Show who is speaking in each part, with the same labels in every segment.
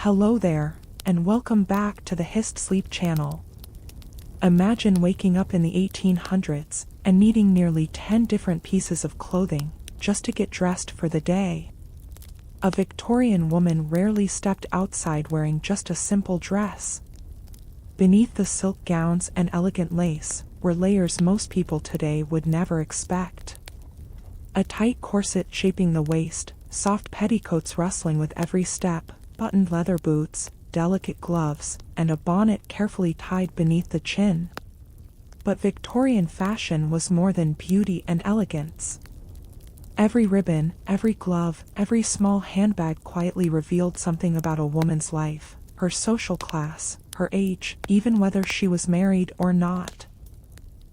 Speaker 1: Hello there, and welcome back to the HistSleep channel. Imagine waking up in the 1800s and needing nearly 10 different pieces of clothing just to get dressed for the day. A Victorian woman rarely stepped outside wearing just a simple dress. Beneath the silk gowns and elegant lace were layers most people today would never expect. A tight corset shaping the waist, soft petticoats rustling with every step, buttoned leather boots, delicate gloves, and a bonnet carefully tied beneath the chin. But Victorian fashion was more than beauty and elegance. Every ribbon, every glove, every small handbag quietly revealed something about a woman's life, her social class, her age, even whether she was married or not.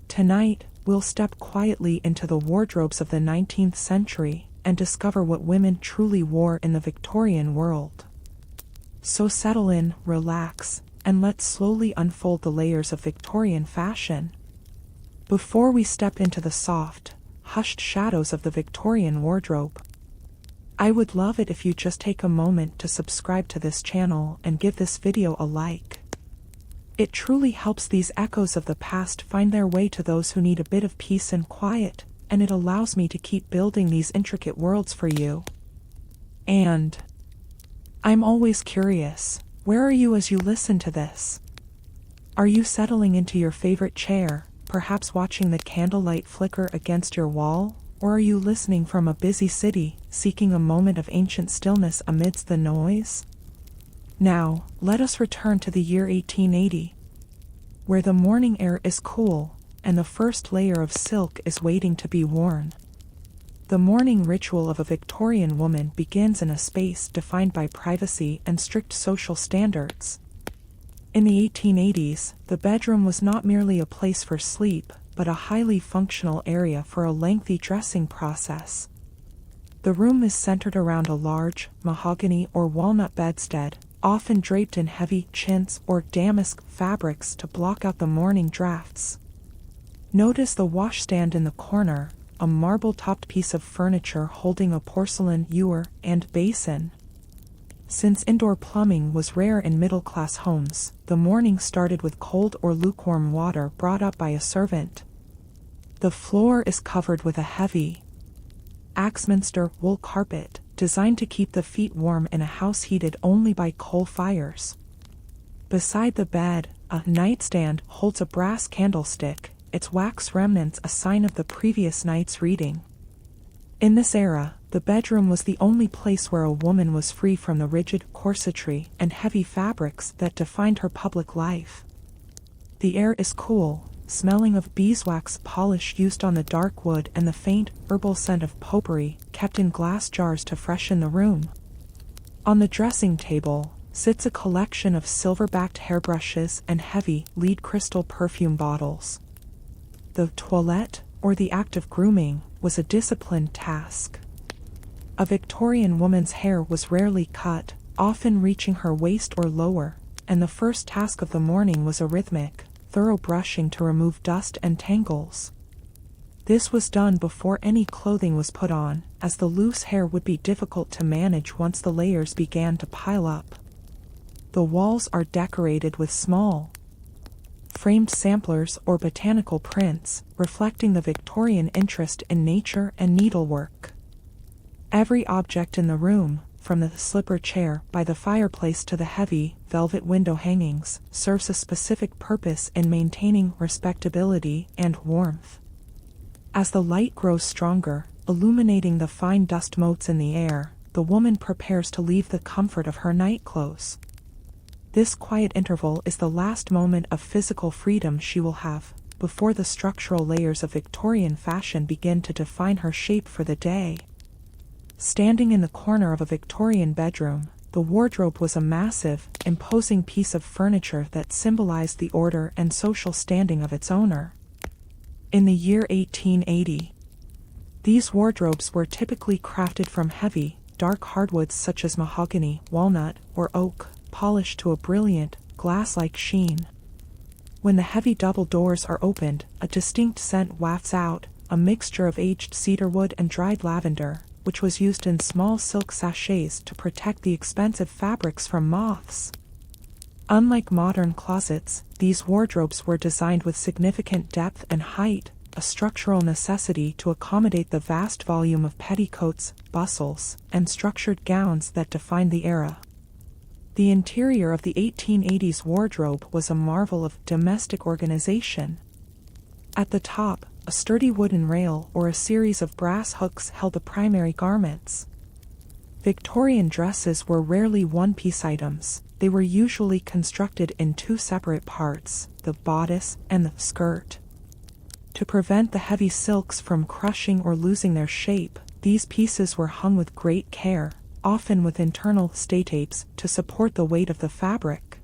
Speaker 1: Tonight, we'll step quietly into the wardrobes of the 19th century and discover what women truly wore in the Victorian world. So settle in, relax, and let's slowly unfold the layers of Victorian fashion. Before we step into the soft, hushed shadows of the Victorian wardrobe, I would love it if you just take a moment to subscribe to this channel and give this video a like. It truly helps these echoes of the past find their way to those who need a bit of peace and quiet, and it allows me to keep building these intricate worlds for you. And I'm always curious, where are you as you listen to this? Are you settling into your favorite chair, perhaps watching the candlelight flicker against your wall? Or are you listening from a busy city, seeking a moment of ancient stillness amidst the noise? Now, let us return to the year 1880, where the morning air is cool, and the first layer of silk is waiting to be worn. The morning ritual of a Victorian woman begins in a space defined by privacy and strict social standards. In the 1880s, the bedroom was not merely a place for sleep, but a highly functional area for a lengthy dressing process. The room is centered around a large, mahogany or walnut bedstead, often draped in heavy chintz or damask fabrics to block out the morning drafts. Notice the washstand in the corner, a marble-topped piece of furniture holding a porcelain ewer and basin. Since indoor plumbing was rare in middle-class homes, the morning started with cold or lukewarm water brought up by a servant. The floor is covered with a heavy Axminster wool carpet, designed to keep the feet warm in a house heated only by coal fires. Beside the bed, a nightstand holds a brass candlestick, its wax remnants a sign of the previous night's reading. In this era, the bedroom was the only place where a woman was free from the rigid corsetry and heavy fabrics that defined her public life. The air is cool, smelling of beeswax polish used on the dark wood and the faint, herbal scent of potpourri kept in glass jars to freshen the room. On the dressing table sits a collection of silver-backed hairbrushes and heavy, lead crystal perfume bottles. The toilette, or the act of grooming, was a disciplined task. A Victorian woman's hair was rarely cut, often reaching her waist or lower, and the first task of the morning was a rhythmic, thorough brushing to remove dust and tangles. This was done before any clothing was put on, as the loose hair would be difficult to manage once the layers began to pile up. The walls are decorated with small, framed samplers or botanical prints, reflecting the Victorian interest in nature and needlework. Every object in the room, from the slipper chair by the fireplace to the heavy, velvet window hangings, serves a specific purpose in maintaining respectability and warmth. As the light grows stronger, illuminating the fine dust motes in the air, the woman prepares to leave the comfort of her nightclothes. This quiet interval is the last moment of physical freedom she will have, before the structural layers of Victorian fashion begin to define her shape for the day. Standing in the corner of a Victorian bedroom, the wardrobe was a massive, imposing piece of furniture that symbolized the order and social standing of its owner. In the year 1880, these wardrobes were typically crafted from heavy, dark hardwoods such as mahogany, walnut, or oak, polished to a brilliant, glass-like sheen. When the heavy double doors are opened, a distinct scent wafts out, a mixture of aged cedarwood and dried lavender, which was used in small silk sachets to protect the expensive fabrics from moths. Unlike modern closets, these wardrobes were designed with significant depth and height, a structural necessity to accommodate the vast volume of petticoats, bustles, and structured gowns that defined the era. The interior of the 1880s wardrobe was a marvel of domestic organization. At the top, a sturdy wooden rail or a series of brass hooks held the primary garments. Victorian dresses were rarely one-piece items. They were usually constructed in two separate parts, the bodice and the skirt. To prevent the heavy silks from crushing or losing their shape, these pieces were hung with great care, often with internal stay-tapes to support the weight of the fabric.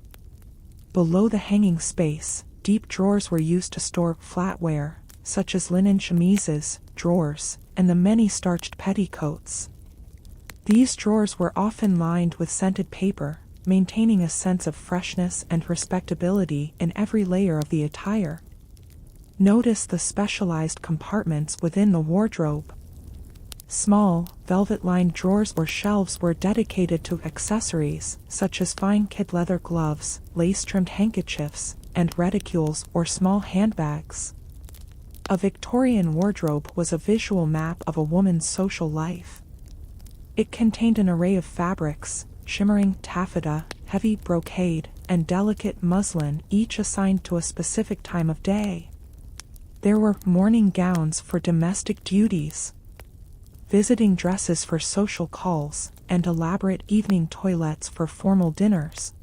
Speaker 1: Below the hanging space, deep drawers were used to store flatware, such as linen chemises, drawers, and the many starched petticoats. These drawers were often lined with scented paper, maintaining a sense of freshness and respectability in every layer of the attire. Notice the specialized compartments within the wardrobe. Small, velvet-lined drawers or shelves were dedicated to accessories, such as fine kid leather gloves, lace-trimmed handkerchiefs, and reticules or small handbags. A Victorian wardrobe was a visual map of a woman's social life. It contained an array of fabrics, shimmering taffeta, heavy brocade, and delicate muslin, each assigned to a specific time of day. There were morning gowns for domestic duties, visiting dresses for social calls, and elaborate evening toilettes for formal dinners.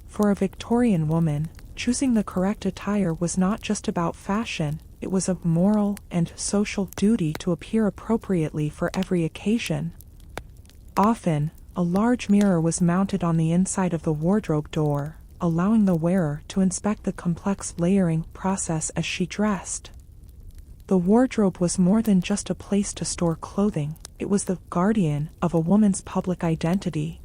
Speaker 1: For a Victorian woman, choosing the correct attire was not just about fashion, it was a moral and social duty to appear appropriately for every occasion. Often, a large mirror was mounted on the inside of the wardrobe door, allowing the wearer to inspect the complex layering process as she dressed. The wardrobe was more than just a place to store clothing, it was the guardian of a woman's public identity.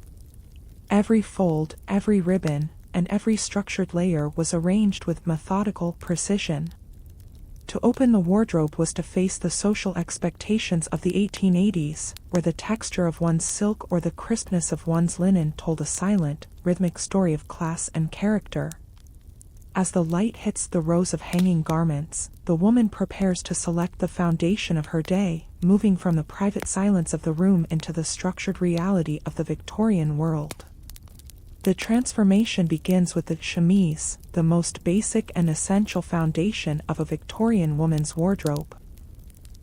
Speaker 1: Every fold, every ribbon, and every structured layer was arranged with methodical precision. To open the wardrobe was to face the social expectations of the 1880s, where the texture of one's silk or the crispness of one's linen told a silent, rhythmic story of class and character. As the light hits the rows of hanging garments, the woman prepares to select the foundation of her day, moving from the private silence of the room into the structured reality of the Victorian world. The transformation begins with the chemise, the most basic and essential foundation of a Victorian woman's wardrobe.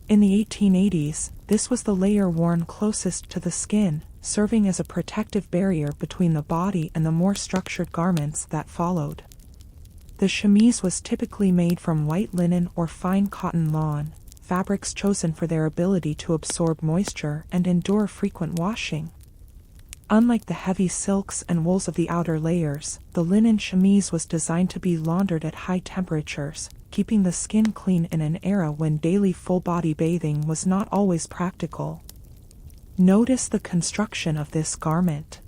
Speaker 1: In the 1880s, this was the layer worn closest to the skin, serving as a protective barrier between the body and the more structured garments that followed. The chemise was typically made from white linen or fine cotton lawn, fabrics chosen for their ability to absorb moisture and endure frequent washing. Unlike the heavy silks and wools of the outer layers, the linen chemise was designed to be laundered at high temperatures, keeping the skin clean in an era when daily full-body bathing was not always practical. Notice the construction of this garment.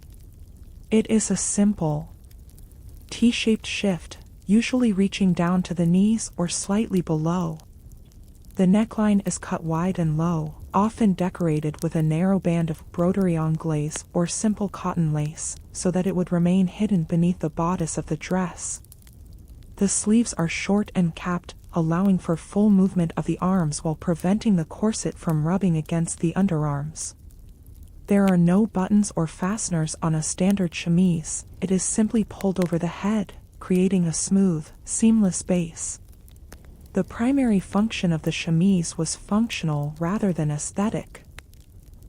Speaker 1: It is a simple, T-shaped shift, usually reaching down to the knees or slightly below. The neckline is cut wide and low, often decorated with a narrow band of broderie anglaise or simple cotton lace, so that it would remain hidden beneath the bodice of the dress. The sleeves are short and capped, allowing for full movement of the arms while preventing the corset from rubbing against the underarms. There are no buttons or fasteners on a standard chemise, it is simply pulled over the head, creating a smooth, seamless base. The primary function of the chemise was functional rather than aesthetic.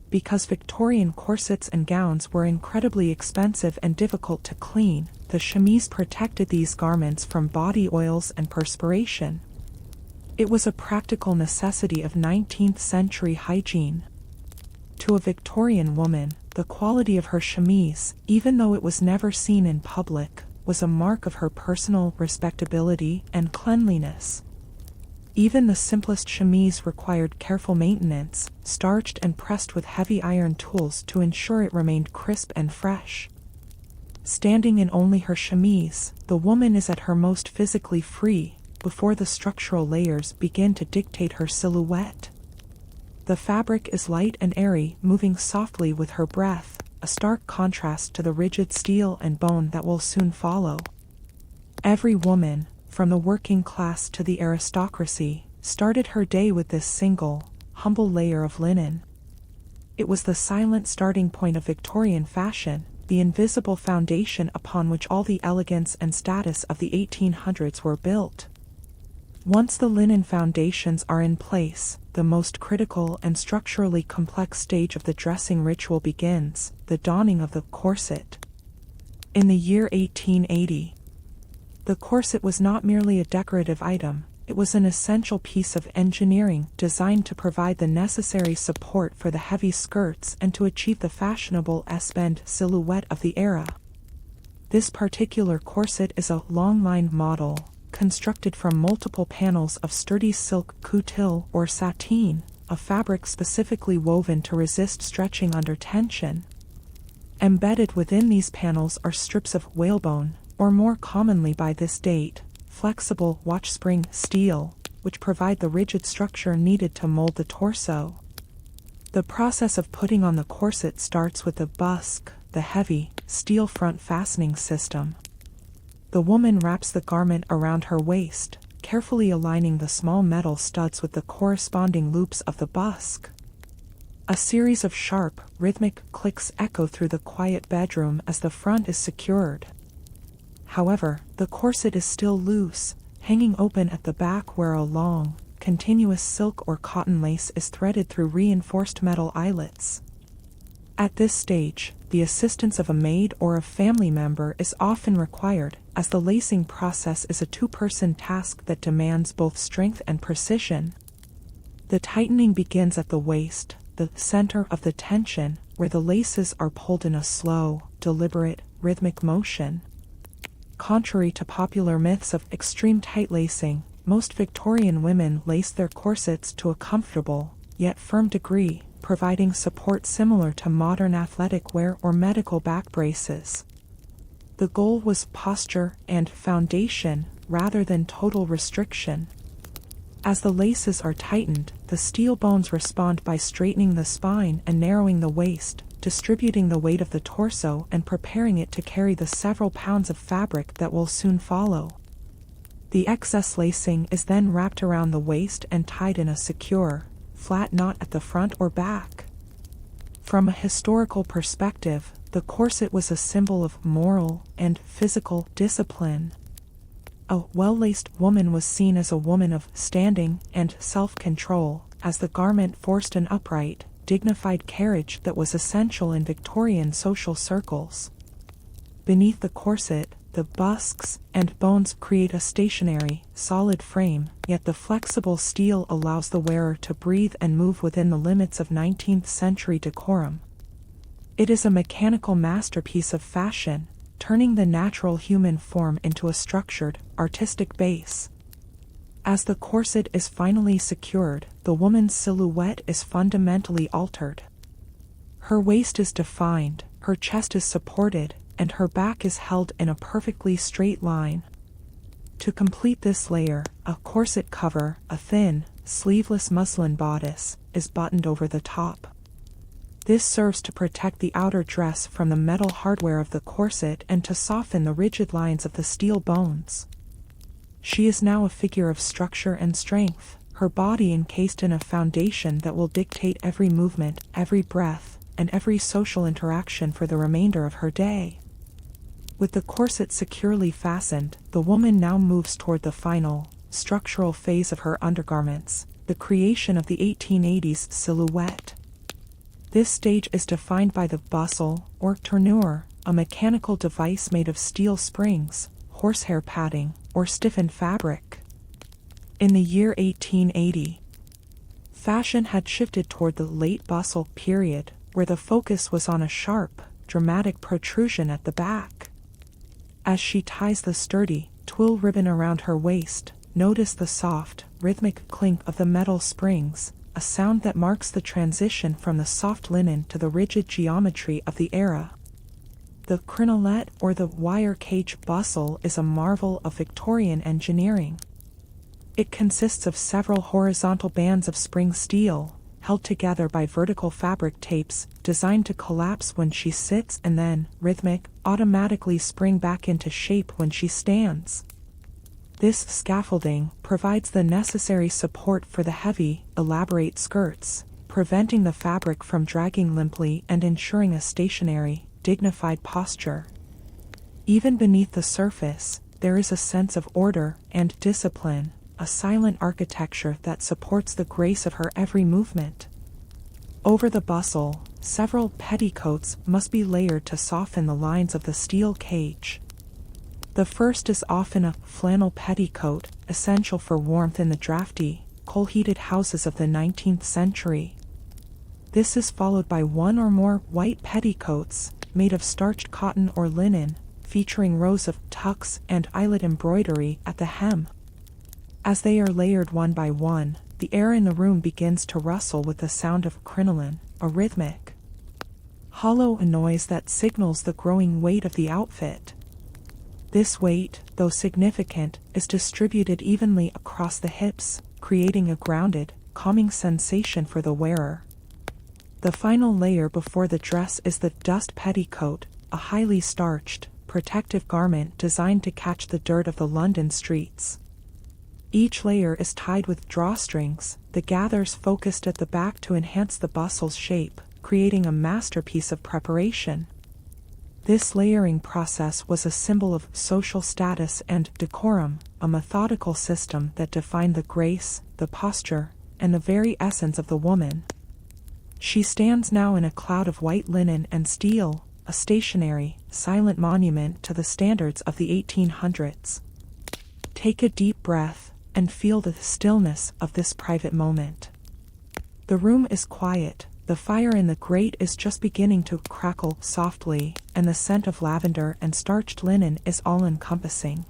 Speaker 1: Because Victorian corsets and gowns were incredibly expensive and difficult to clean, the chemise protected these garments from body oils and perspiration. It was a practical necessity of 19th century hygiene. To a Victorian woman, the quality of her chemise, even though it was never seen in public, was a mark of her personal respectability and cleanliness. Even the simplest chemise required careful maintenance, starched and pressed with heavy iron tools to ensure it remained crisp and fresh. Standing in only her chemise, the woman is at her most physically free, before the structural layers begin to dictate her silhouette. The fabric is light and airy, moving softly with her breath, a stark contrast to the rigid steel and bone that will soon follow. Every woman, from the working class to the aristocracy, started her day with this single, humble layer of linen. It was the silent starting point of Victorian fashion, the invisible foundation upon which all the elegance and status of the 1800s were built. Once the linen foundations are in place, the most critical and structurally complex stage of the dressing ritual begins, the donning of the corset. In the year 1880, the corset was not merely a decorative item, it was an essential piece of engineering designed to provide the necessary support for the heavy skirts and to achieve the fashionable S-bend silhouette of the era. This particular corset is a long-line model, constructed from multiple panels of sturdy silk coutil or sateen, a fabric specifically woven to resist stretching under tension. Embedded within these panels are strips of whalebone, or more commonly by this date, flexible watch spring steel, which provide the rigid structure needed to mold the torso. The process of putting on the corset starts with the busk, the heavy, steel front fastening system. The woman wraps the garment around her waist, carefully aligning the small metal studs with the corresponding loops of the busk. A series of sharp, rhythmic clicks echo through the quiet bedroom as the front is secured. However, the corset is still loose, hanging open at the back where a long, continuous silk or cotton lace is threaded through reinforced metal eyelets. At this stage, the assistance of a maid or a family member is often required, as the lacing process is a two-person task that demands both strength and precision. The tightening begins at the waist, the center of the tension, where the laces are pulled in a slow, deliberate, rhythmic motion. Contrary to popular myths of extreme tight lacing, most Victorian women laced their corsets to a comfortable, yet firm degree, providing support similar to modern athletic wear or medical back braces. The goal was posture and foundation, rather than total restriction. As the laces are tightened, the steel bones respond by straightening the spine and narrowing the waist, distributing the weight of the torso and preparing it to carry the several pounds of fabric that will soon follow. The excess lacing is then wrapped around the waist and tied in a secure, flat knot at the front or back. From a historical perspective, the corset was a symbol of moral and physical discipline. A well-laced woman was seen as a woman of standing and self-control, as the garment forced an upright, dignified carriage that was essential in Victorian social circles. Beneath the corset, the busks and bones create a stationary, solid frame, yet the flexible steel allows the wearer to breathe and move within the limits of 19th century decorum. It is a mechanical masterpiece of fashion, turning the natural human form into a structured, artistic base. As the corset is finally secured, the woman's silhouette is fundamentally altered. Her waist is defined, her chest is supported, and her back is held in a perfectly straight line. To complete this layer, a corset cover, a thin, sleeveless muslin bodice, is buttoned over the top. This serves to protect the outer dress from the metal hardware of the corset and to soften the rigid lines of the steel bones. She is now a figure of structure and strength, her body encased in a foundation that will dictate every movement, every breath, and every social interaction for the remainder of her day. With the corset securely fastened, the woman now moves toward the final, structural phase of her undergarments, the creation of the 1880s silhouette. This stage is defined by the bustle, or tournure, a mechanical device made of steel springs, horsehair padding, or stiffened fabric. In the year 1880, fashion had shifted toward the late bustle period, where the focus was on a sharp, dramatic protrusion at the back. As she ties the sturdy, twill ribbon around her waist, notice the soft, rhythmic clink of the metal springs, a sound that marks the transition from the soft linen to the rigid geometry of the era. The crinolette or the wire cage bustle is a marvel of Victorian engineering. It consists of several horizontal bands of spring steel, held together by vertical fabric tapes, designed to collapse when she sits and then, rhythmic, automatically spring back into shape when she stands. This scaffolding provides the necessary support for the heavy, elaborate skirts, preventing the fabric from dragging limply and ensuring a stationary, dignified posture. Even beneath the surface, there is a sense of order and discipline, a silent architecture that supports the grace of her every movement. Over the bustle, several petticoats must be layered to soften the lines of the steel cage. The first is often a flannel petticoat, essential for warmth in the drafty, coal-heated houses of the 19th century. This is followed by one or more white petticoats, made of starched cotton or linen, featuring rows of tucks and eyelet embroidery at the hem. As they are layered one by one, the air in the room begins to rustle with the sound of crinoline, a rhythmic, hollow noise that signals the growing weight of the outfit. This weight, though significant, is distributed evenly across the hips, creating a grounded, calming sensation for the wearer. The final layer before the dress is the dust petticoat, a highly starched, protective garment designed to catch the dirt of the London streets. Each layer is tied with drawstrings, the gathers focused at the back to enhance the bustle's shape, creating a masterpiece of preparation. This layering process was a symbol of social status and decorum, a methodical system that defined the grace, the posture, and the very essence of the woman. She stands now in a cloud of white linen and steel, a stationary, silent monument to the standards of the 1800s. Take a deep breath and feel the stillness of this private moment. The room is quiet, the fire in the grate is just beginning to crackle softly, and the scent of lavender and starched linen is all-encompassing.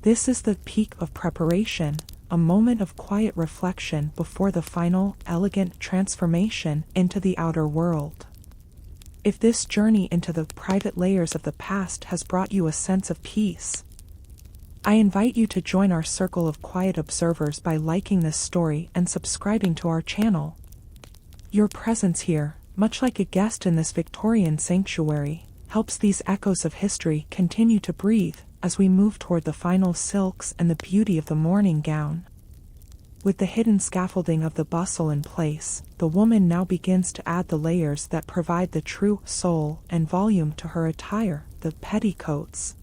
Speaker 1: This is the peak of preparation, a moment of quiet reflection before the final, elegant transformation into the outer world. If this journey into the private layers of the past has brought you a sense of peace, I invite you to join our circle of quiet observers by liking this story and subscribing to our channel. Your presence here, much like a guest in this Victorian sanctuary, helps these echoes of history continue to breathe as we move toward the final silks and the beauty of the morning gown. With the hidden scaffolding of the bustle in place, the woman now begins to add the layers that provide the true soul and volume to her attire, the petticoats.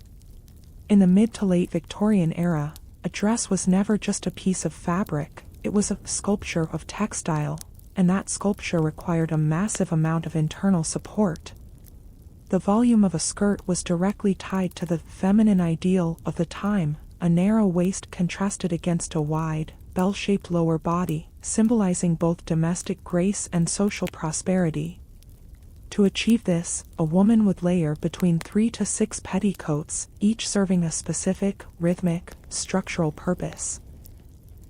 Speaker 1: In the mid to late Victorian era, a dress was never just a piece of fabric, it was a sculpture of textile, and that sculpture required a massive amount of internal support. The volume of a skirt was directly tied to the feminine ideal of the time, a narrow waist contrasted against a wide, bell-shaped lower body, symbolizing both domestic grace and social prosperity. To achieve this, a woman would layer between 3 to 6 petticoats, each serving a specific, rhythmic, structural purpose.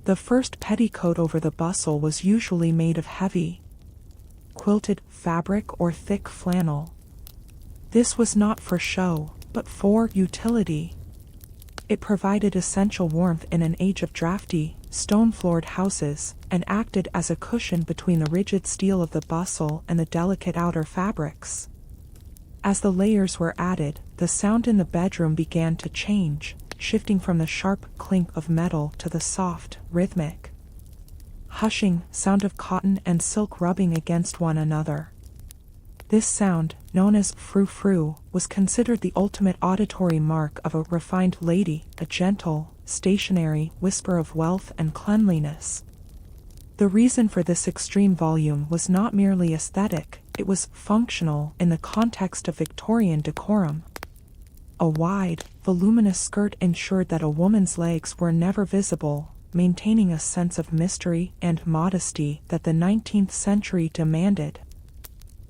Speaker 1: The first petticoat over the bustle was usually made of heavy, quilted fabric or thick flannel. This was not for show, but for utility. It provided essential warmth in an age of drafty, stone-floored houses, and acted as a cushion between the rigid steel of the bustle and the delicate outer fabrics. As the layers were added, the sound in the bedroom began to change, shifting from the sharp clink of metal to the soft, rhythmic, hushing sound of cotton and silk rubbing against one another. This sound, known as frou-frou, was considered the ultimate auditory mark of a refined lady, a gentle, stationary whisper of wealth and cleanliness. The reason for this extreme volume was not merely aesthetic, it was functional in the context of Victorian decorum. A wide, voluminous skirt ensured that a woman's legs were never visible, maintaining a sense of mystery and modesty that the 19th century demanded.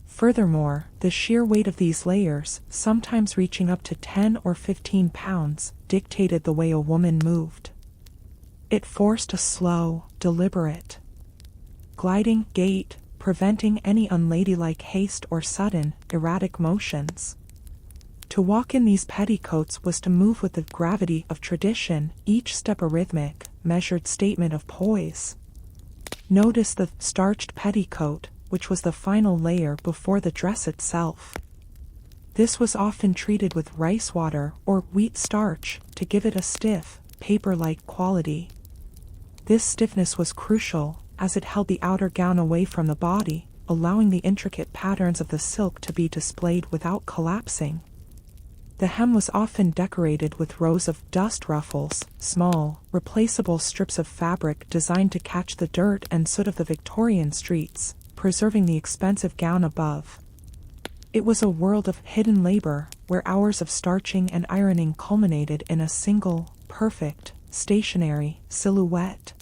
Speaker 1: Furthermore, the sheer weight of these layers, sometimes reaching up to 10 or 15 pounds, dictated the way a woman moved. It forced a slow, deliberate, gliding gait, preventing any unladylike haste or sudden, erratic motions. To walk in these petticoats was to move with the gravity of tradition, each step a rhythmic, measured statement of poise. Notice the starched petticoat, which was the final layer before the dress itself. This was often treated with rice water or wheat starch to give it a stiff, paper-like quality. This stiffness was crucial, as it held the outer gown away from the body, allowing the intricate patterns of the silk to be displayed without collapsing. The hem was often decorated with rows of dust ruffles, small, replaceable strips of fabric designed to catch the dirt and soot of the Victorian streets, preserving the expensive gown above. It was a world of hidden labor, where hours of starching and ironing culminated in a single, perfect, stationary silhouette.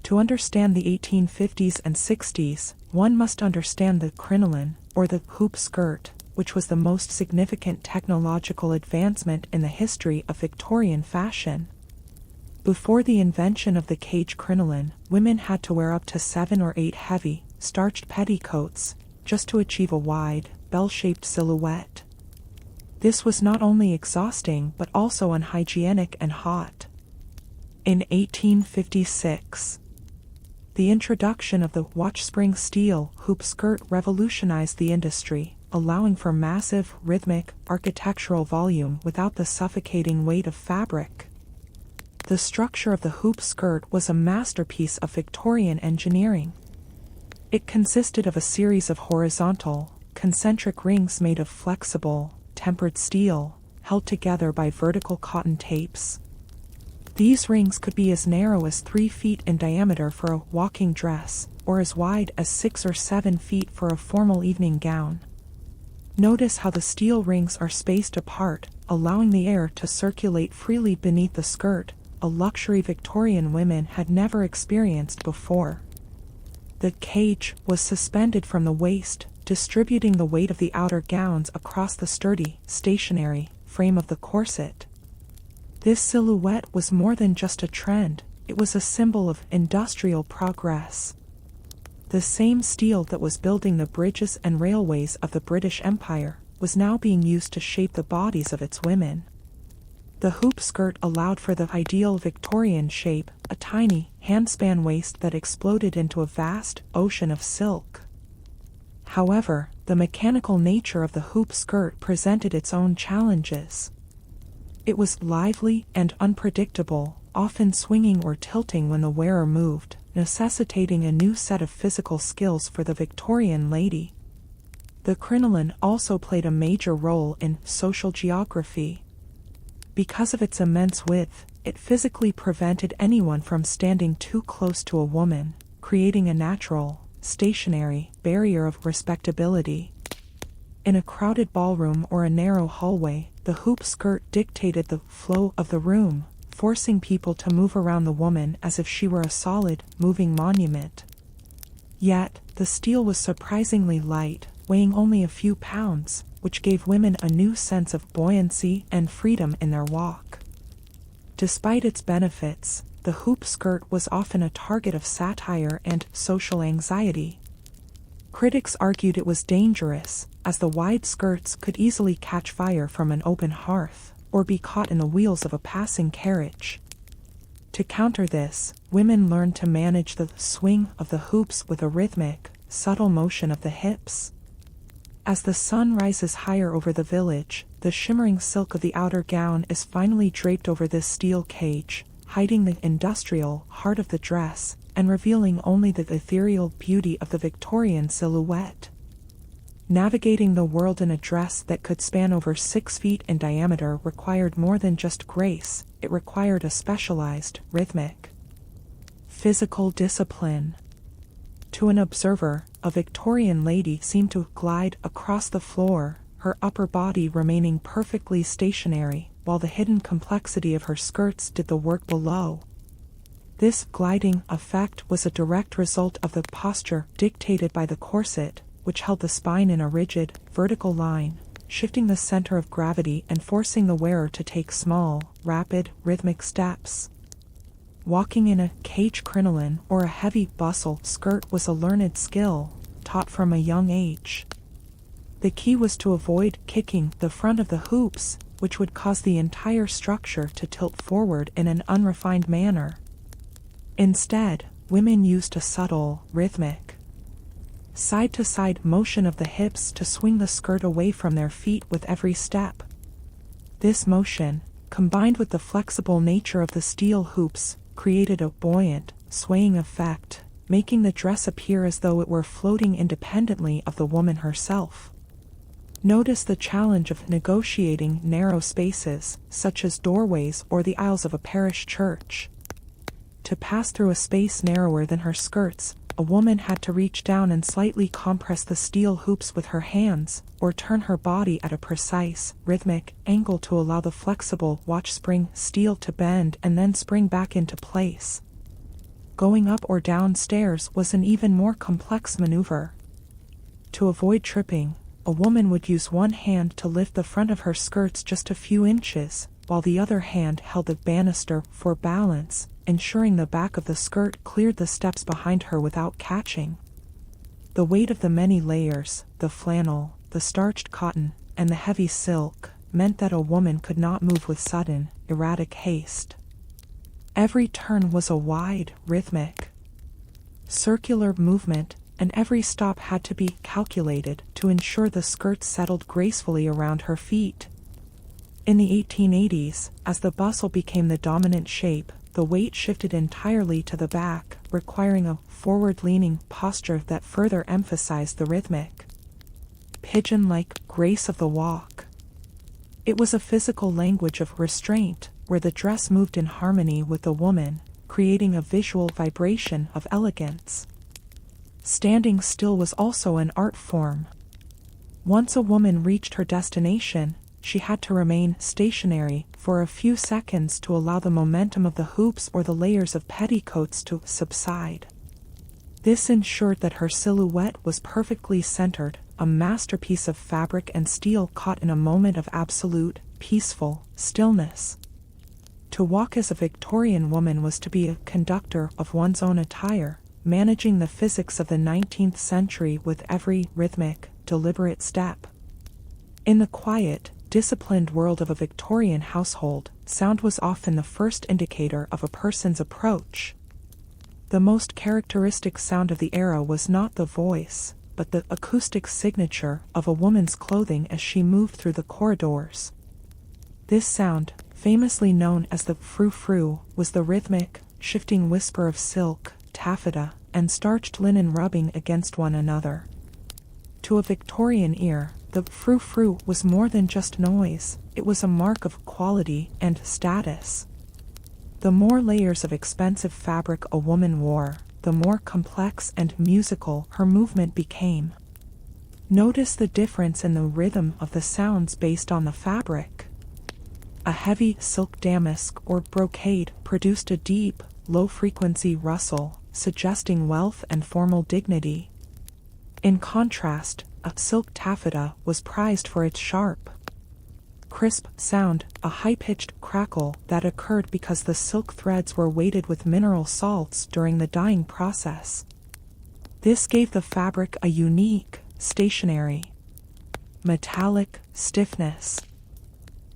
Speaker 1: To understand the 1850s and 60s, one must understand the crinoline, or the hoop skirt, which was the most significant technological advancement in the history of Victorian fashion. Before the invention of the cage crinoline, women had to wear up to 7 or 8 heavy, starched petticoats, just to achieve a wide, bell-shaped silhouette. This was not only exhausting but also unhygienic and hot. In 1856, the introduction of the watch-spring steel hoop skirt revolutionized the industry, allowing for massive, rhythmic, architectural volume without the suffocating weight of fabric. The structure of the hoop skirt was a masterpiece of Victorian engineering. It consisted of a series of horizontal, concentric rings made of flexible, tempered steel, held together by vertical cotton tapes. These rings could be as narrow as 3 feet in diameter for a walking dress, or as wide as 6 or 7 feet for a formal evening gown. Notice how the steel rings are spaced apart, allowing the air to circulate freely beneath the skirt, a luxury Victorian women had never experienced before. The cage was suspended from the waist, distributing the weight of the outer gowns across the sturdy, stationary frame of the corset. This silhouette was more than just a trend, it was a symbol of industrial progress. The same steel that was building the bridges and railways of the British Empire was now being used to shape the bodies of its women. The hoop skirt allowed for the ideal Victorian shape, a tiny, handspan waist that exploded into a vast ocean of silk. However, the mechanical nature of the hoop skirt presented its own challenges. It was lively and unpredictable, often swinging or tilting when the wearer moved, necessitating a new set of physical skills for the Victorian lady. The crinoline also played a major role in social geography. Because of its immense width, it physically prevented anyone from standing too close to a woman, creating a natural, stationary barrier of respectability. In a crowded ballroom or a narrow hallway, the hoop skirt dictated the flow of the room, forcing people to move around the woman as if she were a solid, moving monument. Yet, the steel was surprisingly light, weighing only a few pounds, which gave women a new sense of buoyancy and freedom in their walk. Despite its benefits, the hoop skirt was often a target of satire and social anxiety. Critics argued it was dangerous, as the wide skirts could easily catch fire from an open hearth, or be caught in the wheels of a passing carriage. To counter this, women learned to manage the swing of the hoops with a rhythmic, subtle motion of the hips. As the sun rises higher over the village, the shimmering silk of the outer gown is finally draped over this steel cage, hiding the industrial heart of the dress, and revealing only the ethereal beauty of the Victorian silhouette. Navigating the world in a dress that could span over 6 feet in diameter required more than just grace, it required a specialized, rhythmic, physical discipline. To an observer, a Victorian lady seemed to glide across the floor, her upper body remaining perfectly stationary, while the hidden complexity of her skirts did the work below. This gliding effect was a direct result of the posture dictated by the corset, which held the spine in a rigid, vertical line, shifting the center of gravity and forcing the wearer to take small, rapid, rhythmic steps. Walking in a cage crinoline or a heavy bustle skirt was a learned skill, taught from a young age. The key was to avoid kicking the front of the hoops, which would cause the entire structure to tilt forward in an unrefined manner. Instead, women used a subtle, rhythmic, side-to-side motion of the hips to swing the skirt away from their feet with every step. This motion, combined with the flexible nature of the steel hoops, created a buoyant, swaying effect, making the dress appear as though it were floating independently of the woman herself. Notice the challenge of negotiating narrow spaces, such as doorways or the aisles of a parish church. To pass through a space narrower than her skirts, a woman had to reach down and slightly compress the steel hoops with her hands, or turn her body at a precise, rhythmic angle to allow the flexible watch spring steel to bend and then spring back into place. Going up or down stairs was an even more complex maneuver. To avoid tripping, a woman would use one hand to lift the front of her skirts just a few inches, while the other hand held the banister for balance, ensuring the back of the skirt cleared the steps behind her without catching. The weight of the many layers, the flannel, the starched cotton, and the heavy silk, meant that a woman could not move with sudden, erratic haste. Every turn was a wide, rhythmic, circular movement, and every stop had to be calculated to ensure the skirt settled gracefully around her feet. In the 1880s, as the bustle became the dominant shape, the weight shifted entirely to the back, requiring a forward-leaning posture that further emphasized the rhythmic, pigeon-like grace of the walk. It was a physical language of restraint, where the dress moved in harmony with the woman, creating a visual vibration of elegance. Standing still was also an art form. Once a woman reached her destination, she had to remain stationary for a few seconds to allow the momentum of the hoops or the layers of petticoats to subside. This ensured that her silhouette was perfectly centered, a masterpiece of fabric and steel caught in a moment of absolute, peaceful stillness. To walk as a Victorian woman was to be a conductor of one's own attire, managing the physics of the 19th century with every rhythmic, deliberate step. In the quiet, disciplined world of a Victorian household, sound was often the first indicator of a person's approach. The most characteristic sound of the era was not the voice, but the acoustic signature of a woman's clothing as she moved through the corridors. This sound, famously known as the frou-frou, was the rhythmic, shifting whisper of silk, taffeta, and starched linen rubbing against one another. To a Victorian ear, the frou-frou was more than just noise, it was a mark of quality and status. The more layers of expensive fabric a woman wore, the more complex and musical her movement became. Notice the difference in the rhythm of the sounds based on the fabric. A heavy silk damask or brocade produced a deep, low-frequency rustle, suggesting wealth and formal dignity. In contrast, a silk taffeta was prized for its sharp, crisp sound, a high-pitched crackle that occurred because the silk threads were weighted with mineral salts during the dyeing process. This gave the fabric a unique, stationary, metallic stiffness.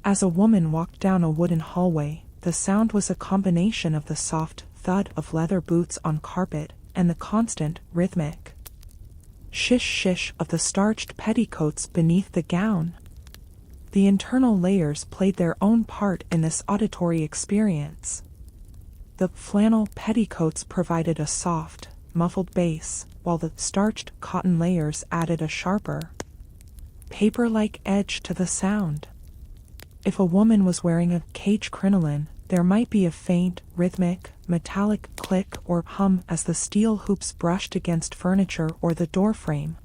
Speaker 1: As a woman walked down a wooden hallway, the sound was a combination of the soft thud of leather boots on carpet and the constant, rhythmic shish-shish of the starched petticoats beneath the gown. The internal layers played their own part in this auditory experience. The flannel petticoats provided a soft, muffled bass, while the starched cotton layers added a sharper, paper-like edge to the sound. If a woman was wearing a cage crinoline, there might be a faint, rhythmic, metallic click or hum as the steel hoops brushed against furniture or the doorframe.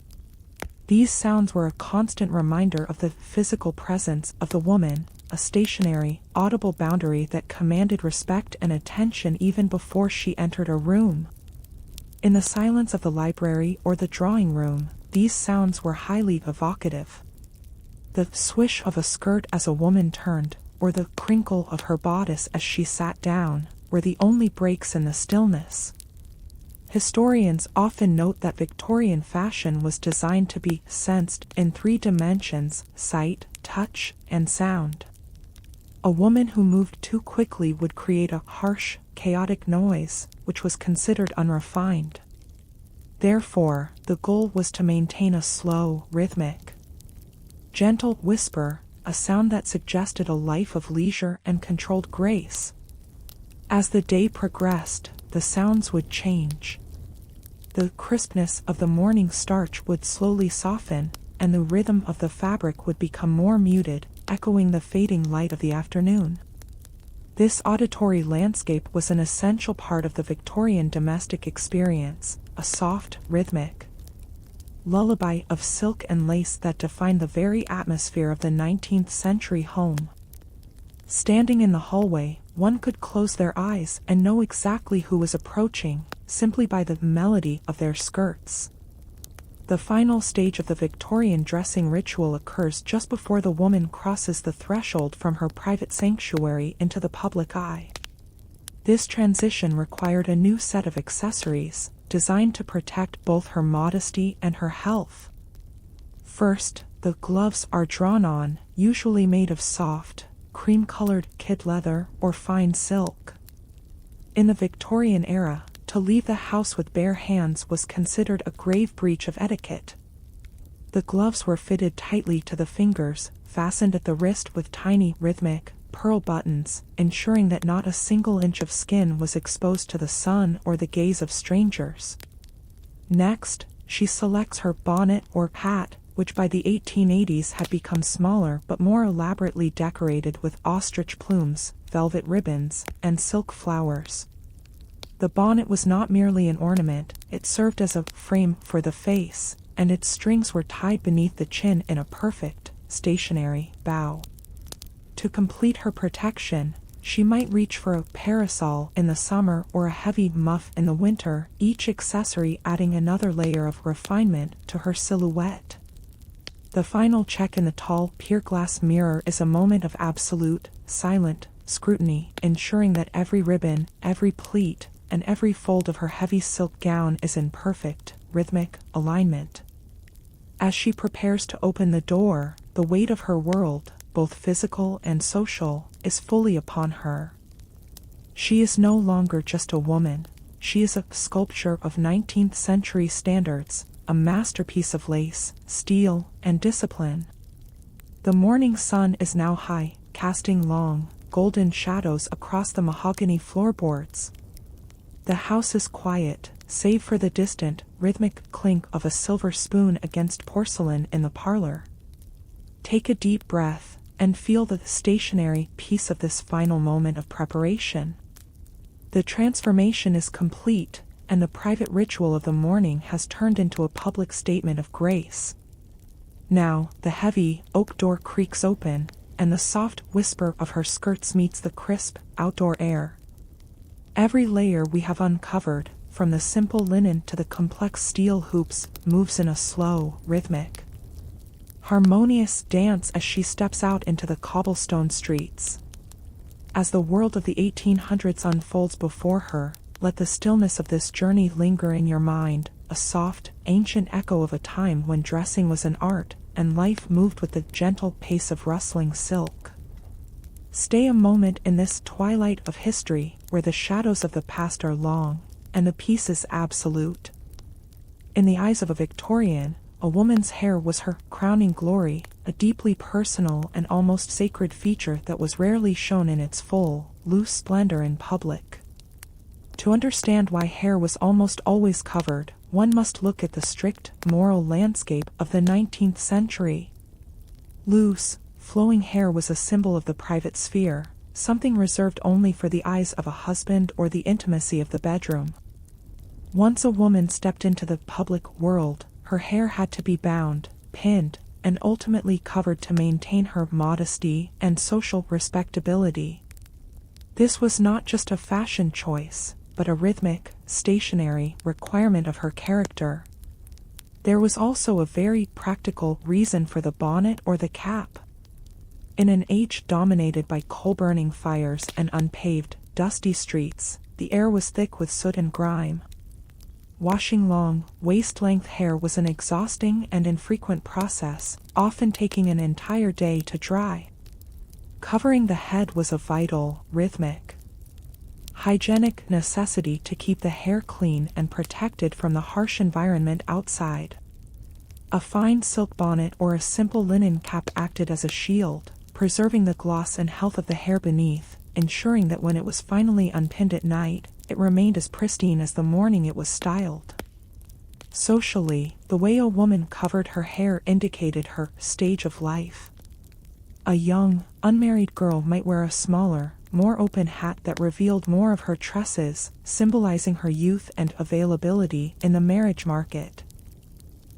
Speaker 1: These sounds were a constant reminder of the physical presence of the woman, a stationary, audible boundary that commanded respect and attention even before she entered a room. In the silence of the library or the drawing room, these sounds were highly evocative. The swish of a skirt as a woman turned, or the crinkle of her bodice as she sat down, were the only breaks in the stillness. Historians often note that Victorian fashion was designed to be sensed in 3 dimensions: sight, touch, and sound. A woman who moved too quickly would create a harsh, chaotic noise, which was considered unrefined. Therefore, the goal was to maintain a slow, rhythmic, gentle whisper, a sound that suggested a life of leisure and controlled grace. As the day progressed, the sounds would change. The crispness of the morning starch would slowly soften, and the rhythm of the fabric would become more muted, echoing the fading light of the afternoon. This auditory landscape was an essential part of the Victorian domestic experience, a soft, rhythmic lullaby of silk and lace that defined the very atmosphere of the 19th century home. Standing in the hallway, one could close their eyes and know exactly who was approaching, simply by the melody of their skirts. The final stage of the Victorian dressing ritual occurs just before the woman crosses the threshold from her private sanctuary into the public eye. This transition required a new set of accessories, designed to protect both her modesty and her health. First, the gloves are drawn on, usually made of soft, cream-colored kid leather or fine silk. In the Victorian era, to leave the house with bare hands was considered a grave breach of etiquette. The gloves were fitted tightly to the fingers, fastened at the wrist with tiny, rhythmic, pearl buttons, ensuring that not a single inch of skin was exposed to the sun or the gaze of strangers. Next, she selects her bonnet or hat, which by the 1880s had become smaller but more elaborately decorated with ostrich plumes, velvet ribbons, and silk flowers. The bonnet was not merely an ornament, it served as a frame for the face, and its strings were tied beneath the chin in a perfect, stationary bow. To complete her protection, she might reach for a parasol in the summer or a heavy muff in the winter, each accessory adding another layer of refinement to her silhouette. The final check in the tall, pier-glass mirror is a moment of absolute, silent scrutiny, ensuring that every ribbon, every pleat, and every fold of her heavy silk gown is in perfect, rhythmic alignment. As she prepares to open the door, the weight of her world, both physical and social, is fully upon her. She is no longer just a woman, she is a sculpture of 19th century standards, a masterpiece of lace, steel, and discipline. The morning sun is now high, casting long, golden shadows across the mahogany floorboards. The house is quiet, save for the distant, rhythmic clink of a silver spoon against porcelain in the parlor. Take a deep breath, and feel the stationary peace of this final moment of preparation. The transformation is complete, and the private ritual of the morning has turned into a public statement of grace. Now, the heavy, oak door creaks open, and the soft whisper of her skirts meets the crisp, outdoor air. Every layer we have uncovered, from the simple linen to the complex steel hoops, moves in a slow, rhythmic, harmonious dance as she steps out into the cobblestone streets. As the world of the 1800s unfolds before her, let the stillness of this journey linger in your mind, a soft, ancient echo of a time when dressing was an art, and life moved with the gentle pace of rustling silk. Stay a moment in this twilight of history, where the shadows of the past are long, and the peace is absolute. In the eyes of a Victorian, a woman's hair was her crowning glory, a deeply personal and almost sacred feature that was rarely shown in its full, loose splendor in public. To understand why hair was almost always covered, one must look at the strict, moral landscape of the 19th century. Loose, flowing hair was a symbol of the private sphere, something reserved only for the eyes of a husband or the intimacy of the bedroom. Once a woman stepped into the public world, her hair had to be bound, pinned, and ultimately covered to maintain her modesty and social respectability. This was not just a fashion choice, but a rhythmic, stationary requirement of her character. There was also a very practical reason for the bonnet or the cap. In an age dominated by coal-burning fires and unpaved, dusty streets, the air was thick with soot and grime. Washing long, waist-length hair was an exhausting and infrequent process, often taking an entire day to dry. Covering the head was a vital, rhythmic, hygienic necessity to keep the hair clean and protected from the harsh environment outside. A fine silk bonnet or a simple linen cap acted as a shield, preserving the gloss and health of the hair beneath, ensuring that when it was finally unpinned at night, it remained as pristine as the morning it was styled. Socially, the way a woman covered her hair indicated her stage of life. A young, unmarried girl might wear a smaller, more open hat that revealed more of her tresses, symbolizing her youth and availability in the marriage market.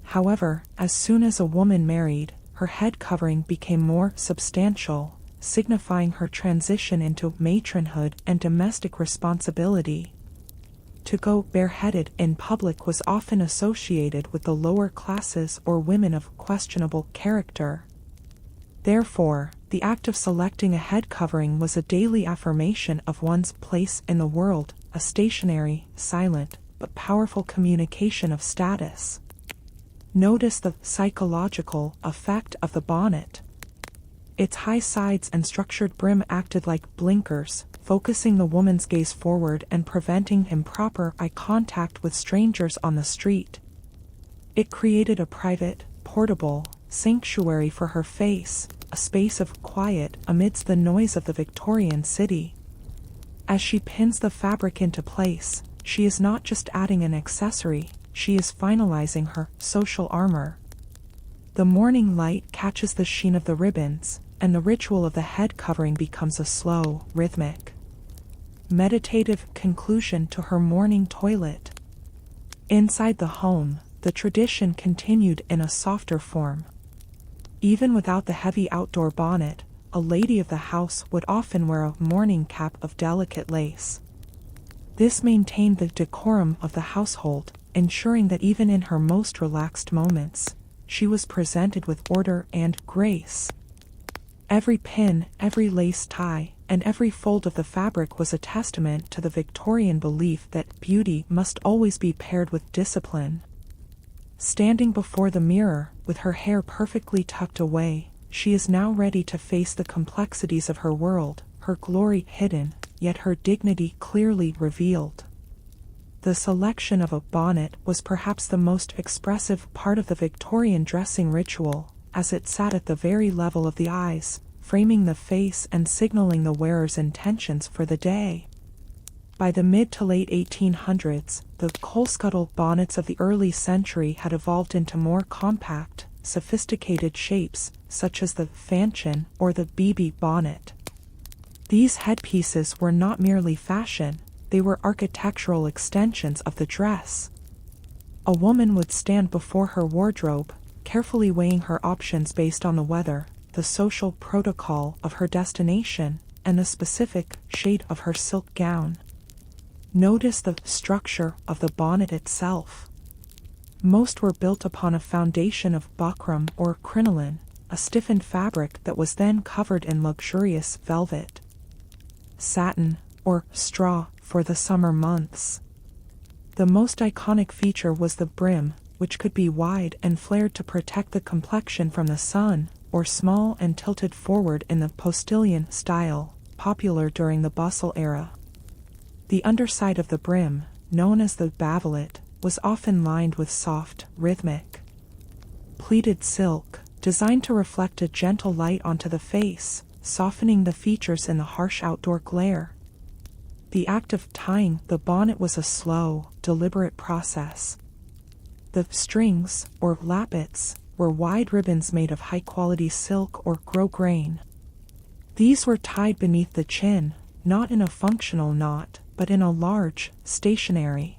Speaker 1: However, as soon as a woman married, her head covering became more substantial, signifying her transition into matronhood and domestic responsibility. To go bareheaded in public was often associated with the lower classes or women of questionable character. Therefore, the act of selecting a head covering was a daily affirmation of one's place in the world, a stationary, silent, but powerful communication of status. Notice the psychological effect of the bonnet. Its high sides and structured brim acted like blinkers, focusing the woman's gaze forward and preventing improper eye contact with strangers on the street. It created a private, portable sanctuary for her face, a space of quiet amidst the noise of the Victorian city. As she pins the fabric into place, she is not just adding an accessory, she is finalizing her social armor. The morning light catches the sheen of the ribbons, and the ritual of the head covering becomes a slow, rhythmic, meditative conclusion to her morning toilet. Inside the home, the tradition continued in a softer form. Even without the heavy outdoor bonnet, a lady of the house would often wear a morning cap of delicate lace. This maintained the decorum of the household, ensuring that even in her most relaxed moments, she was presented with order and grace. Every pin, every lace tie, and every fold of the fabric was a testament to the Victorian belief that beauty must always be paired with discipline. Standing before the mirror, with her hair perfectly tucked away, she is now ready to face the complexities of her world, her glory hidden, yet her dignity clearly revealed. The selection of a bonnet was perhaps the most expressive part of the Victorian dressing ritual, as it sat at the very level of the eyes, framing the face and signaling the wearer's intentions for the day. By the mid to late 1800s, the coal-scuttle bonnets of the early century had evolved into more compact, sophisticated shapes, such as the fanchon or the BB bonnet. These headpieces were not merely fashion, they were architectural extensions of the dress. A woman would stand before her wardrobe, carefully weighing her options based on the weather, the social protocol of her destination, and the specific shade of her silk gown. Notice the structure of the bonnet itself. Most were built upon a foundation of buckram or crinoline, a stiffened fabric that was then covered in luxurious velvet, satin, or straw for the summer months. The most iconic feature was the brim, which could be wide and flared to protect the complexion from the sun, or small and tilted forward in the postilion style, popular during the bustle era. The underside of the brim, known as the bavelet, was often lined with soft, rhythmic, pleated silk, designed to reflect a gentle light onto the face, softening the features in the harsh outdoor glare. The act of tying the bonnet was a slow, deliberate process. The strings, or lappets, were wide ribbons made of high-quality silk or grosgrain. These were tied beneath the chin, not in a functional knot, but in a large, stationary,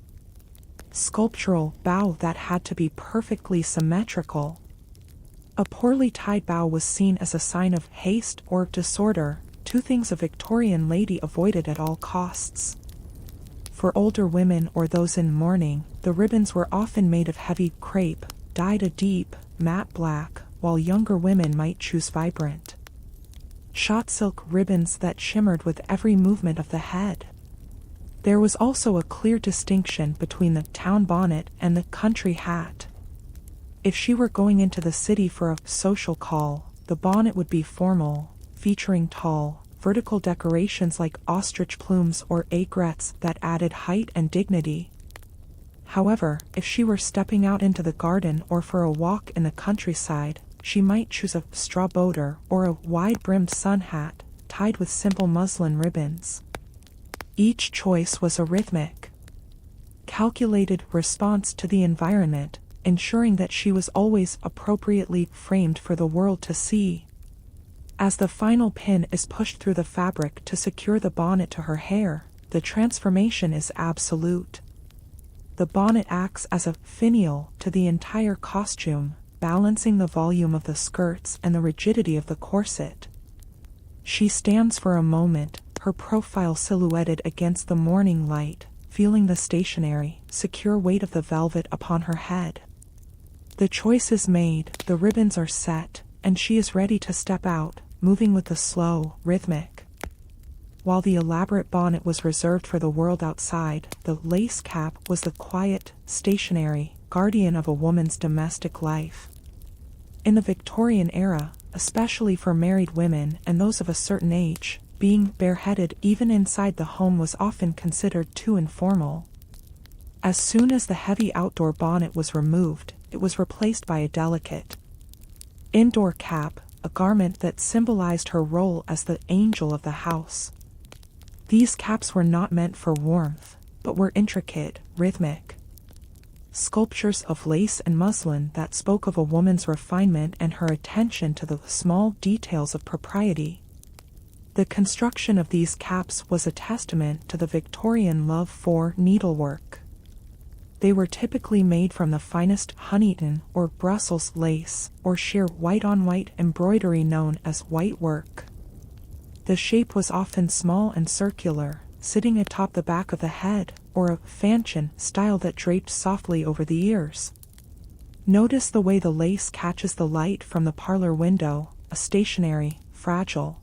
Speaker 1: sculptural bow that had to be perfectly symmetrical. A poorly tied bow was seen as a sign of haste or disorder, two things a Victorian lady avoided at all costs. For older women or those in mourning, the ribbons were often made of heavy crepe, dyed a deep, matte black, while younger women might choose vibrant, shot silk ribbons that shimmered with every movement of the head. There was also a clear distinction between the town bonnet and the country hat. If she were going into the city for a social call, the bonnet would be formal, featuring tall, vertical decorations like ostrich plumes or aigrettes that added height and dignity. However, if she were stepping out into the garden or for a walk in the countryside, she might choose a straw boater or a wide-brimmed sun hat, tied with simple muslin ribbons. Each choice was a rhythmic, calculated response to the environment, ensuring that she was always appropriately framed for the world to see. As the final pin is pushed through the fabric to secure the bonnet to her hair, the transformation is absolute. The bonnet acts as a finial to the entire costume, balancing the volume of the skirts and the rigidity of the corset. She stands for a moment, her profile silhouetted against the morning light, feeling the stationary, secure weight of the velvet upon her head. The choice is made, the ribbons are set, and she is ready to step out, moving with the slow, rhythmic. While the elaborate bonnet was reserved for the world outside, the lace cap was the quiet, stationary guardian of a woman's domestic life. In the Victorian era, especially for married women and those of a certain age, being bareheaded even inside the home was often considered too informal. As soon as the heavy outdoor bonnet was removed, it was replaced by a delicate indoor cap, a garment that symbolized her role as the angel of the house. These caps were not meant for warmth, but were intricate, rhythmic sculptures of lace and muslin that spoke of a woman's refinement and her attention to the small details of propriety. The construction of these caps was a testament to the Victorian love for needlework. They were typically made from the finest Huntington or Brussels lace, or sheer white-on-white embroidery known as white work. The shape was often small and circular, sitting atop the back of the head, or a fanchon style that draped softly over the ears. Notice the way the lace catches the light from the parlor window, a stationary, fragile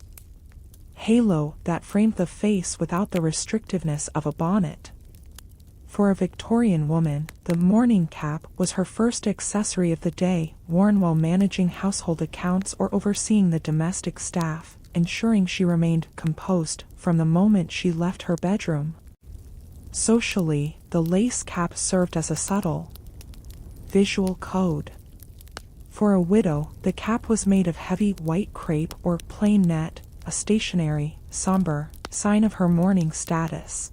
Speaker 1: halo that framed the face without the restrictiveness of a bonnet. For a Victorian woman, the morning cap was her first accessory of the day, worn while managing household accounts or overseeing the domestic staff, ensuring she remained composed from the moment she left her bedroom. Socially, the lace cap served as a subtle visual code. For a widow, the cap was made of heavy white crepe or plain net, a stationary, somber sign of her mourning status.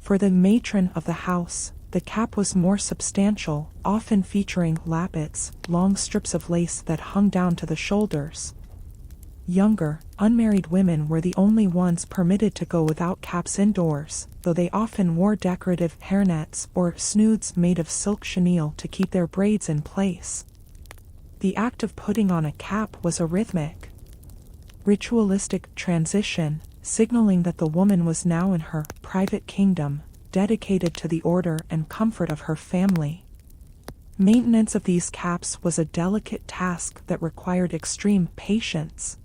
Speaker 1: For the matron of the house, the cap was more substantial, often featuring lappets, long strips of lace that hung down to the shoulders. Younger, unmarried women were the only ones permitted to go without caps indoors, though they often wore decorative hairnets or snoods made of silk chenille to keep their braids in place. The act of putting on a cap was a rhythmic, ritualistic transition, signaling that the woman was now in her private kingdom, dedicated to the order and comfort of her family. Maintenance of these caps was a delicate task that required extreme patience.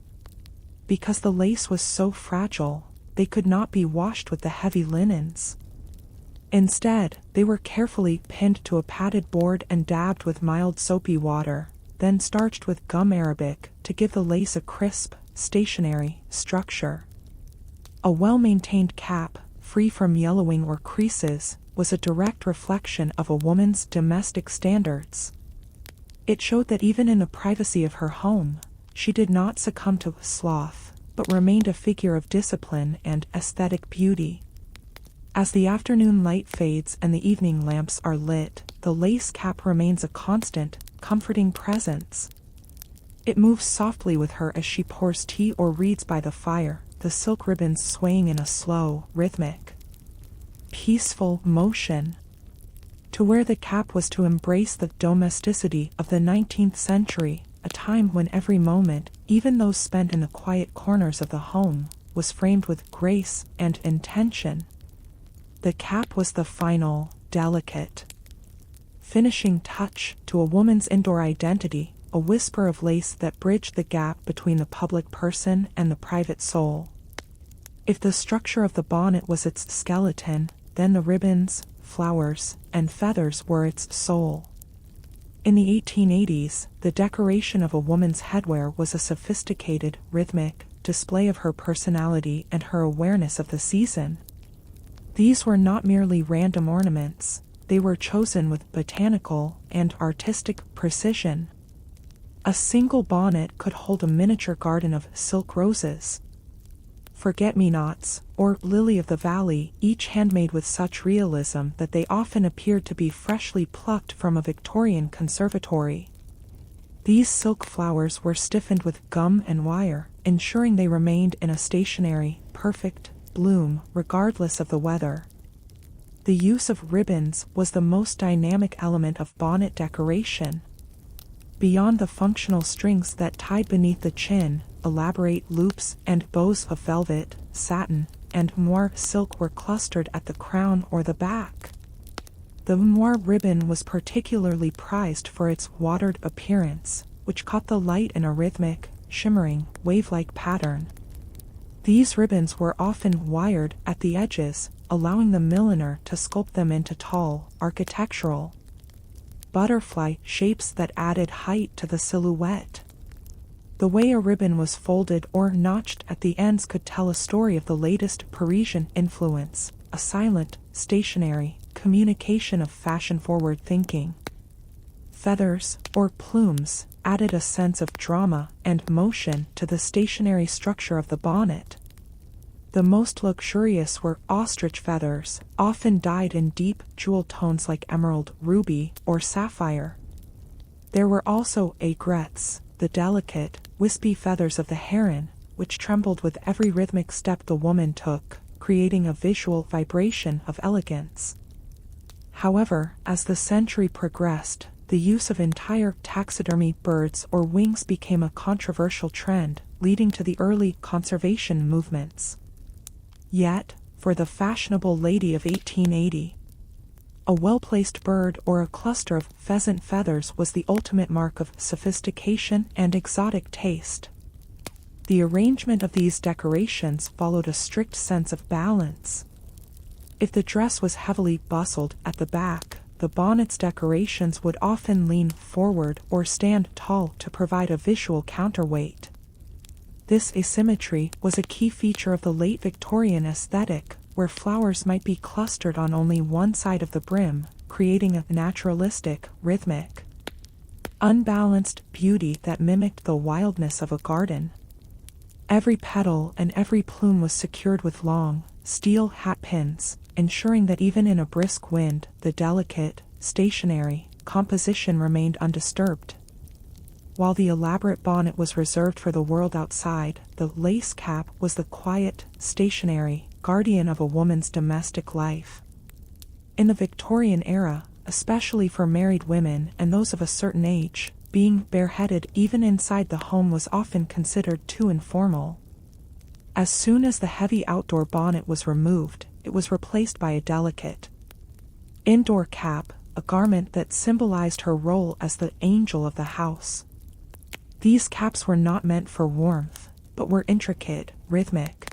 Speaker 1: Because the lace was so fragile, they could not be washed with the heavy linens. Instead, they were carefully pinned to a padded board and dabbed with mild soapy water, then starched with gum arabic to give the lace a crisp, stationary structure. A well-maintained cap, free from yellowing or creases, was a direct reflection of a woman's domestic standards. It showed that even in the privacy of her home, she did not succumb to sloth, but remained a figure of discipline and aesthetic beauty. As the afternoon light fades and the evening lamps are lit, the lace cap remains a constant, comforting presence. It moves softly with her as she pours tea or reads by the fire, the silk ribbons swaying in a slow, rhythmic, peaceful motion. To wear the cap was to embrace the domesticity of the 19th century, a time when every moment, even those spent in the quiet corners of the home, was framed with grace and intention. The cap was the final, delicate finishing touch to a woman's indoor identity, a whisper of lace that bridged the gap between the public person and the private soul. If the structure of the bonnet was its skeleton, then the ribbons, flowers, and feathers were its soul. In the 1880s, the decoration of a woman's headwear was a sophisticated, rhythmic display of her personality and her awareness of the season. These were not merely random ornaments, they were chosen with botanical and artistic precision. A single bonnet could hold a miniature garden of silk roses, forget-me-nots, or lily of the valley, each handmade with such realism that they often appeared to be freshly plucked from a Victorian conservatory. These silk flowers were stiffened with gum and wire, ensuring they remained in a stationary, perfect bloom regardless of the weather. The use of ribbons was the most dynamic element of bonnet decoration. Beyond the functional strings that tied beneath the chin, elaborate loops and bows of velvet, satin, and moire silk were clustered at the crown or the back. The moire ribbon was particularly prized for its watered appearance, which caught the light in a rhythmic, shimmering, wave-like pattern. These ribbons were often wired at the edges, allowing the milliner to sculpt them into tall, architectural butterfly shapes that added height to the silhouette. The way a ribbon was folded or notched at the ends could tell a story of the latest Parisian influence, a silent, stationary communication of fashion-forward thinking. Feathers, or plumes, added a sense of drama and motion to the stationary structure of the bonnet. The most luxurious were ostrich feathers, often dyed in deep jewel tones like emerald, ruby, or sapphire. There were also aigrettes, the delicate, wispy feathers of the heron, which trembled with every rhythmic step the woman took, creating a visual vibration of elegance. However, as the century progressed, the use of entire taxidermy birds or wings became a controversial trend, leading to the early conservation movements. Yet, for the fashionable lady of 1880, a well-placed bird or a cluster of pheasant feathers was the ultimate mark of sophistication and exotic taste. The arrangement of these decorations followed a strict sense of balance. If the dress was heavily bustled at the back, the bonnet's decorations would often lean forward or stand tall to provide a visual counterweight. This asymmetry was a key feature of the late Victorian aesthetic, where flowers might be clustered on only one side of the brim, creating a naturalistic, rhythmic, unbalanced beauty that mimicked the wildness of a garden. Every petal and every plume was secured with long, steel hat pins, ensuring that even in a brisk wind, the delicate, stationary composition remained undisturbed. While the elaborate bonnet was reserved for the world outside, the lace cap was the quiet, stationary guardian of a woman's domestic life. In the Victorian era, especially for married women and those of a certain age, being bareheaded even inside the home was often considered too informal. As soon as the heavy outdoor bonnet was removed, it was replaced by a delicate indoor cap, a garment that symbolized her role as the angel of the house. These caps were not meant for warmth, but were intricate, rhythmic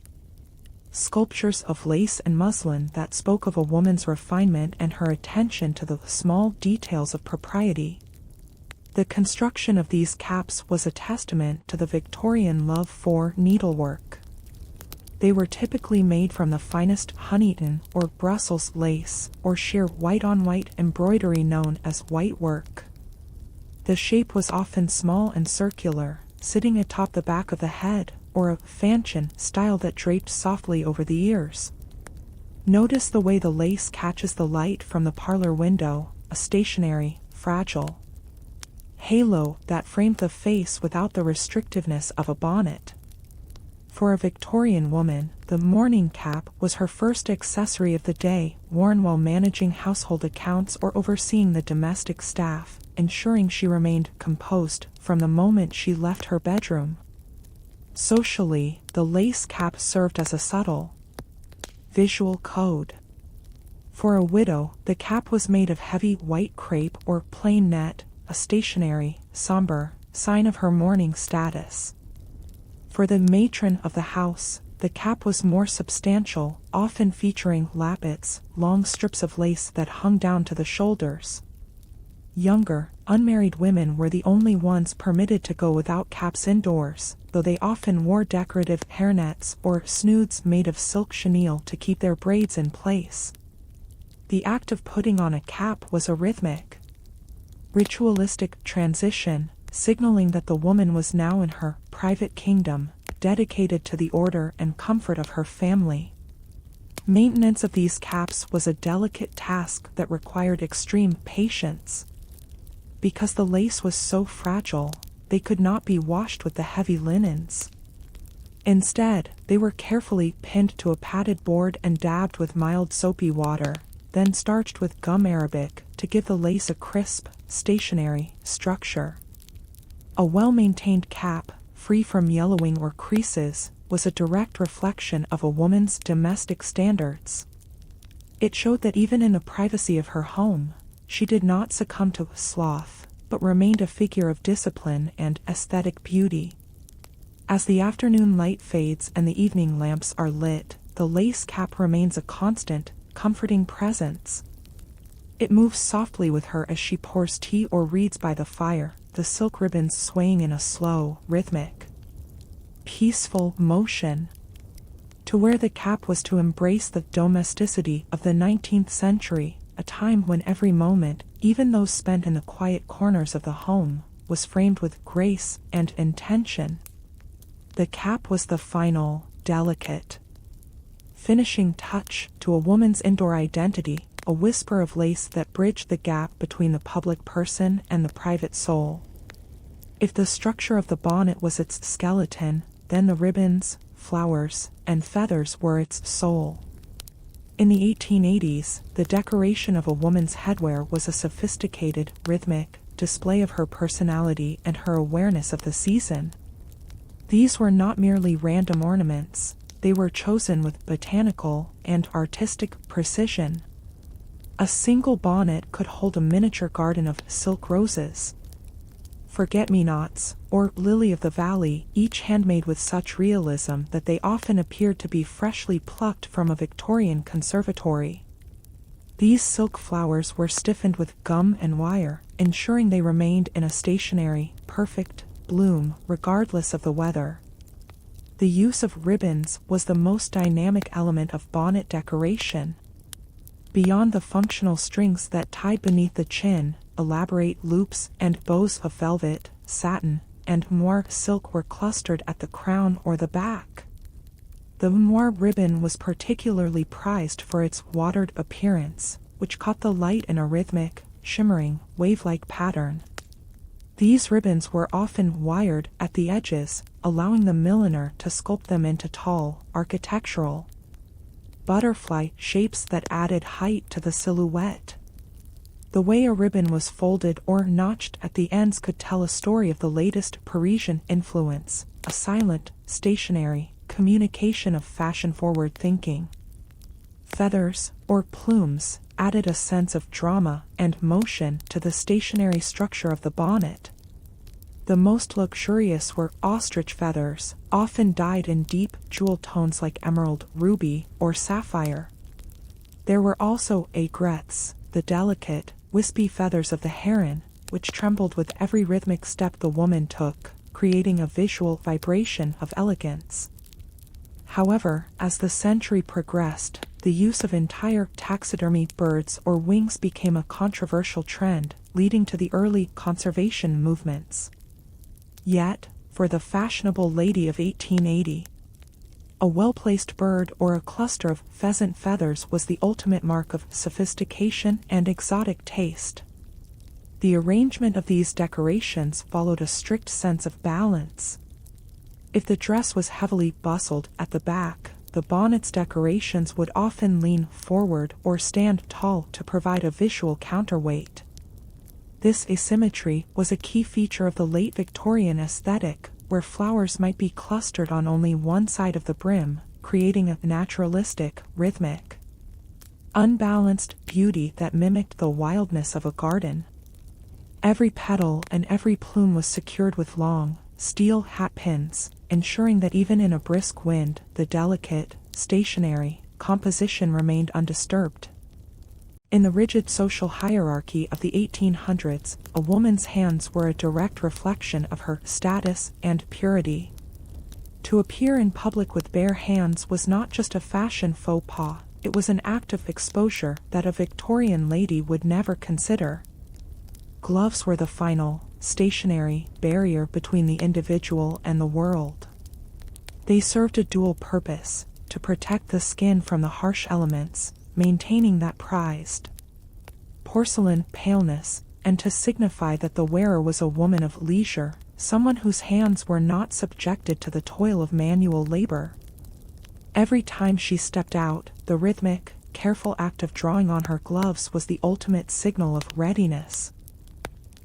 Speaker 1: sculptures of lace and muslin that spoke of a woman's refinement and her attention to the small details of propriety. The construction of these caps was a testament to the Victorian love for needlework. They were typically made from the finest Huntington or Brussels lace, or sheer white-on-white embroidery known as white work. The shape was often small and circular, sitting atop the back of the head, or a fanchon style that draped softly over the ears. Notice the way the lace catches the light from the parlor window, a stationary, fragile halo that framed the face without the restrictiveness of a bonnet. For a Victorian woman, the morning cap was her first accessory of the day, worn while managing household accounts or overseeing the domestic staff, ensuring she remained composed from the moment she left her bedroom. Socially, the lace cap served as a subtle visual code. For a widow, the cap was made of heavy white crepe or plain net, a stationary, somber sign of her mourning status. For the matron of the house, the cap was more substantial, often featuring lappets, long strips of lace that hung down to the shoulders. Younger, unmarried women were the only ones permitted to go without caps indoors, though they often wore decorative hairnets or snoods made of silk chenille to keep their braids in place. The act of putting on a cap was a rhythmic, ritualistic transition, signaling that the woman was now in her private kingdom, dedicated to the order and comfort of her family. Maintenance of these caps was a delicate task that required extreme patience. Because the lace was so fragile, they could not be washed with the heavy linens. Instead, they were carefully pinned to a padded board and dabbed with mild soapy water, then starched with gum arabic to give the lace a crisp, stationary structure. A well-maintained cap, free from yellowing or creases, was a direct reflection of a woman's domestic standards. It showed that even in the privacy of her home, she did not succumb to sloth, but remained a figure of discipline and aesthetic beauty. As the afternoon light fades and the evening lamps are lit, the lace cap remains a constant, comforting presence. It moves softly with her as she pours tea or reads by the fire, the silk ribbons swaying in a slow, rhythmic, peaceful motion. To wear the cap was to embrace the domesticity of the 19th century, a time when every moment, even those spent in the quiet corners of the home, was framed with grace and intention. The cap was the final, delicate, finishing touch to a woman's indoor identity, a whisper of lace that bridged the gap between the public person and the private soul. If the structure of the bonnet was its skeleton, then the ribbons, flowers, and feathers were its soul. In the 1880s, the decoration of a woman's headwear was a sophisticated, rhythmic display of her personality and her awareness of the season. These were not merely random ornaments, they were chosen with botanical and artistic precision. A single bonnet could hold a miniature garden of silk roses, forget-me-nots, or lily of the valley, each handmade with such realism that they often appeared to be freshly plucked from a Victorian conservatory. These silk flowers were stiffened with gum and wire, ensuring they remained in a stationary, perfect bloom regardless of the weather. The use of ribbons was the most dynamic element of bonnet decoration. Beyond the functional strings that tied beneath the chin, elaborate loops and bows of velvet, satin, and moire silk were clustered at the crown or the back. The moire ribbon was particularly prized for its watered appearance, which caught the light in a rhythmic, shimmering, wave-like pattern. These ribbons were often wired at the edges, allowing the milliner to sculpt them into tall, architectural, butterfly shapes that added height to the silhouette. The way a ribbon was folded or notched at the ends could tell a story of the latest Parisian influence, a silent, stationary communication of fashion-forward thinking. Feathers, or plumes, added a sense of drama and motion to the stationary structure of the bonnet. The most luxurious were ostrich feathers, often dyed in deep jewel tones like emerald, ruby, or sapphire. There were also aigrettes, the delicate, wispy feathers of the heron, which trembled with every rhythmic step the woman took, creating a visual vibration of elegance. However, as the century progressed, the use of entire taxidermy birds or wings became a controversial trend, leading to the early conservation movements. Yet, for the fashionable lady of 1880, a well-placed bird or a cluster of pheasant feathers was the ultimate mark of sophistication and exotic taste. The arrangement of these decorations followed a strict sense of balance. If the dress was heavily bustled at the back, the bonnet's decorations would often lean forward or stand tall to provide a visual counterweight. This asymmetry was a key feature of the late Victorian aesthetic, where flowers might be clustered on only one side of the brim, creating a naturalistic, rhythmic, unbalanced beauty that mimicked the wildness of a garden. Every petal and every plume was secured with long, steel hat pins, ensuring that even in a brisk wind, the delicate, stationary composition remained undisturbed. In the rigid social hierarchy of the 1800s, a woman's hands were a direct reflection of her status and purity. To appear in public with bare hands was not just a fashion faux pas, it was an act of exposure that a Victorian lady would never consider. Gloves were the final, stationary barrier between the individual and the world. They served a dual purpose: to protect the skin from the harsh elements, maintaining that prized porcelain paleness, and to signify that the wearer was a woman of leisure, someone whose hands were not subjected to the toil of manual labor. Every time she stepped out, the rhythmic, careful act of drawing on her gloves was the ultimate signal of readiness.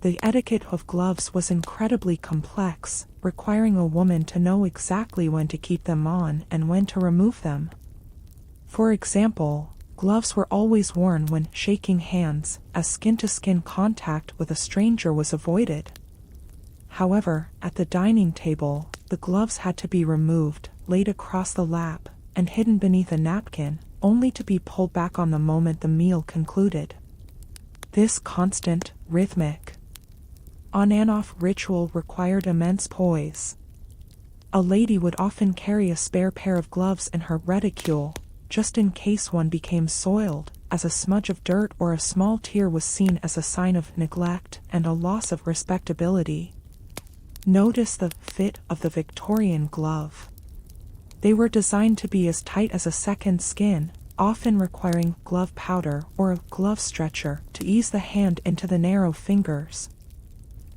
Speaker 1: The etiquette of gloves was incredibly complex, requiring a woman to know exactly when to keep them on and when to remove them. For example, gloves were always worn when shaking hands, as skin-to-skin contact with a stranger was avoided. However, at the dining table, the gloves had to be removed, laid across the lap, and hidden beneath a napkin, only to be pulled back on the moment the meal concluded. This constant, rhythmic, on-and-off ritual required immense poise. A lady would often carry a spare pair of gloves in her reticule, just in case one became soiled, as a smudge of dirt or a small tear was seen as a sign of neglect and a loss of respectability. Notice the fit of the Victorian glove. They were designed to be as tight as a second skin, often requiring glove powder or a glove stretcher to ease the hand into the narrow fingers.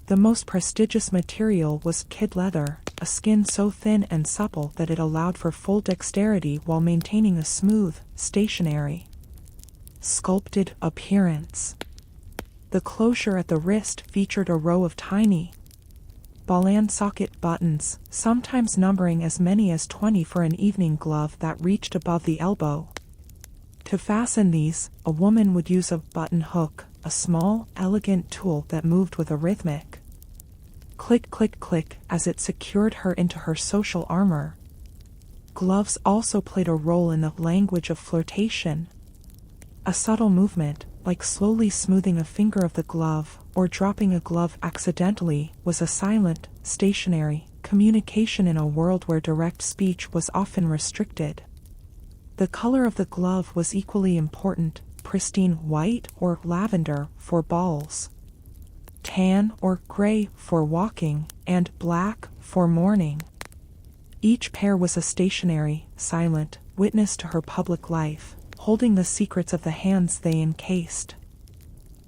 Speaker 1: The most prestigious material was kid leather, a skin so thin and supple that it allowed for full dexterity while maintaining a smooth, stationary, sculpted appearance. The closure at the wrist featured a row of tiny, ball-and socket buttons, sometimes numbering as many as 20 for an evening glove that reached above the elbow. To fasten these, a woman would use a button hook, a small, elegant tool that moved with a rhythmic click click click as it secured her into her social armor. Gloves also played a role in the language of flirtation. A subtle movement, like slowly smoothing a finger of the glove, or dropping a glove accidentally, was a silent, stationary communication in a world where direct speech was often restricted. The color of the glove was equally important: pristine white or lavender for balls, tan or gray for walking, and black for mourning. Each pair was a stationary, silent witness to her public life, holding the secrets of the hands they encased.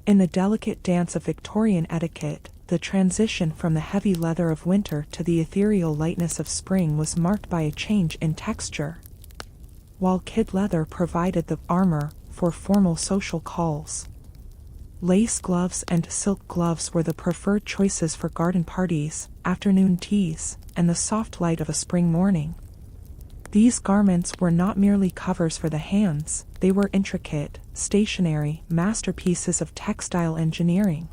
Speaker 1: In the delicate dance of Victorian etiquette, the transition from the heavy leather of winter to the ethereal lightness of spring was marked by a change in texture. While kid leather provided the armor for formal social calls, lace gloves and silk gloves were the preferred choices for garden parties, afternoon teas, and the soft light of a spring morning. These garments were not merely covers for the hands, they were intricate, stationary masterpieces of textile engineering.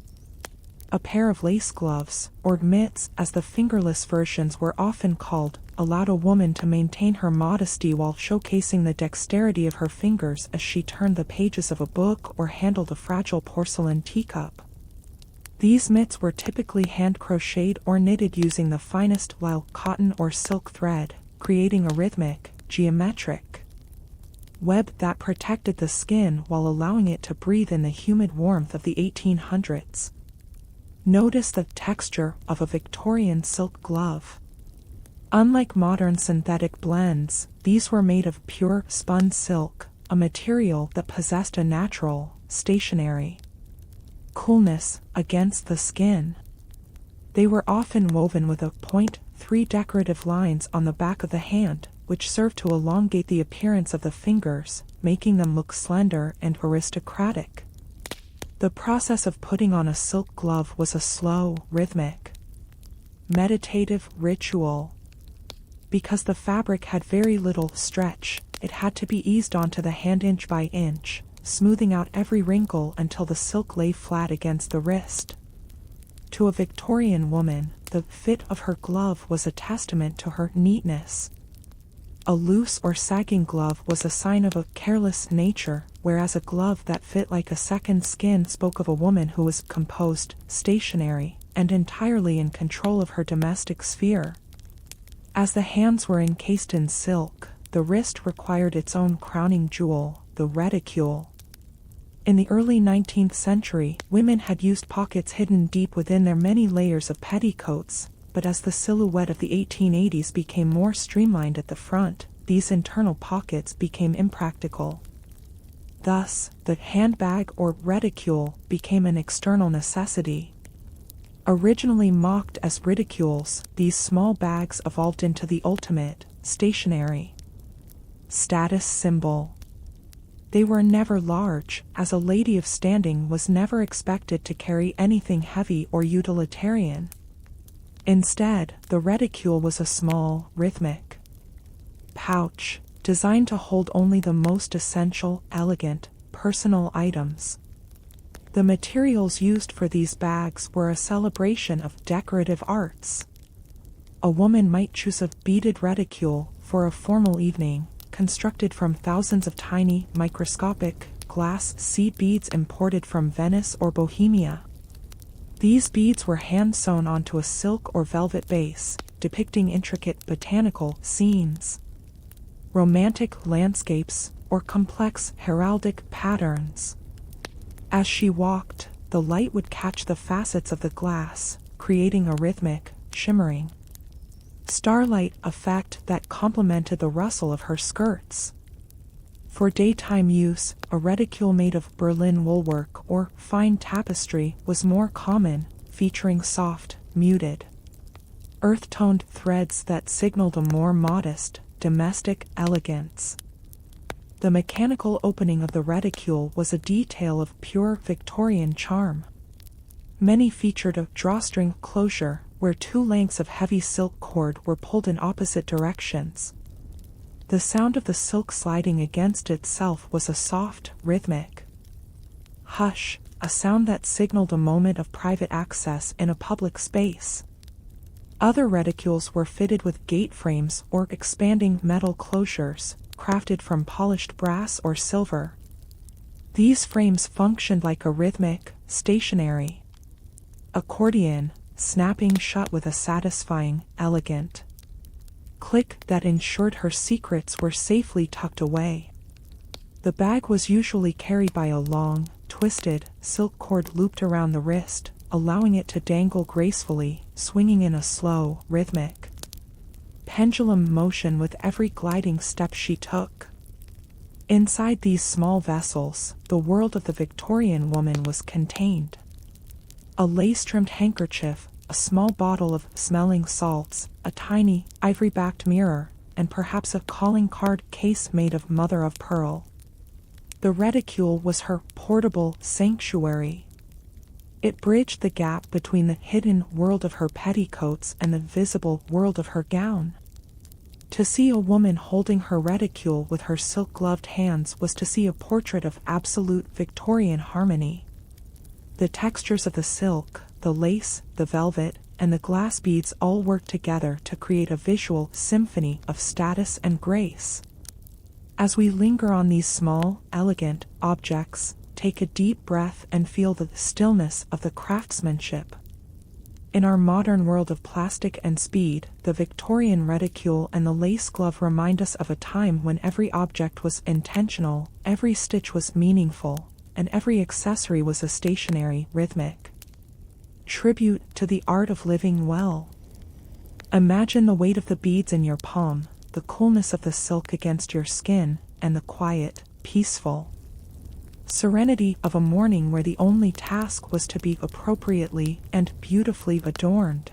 Speaker 1: A pair of lace gloves, or mitts as the fingerless versions were often called, allowed a woman to maintain her modesty while showcasing the dexterity of her fingers as she turned the pages of a book or handled a fragile porcelain teacup. These mitts were typically hand-crocheted or knitted using the finest lisle cotton or silk thread, creating a rhythmic, geometric web that protected the skin while allowing it to breathe in the humid warmth of the 1800s. Notice the texture of a Victorian silk glove. Unlike modern synthetic blends, these were made of pure spun silk, a material that possessed a natural, stationary coolness against the skin. They were often woven with a .3 decorative lines on the back of the hand, which served to elongate the appearance of the fingers, making them look slender and aristocratic. The process of putting on a silk glove was a slow, rhythmic, meditative ritual. Because the fabric had very little stretch, it had to be eased onto the hand inch by inch, smoothing out every wrinkle until the silk lay flat against the wrist. To a Victorian woman, the fit of her glove was a testament to her neatness. A loose or sagging glove was a sign of a careless nature, whereas a glove that fit like a second skin spoke of a woman who was composed, stationary, and entirely in control of her domestic sphere. As the hands were encased in silk, the wrist required its own crowning jewel, the reticule. In the early 19th century, women had used pockets hidden deep within their many layers of petticoats, but as the silhouette of the 1880s became more streamlined at the front, these internal pockets became impractical. Thus, the handbag or reticule became an external necessity. Originally mocked as reticules, these small bags evolved into the ultimate, stationary status symbol. They were never large, as a lady of standing was never expected to carry anything heavy or utilitarian. Instead, the reticule was a small, rhythmic pouch, designed to hold only the most essential, elegant, personal items. The materials used for these bags were a celebration of decorative arts. A woman might choose a beaded reticule for a formal evening, constructed from thousands of tiny, microscopic, glass seed beads imported from Venice or Bohemia. These beads were hand-sewn onto a silk or velvet base, depicting intricate botanical scenes, romantic landscapes, or complex heraldic patterns. As she walked, the light would catch the facets of the glass, creating a rhythmic, shimmering starlight effect that complemented the rustle of her skirts. For daytime use, a reticule made of Berlin woolwork or fine tapestry was more common, featuring soft, muted, earth-toned threads that signaled a more modest, domestic elegance. The mechanical opening of the reticule was a detail of pure Victorian charm. Many featured a drawstring closure, where two lengths of heavy silk cord were pulled in opposite directions. The sound of the silk sliding against itself was a soft, rhythmic hush, a sound that signaled a moment of private access in a public space. Other reticules were fitted with gate frames or expanding metal closures, crafted from polished brass or silver. These frames functioned like a rhythmic, stationary accordion, snapping shut with a satisfying, elegant click that ensured her secrets were safely tucked away. The bag was usually carried by a long, twisted, silk cord looped around the wrist, allowing it to dangle gracefully, swinging in a slow, rhythmic pendulum motion with every gliding step she took. Inside these small vessels, the world of the Victorian woman was contained. A lace-trimmed handkerchief, a small bottle of smelling salts, a tiny, ivory-backed mirror, and perhaps a calling card case made of mother of pearl. The reticule was her portable sanctuary. It bridged the gap between the hidden world of her petticoats and the visible world of her gown. To see a woman holding her reticule with her silk-gloved hands was to see a portrait of absolute Victorian harmony. The textures of the silk, the lace, the velvet, and the glass beads all worked together to create a visual symphony of status and grace. As we linger on these small, elegant objects, take a deep breath and feel the stillness of the craftsmanship. In our modern world of plastic and speed, the Victorian reticule and the lace glove remind us of a time when every object was intentional, every stitch was meaningful, and every accessory was a stationary, rhythmic tribute to the art of living well. Imagine the weight of the beads in your palm, the coolness of the silk against your skin, and the quiet, peaceful serenity of a morning where the only task was to be appropriately and beautifully adorned.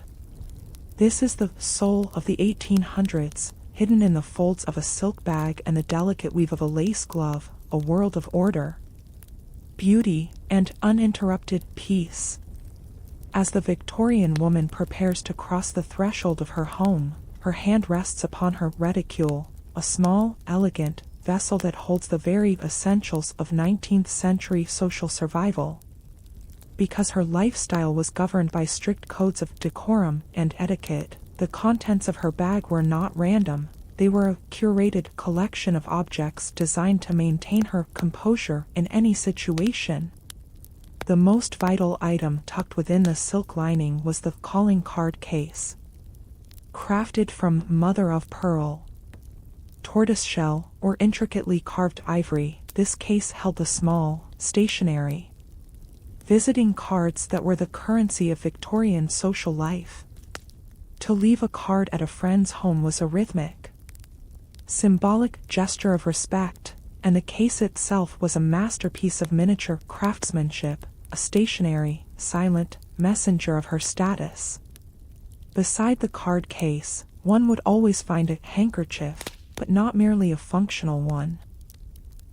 Speaker 1: This is the soul of the 1800s, hidden in the folds of a silk bag and the delicate weave of a lace glove, a world of order, beauty, and uninterrupted peace. As the Victorian woman prepares to cross the threshold of her home, her hand rests upon her reticule, a small, elegant vessel that holds the very essentials of 19th century social survival. Because her lifestyle was governed by strict codes of decorum and etiquette, the contents of her bag were not random, they were a curated collection of objects designed to maintain her composure in any situation. The most vital item tucked within the silk lining was the calling card case. Crafted from mother-of-pearl, tortoiseshell, or intricately carved ivory, this case held the small, stationary visiting cards that were the currency of Victorian social life. To leave a card at a friend's home was a rhythmic, symbolic gesture of respect, and the case itself was a masterpiece of miniature craftsmanship, a stationary, silent messenger of her status. Beside the card case, one would always find a handkerchief, but not merely a functional one.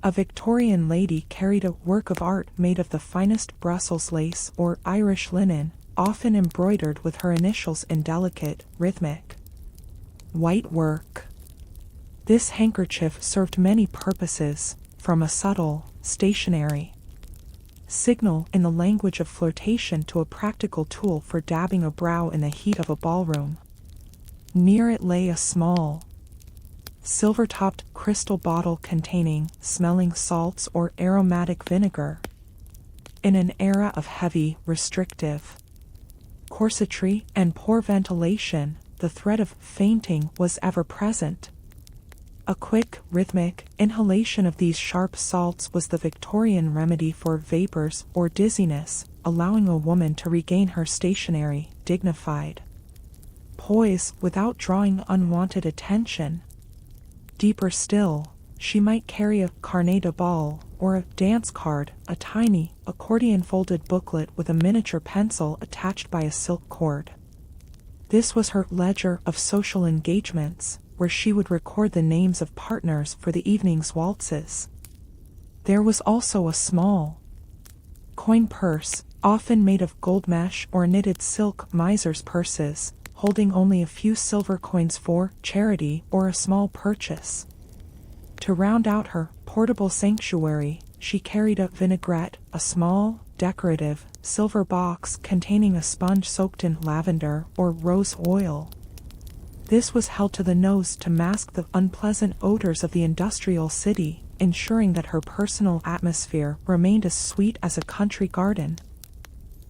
Speaker 1: A Victorian lady carried a work of art made of the finest Brussels lace or Irish linen, often embroidered with her initials in delicate, rhythmic white work. This handkerchief served many purposes, from a subtle, stationary signal in the language of flirtation to a practical tool for dabbing a brow in the heat of a ballroom. Near it lay a small, silver-topped crystal bottle containing smelling salts or aromatic vinegar. In an era of heavy, restrictive corsetry and poor ventilation, the threat of fainting was ever present. A quick, rhythmic inhalation of these sharp salts was the Victorian remedy for vapors or dizziness, allowing a woman to regain her stationary, dignified poise without drawing unwanted attention. Deeper still, she might carry a carnet de ball, or a dance card, a tiny, accordion-folded booklet with a miniature pencil attached by a silk cord. This was her ledger of social engagements, where she would record the names of partners for the evening's waltzes. There was also a small coin purse, often made of gold mesh or knitted silk miser's purses, holding only a few silver coins for charity or a small purchase. To round out her portable sanctuary, she carried a vinaigrette, a small, decorative, silver box containing a sponge soaked in lavender or rose oil. This was held to the nose to mask the unpleasant odors of the industrial city, ensuring that her personal atmosphere remained as sweet as a country garden.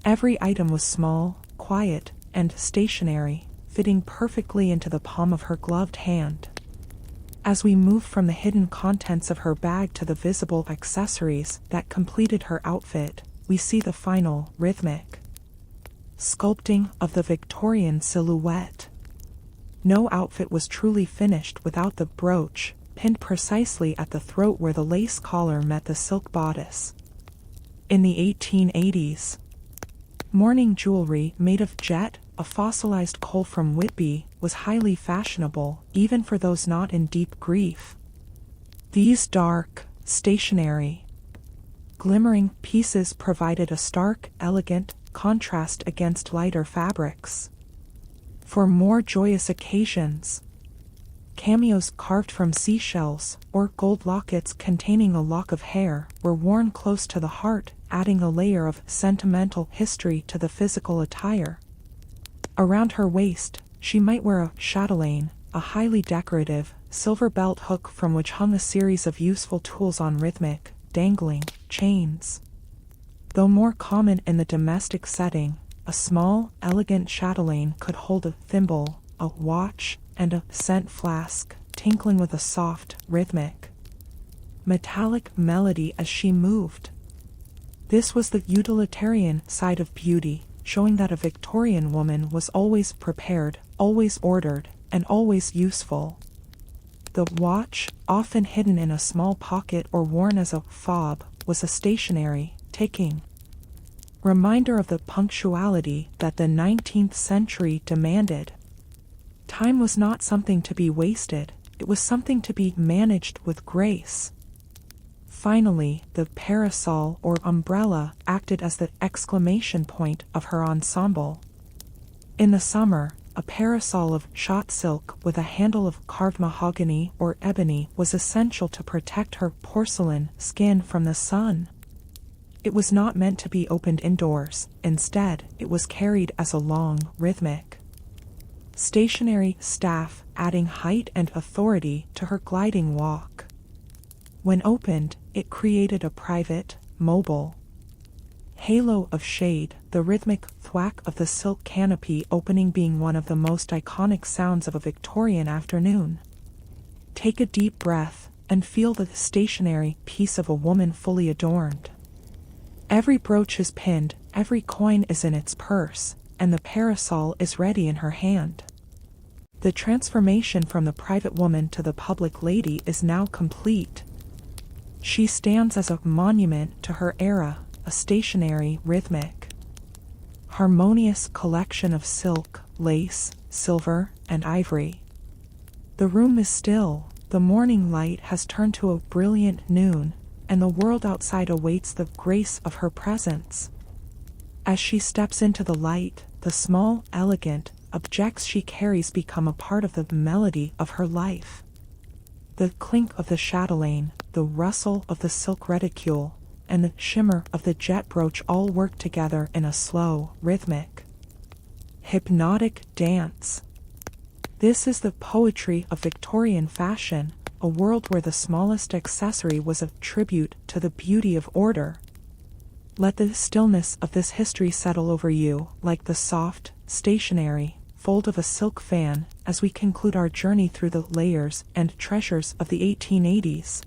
Speaker 1: Every item was small, quiet, and stationary, fitting perfectly into the palm of her gloved hand. As we move from the hidden contents of her bag to the visible accessories that completed her outfit, we see the final, rhythmic sculpting of the Victorian silhouette. No outfit was truly finished without the brooch, pinned precisely at the throat where the lace collar met the silk bodice. In the 1880s, mourning jewelry made of jet, a fossilized coal from Whitby, was highly fashionable, even for those not in deep grief. These dark, stationary, glimmering pieces provided a stark, elegant contrast against lighter fabrics. For more joyous occasions, cameos carved from seashells, or gold lockets containing a lock of hair, were worn close to the heart, adding a layer of sentimental history to the physical attire. Around her waist, she might wear a chatelaine, a highly decorative, silver belt hook from which hung a series of useful tools on rhythmic, dangling chains. Though more common in the domestic setting, a small, elegant chatelaine could hold a thimble, a watch, and a scent flask, tinkling with a soft, rhythmic, metallic melody as she moved. This was the utilitarian side of beauty, showing that a Victorian woman was always prepared, always ordered, and always useful. The watch, often hidden in a small pocket or worn as a fob, was a stationary, ticking reminder of the punctuality that the 19th century demanded. Time was not something to be wasted, it was something to be managed with grace. Finally, the parasol or umbrella acted as the exclamation point of her ensemble. In the summer, a parasol of shot silk with a handle of carved mahogany or ebony was essential to protect her porcelain skin from the sun. It was not meant to be opened indoors, instead, it was carried as a long, rhythmic, stationary staff adding height and authority to her gliding walk. When opened, it created a private, mobile halo of shade, the rhythmic thwack of the silk canopy opening being one of the most iconic sounds of a Victorian afternoon. Take a deep breath and feel the stationary piece of a woman fully adorned. Every brooch is pinned, every coin is in its purse, and the parasol is ready in her hand. The transformation from the private woman to the public lady is now complete. She stands as a monument to her era, a stationary, rhythmic, harmonious collection of silk, lace, silver, and ivory. The room is still, the morning light has turned to a brilliant noon, and the world outside awaits the grace of her presence. As she steps into the light, the small, elegant objects she carries become a part of the melody of her life. The clink of the chatelaine, the rustle of the silk reticule, and the shimmer of the jet brooch all work together in a slow, rhythmic, hypnotic dance. This is the poetry of Victorian fashion, a world where the smallest accessory was a tribute to the beauty of order. Let the stillness of this history settle over you, like the soft, stationary fold of a silk fan, as we conclude our journey through the layers and treasures of the 1880s.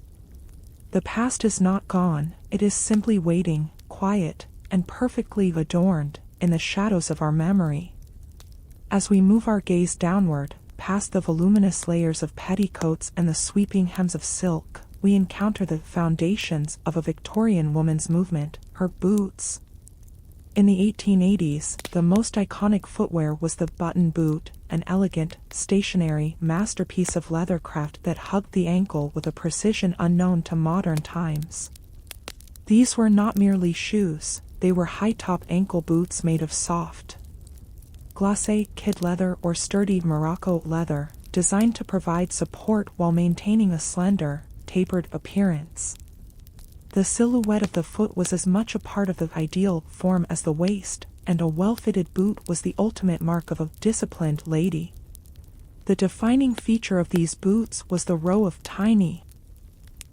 Speaker 1: The past is not gone, it is simply waiting, quiet, and perfectly adorned, in the shadows of our memory. As we move our gaze downward, past the voluminous layers of petticoats and the sweeping hems of silk, we encounter the foundations of a Victorian woman's movement, her boots. In the 1880s, the most iconic footwear was the button boot, an elegant, stationary masterpiece of leathercraft that hugged the ankle with a precision unknown to modern times. These were not merely shoes, they were high-top ankle boots made of soft, glacé kid leather or sturdy Morocco leather, designed to provide support while maintaining a slender, tapered appearance. The silhouette of the foot was as much a part of the ideal form as the waist, and a well-fitted boot was the ultimate mark of a disciplined lady. The defining feature of these boots was the row of tiny,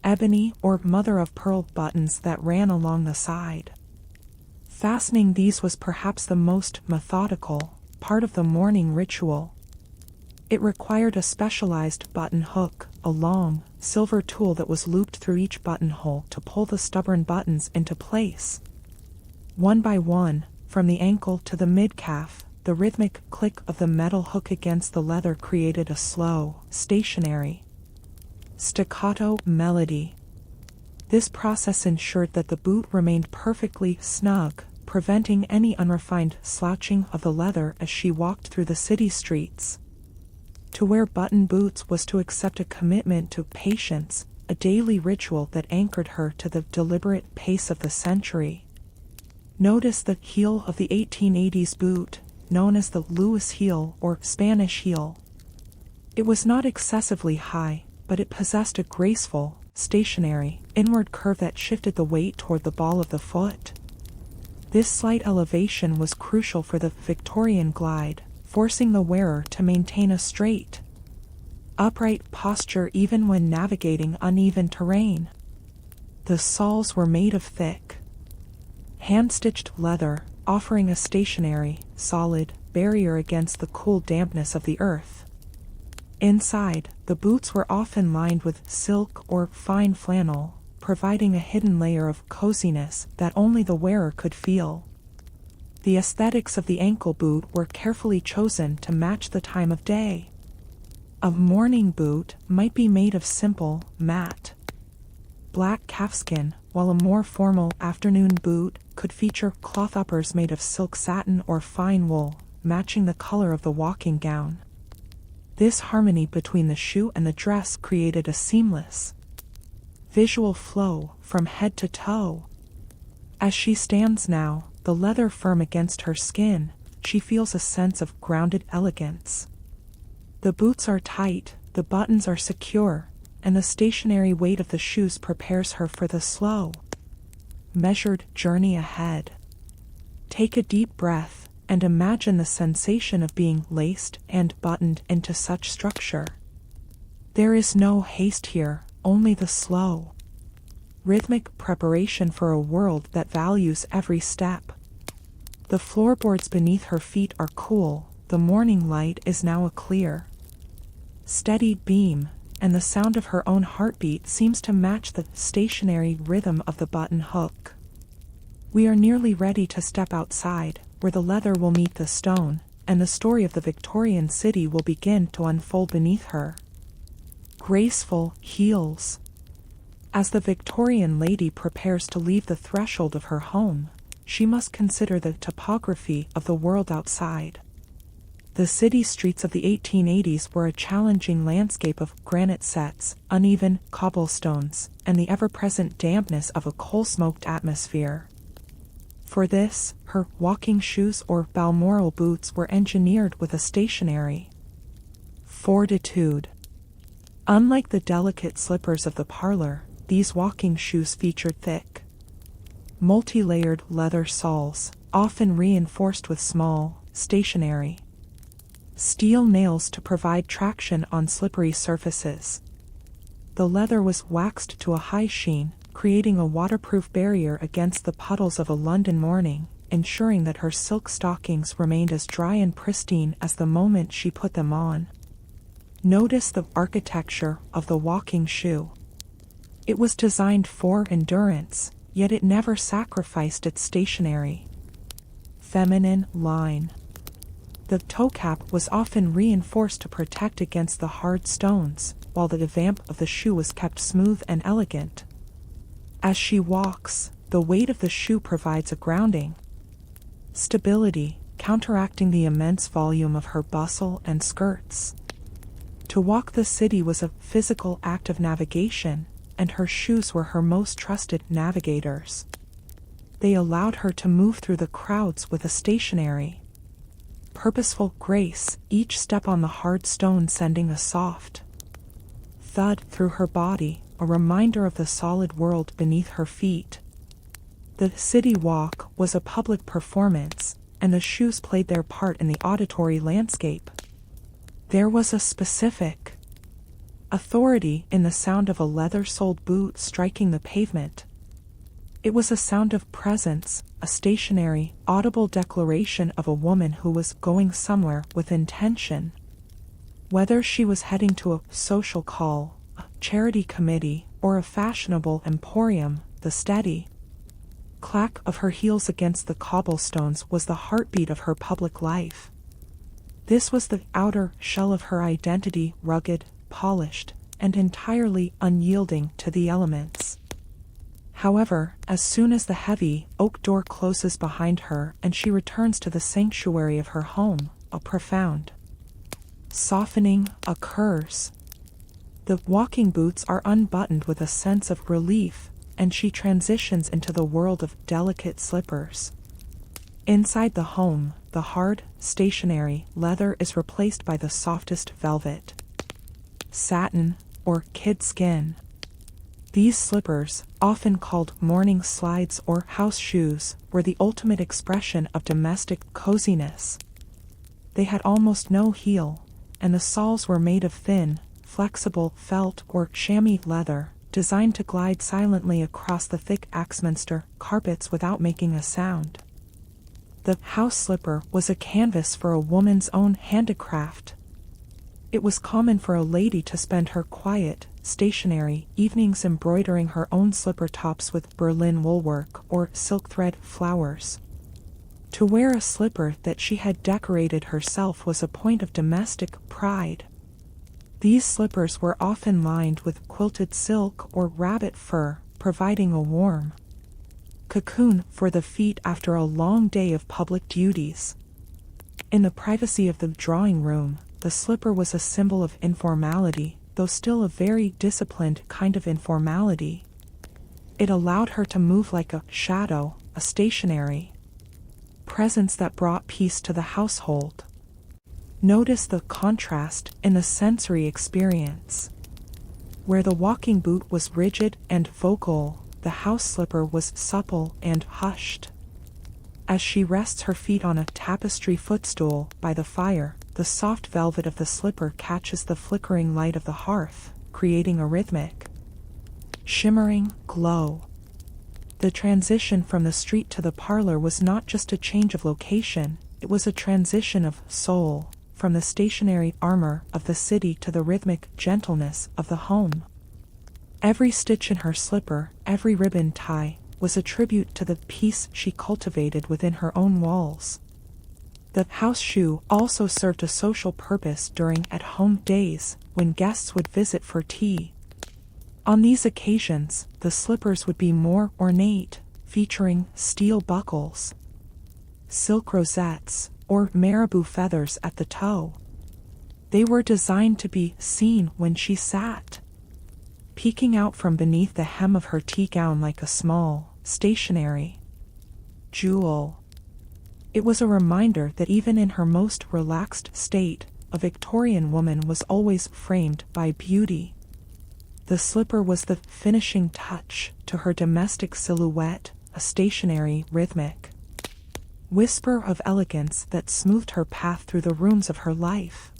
Speaker 1: ebony or mother-of-pearl buttons that ran along the side. Fastening these was perhaps the most methodical part of the morning ritual. It required a specialized button hook, a long, silver tool that was looped through each buttonhole to pull the stubborn buttons into place. One by one, from the ankle to the mid-calf, the rhythmic click of the metal hook against the leather created a slow, stationary, staccato melody. This process ensured that the boot remained perfectly snug, preventing any unrefined slouching of the leather as she walked through the city streets. To wear button boots was to accept a commitment to patience, a daily ritual that anchored her to the deliberate pace of the century. Notice the heel of the 1880s boot, known as the Lewis heel or Spanish heel. It was not excessively high, but it possessed a graceful, stationary, inward curve that shifted the weight toward the ball of the foot. This slight elevation was crucial for the Victorian glide, forcing the wearer to maintain a straight, upright posture even when navigating uneven terrain. The soles were made of thick, hand-stitched leather, offering a stationary, solid barrier against the cool dampness of the earth. Inside, the boots were often lined with silk or fine flannel, providing a hidden layer of coziness that only the wearer could feel. The aesthetics of the ankle boot were carefully chosen to match the time of day. A morning boot might be made of simple, matte, black calfskin, while a more formal afternoon boot could feature cloth uppers made of silk satin or fine wool, matching the color of the walking gown. This harmony between the shoe and the dress created a seamless, visual flow from head to toe. As she stands now, the leather firm against her skin, she feels a sense of grounded elegance. The boots are tight, the buttons are secure, and the stationary weight of the shoes prepares her for the slow, measured journey ahead. Take a deep breath, and imagine the sensation of being laced and buttoned into such structure. There is no haste here, only the slow, rhythmic preparation for a world that values every step. The floorboards beneath her feet are cool, the morning light is now a clear, steady beam, and the sound of her own heartbeat seems to match the stationary rhythm of the button hook. We are nearly ready to step outside, where the leather will meet the stone, and the story of the Victorian city will begin to unfold beneath her. Graceful heels. As the Victorian lady prepares to leave the threshold of her home, she must consider the topography of the world outside. The city streets of the 1880s were a challenging landscape of granite sets, uneven cobblestones, and the ever-present dampness of a coal-smoked atmosphere. For this, her walking shoes or Balmoral boots were engineered with a stationary fortitude. Unlike the delicate slippers of the parlor, these walking shoes featured thick, multi-layered leather soles, often reinforced with small, stationary steel nails to provide traction on slippery surfaces. The leather was waxed to a high sheen, creating a waterproof barrier against the puddles of a London morning, ensuring that her silk stockings remained as dry and pristine as the moment she put them on. Notice the architecture of the walking shoe. It was designed for endurance, yet it never sacrificed its stationary, feminine line. The toe cap was often reinforced to protect against the hard stones, while the vamp of the shoe was kept smooth and elegant. As she walks, the weight of the shoe provides a grounding stability, counteracting the immense volume of her bustle and skirts. To walk the city was a physical act of navigation, and her shoes were her most trusted navigators. They allowed her to move through the crowds with a stationary, purposeful grace, each step on the hard stone sending a soft thud through her body, a reminder of the solid world beneath her feet. The city walk was a public performance, and the shoes played their part in the auditory landscape. There was a specific authority in the sound of a leather-soled boot striking the pavement. It was a sound of presence, a stationary, audible declaration of a woman who was going somewhere with intention. Whether she was heading to a social call, a charity committee, or a fashionable emporium, the steady clack of her heels against the cobblestones was the heartbeat of her public life. This was the outer shell of her identity, rugged, polished, and entirely unyielding to the elements. However, as soon as the heavy oak door closes behind her and she returns to the sanctuary of her home, a profound softening occurs. The walking boots are unbuttoned with a sense of relief, and she transitions into the world of delicate slippers. Inside the home, the hard, stationary leather is replaced by the softest velvet, satin, or kid skin. These slippers, often called morning slides or house shoes, were the ultimate expression of domestic coziness. They had almost no heel, and the soles were made of thin, flexible felt or chamois leather, designed to glide silently across the thick Axminster carpets without making a sound. The house slipper was a canvas for a woman's own handicraft. It was common for a lady to spend her quiet, stationary evenings embroidering her own slipper tops with Berlin woolwork or silk thread flowers. To wear a slipper that she had decorated herself was a point of domestic pride. These slippers were often lined with quilted silk or rabbit fur, providing a warm cocoon for the feet after a long day of public duties. In the privacy of the drawing room, the slipper was a symbol of informality, though still a very disciplined kind of informality. It allowed her to move like a shadow, a stationary presence that brought peace to the household. Notice the contrast in the sensory experience. Where the walking boot was rigid and vocal, the house slipper was supple and hushed. As she rests her feet on a tapestry footstool by the fire, the soft velvet of the slipper catches the flickering light of the hearth, creating a rhythmic, shimmering glow. The transition from the street to the parlor was not just a change of location, it was a transition of soul, from the stationary armor of the city to the rhythmic gentleness of the home. Every stitch in her slipper, every ribbon tie, was a tribute to the peace she cultivated within her own walls. The house shoe also served a social purpose during at-home days, when guests would visit for tea. On these occasions, the slippers would be more ornate, featuring steel buckles, silk rosettes, or marabou feathers at the toe. They were designed to be seen when she sat, peeking out from beneath the hem of her tea gown like a small, stationary jewel. It was a reminder that even in her most relaxed state, a Victorian woman was always framed by beauty. The slipper was the finishing touch to her domestic silhouette, a stationary, rhythmic whisper of elegance that smoothed her path through the rooms of her life.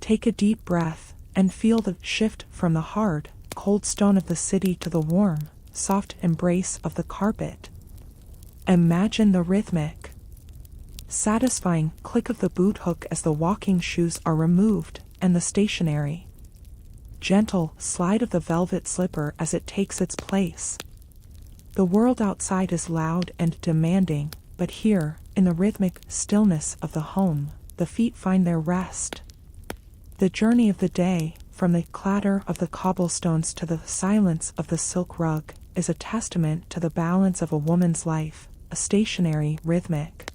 Speaker 1: Take a deep breath and feel the shift from the hard, cold stone of the city to the warm, soft embrace of the carpet. Imagine the rhythmic, satisfying click of the boot hook as the walking shoes are removed, and the stationary, gentle slide of the velvet slipper as it takes its place. The world outside is loud and demanding, but here, in the rhythmic stillness of the home, the feet find their rest. The journey of the day, from the clatter of the cobblestones to the silence of the silk rug, is a testament to the balance of a woman's life, a stationary, rhythmic,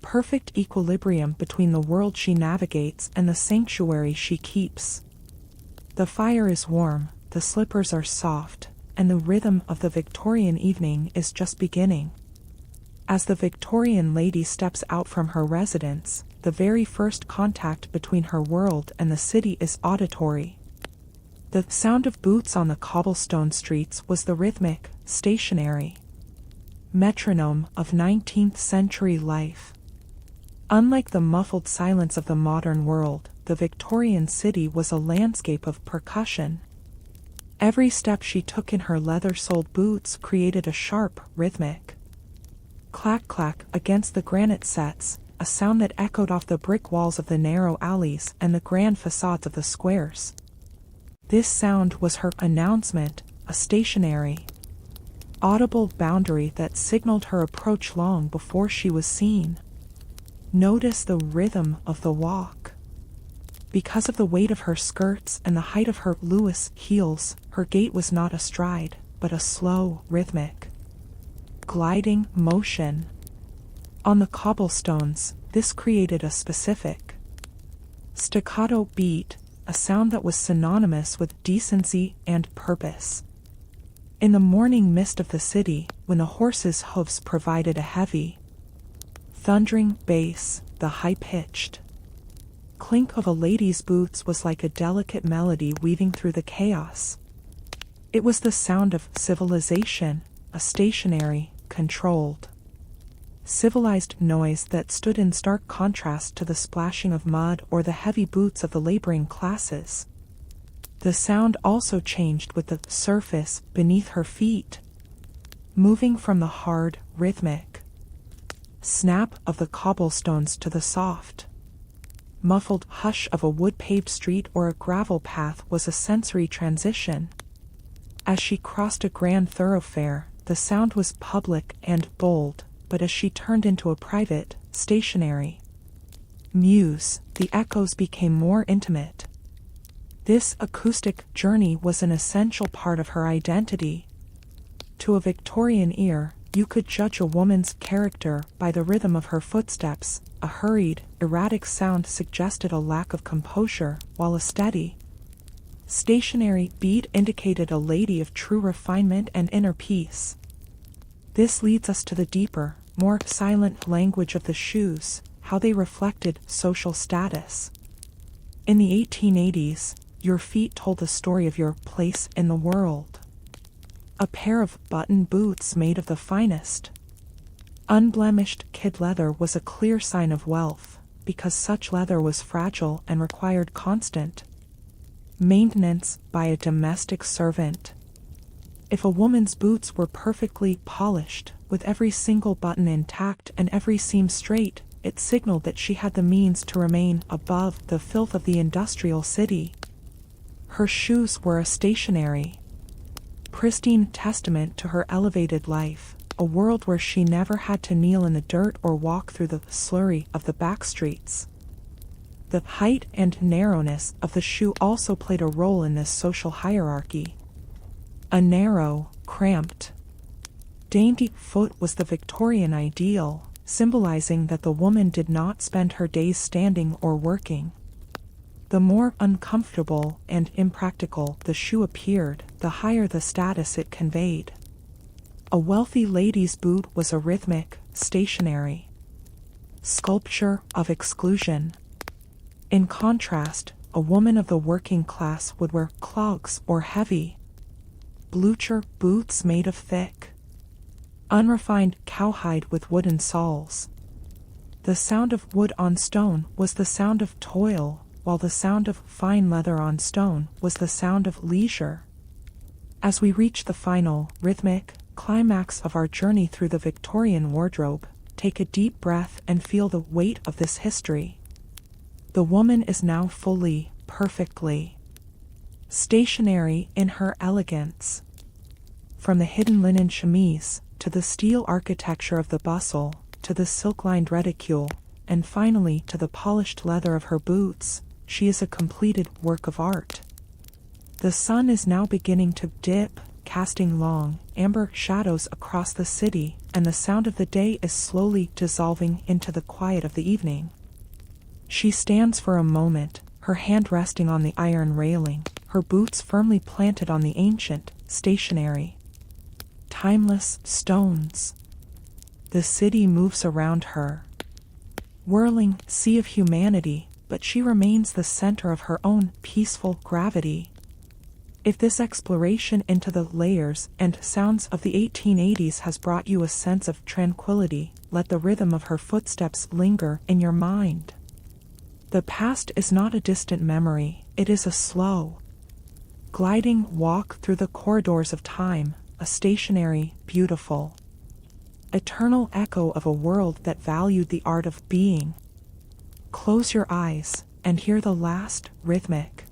Speaker 1: perfect equilibrium between the world she navigates and the sanctuary she keeps. The fire is warm, the slippers are soft, and the rhythm of the Victorian evening is just beginning. As the Victorian lady steps out from her residence, the very first contact between her world and the city is auditory. The sound of boots on the cobblestone streets was the rhythmic, stationary metronome of 19th century life. Unlike the muffled silence of the modern world, the Victorian city was a landscape of percussion. Every step she took in her leather-soled boots created a sharp, rhythmic clack-clack against the granite sets, a sound that echoed off the brick walls of the narrow alleys and the grand facades of the squares. This sound was her announcement, a stationary, audible boundary that signaled her approach long before she was seen. Notice the rhythm of the walk. Because of the weight of her skirts and the height of her Lewis heels, her gait was not a stride, but a slow, rhythmic, gliding motion. On the cobblestones, this created a specific staccato beat, a sound that was synonymous with decency and purpose. In the morning mist of the city, when the horses' hoofs provided a heavy, thundering bass, the high-pitched clink of a lady's boots was like a delicate melody weaving through the chaos. It was the sound of civilization, a stationary, controlled, civilized noise that stood in stark contrast to the splashing of mud or the heavy boots of the laboring classes. The sound also changed with the surface beneath her feet, moving from the hard, rhythmic snap of the cobblestones to the soft, muffled hush of a wood-paved street or a gravel path was a sensory transition. As she crossed a grand thoroughfare, the sound was public and bold, but as she turned into a private, stationary muse, the echoes became more intimate. This acoustic journey was an essential part of her identity. To a Victorian ear, you could judge a woman's character by the rhythm of her footsteps. A hurried, erratic sound suggested a lack of composure, while a steady, stationary beat indicated a lady of true refinement and inner peace. This leads us to the deeper, more silent language of the shoes, how they reflected social status. In the 1880s, your feet told the story of your place in the world. A pair of button boots made of the finest Unblemished kid leather was a clear sign of wealth, because such leather was fragile and required constant maintenance by a domestic servant. If a woman's boots were perfectly polished, with every single button intact and every seam straight, it signaled that she had the means to remain above the filth of the industrial city. Her shoes were a stationary, pristine testament to her elevated life, a world where she never had to kneel in the dirt or walk through the slurry of the back streets. The height and narrowness of the shoe also played a role in this social hierarchy. A narrow, cramped, dainty foot was the Victorian ideal, symbolizing that the woman did not spend her days standing or working. The more uncomfortable and impractical the shoe appeared, the higher the status it conveyed. A wealthy lady's boot was a rhythmic, stationary sculpture of exclusion. In contrast, a woman of the working class would wear clogs or heavy, blucher boots made of thick, unrefined cowhide with wooden soles. The sound of wood on stone was the sound of toil, while the sound of fine leather on stone was the sound of leisure. As we reach the final, rhythmic climax of our journey through the Victorian wardrobe, take a deep breath and feel the weight of this history. The woman is now fully, perfectly stationary in her elegance. From the hidden linen chemise, to the steel architecture of the bustle, to the silk-lined reticule, and finally to the polished leather of her boots, she is a completed work of art. The sun is now beginning to dip, casting long, amber shadows across the city, and the sound of the day is slowly dissolving into the quiet of the evening. She stands for a moment, her hand resting on the iron railing, her boots firmly planted on the ancient, stationary, timeless stones. The city moves around her, whirling sea of humanity, but she remains the center of her own peaceful gravity. If this exploration into the layers and sounds of the 1880s has brought you a sense of tranquility, let the rhythm of her footsteps linger in your mind. The past is not a distant memory, it is a slow, gliding walk through the corridors of time, a stationary, beautiful, eternal echo of a world that valued the art of being. Close your eyes and hear the last, rhythmic,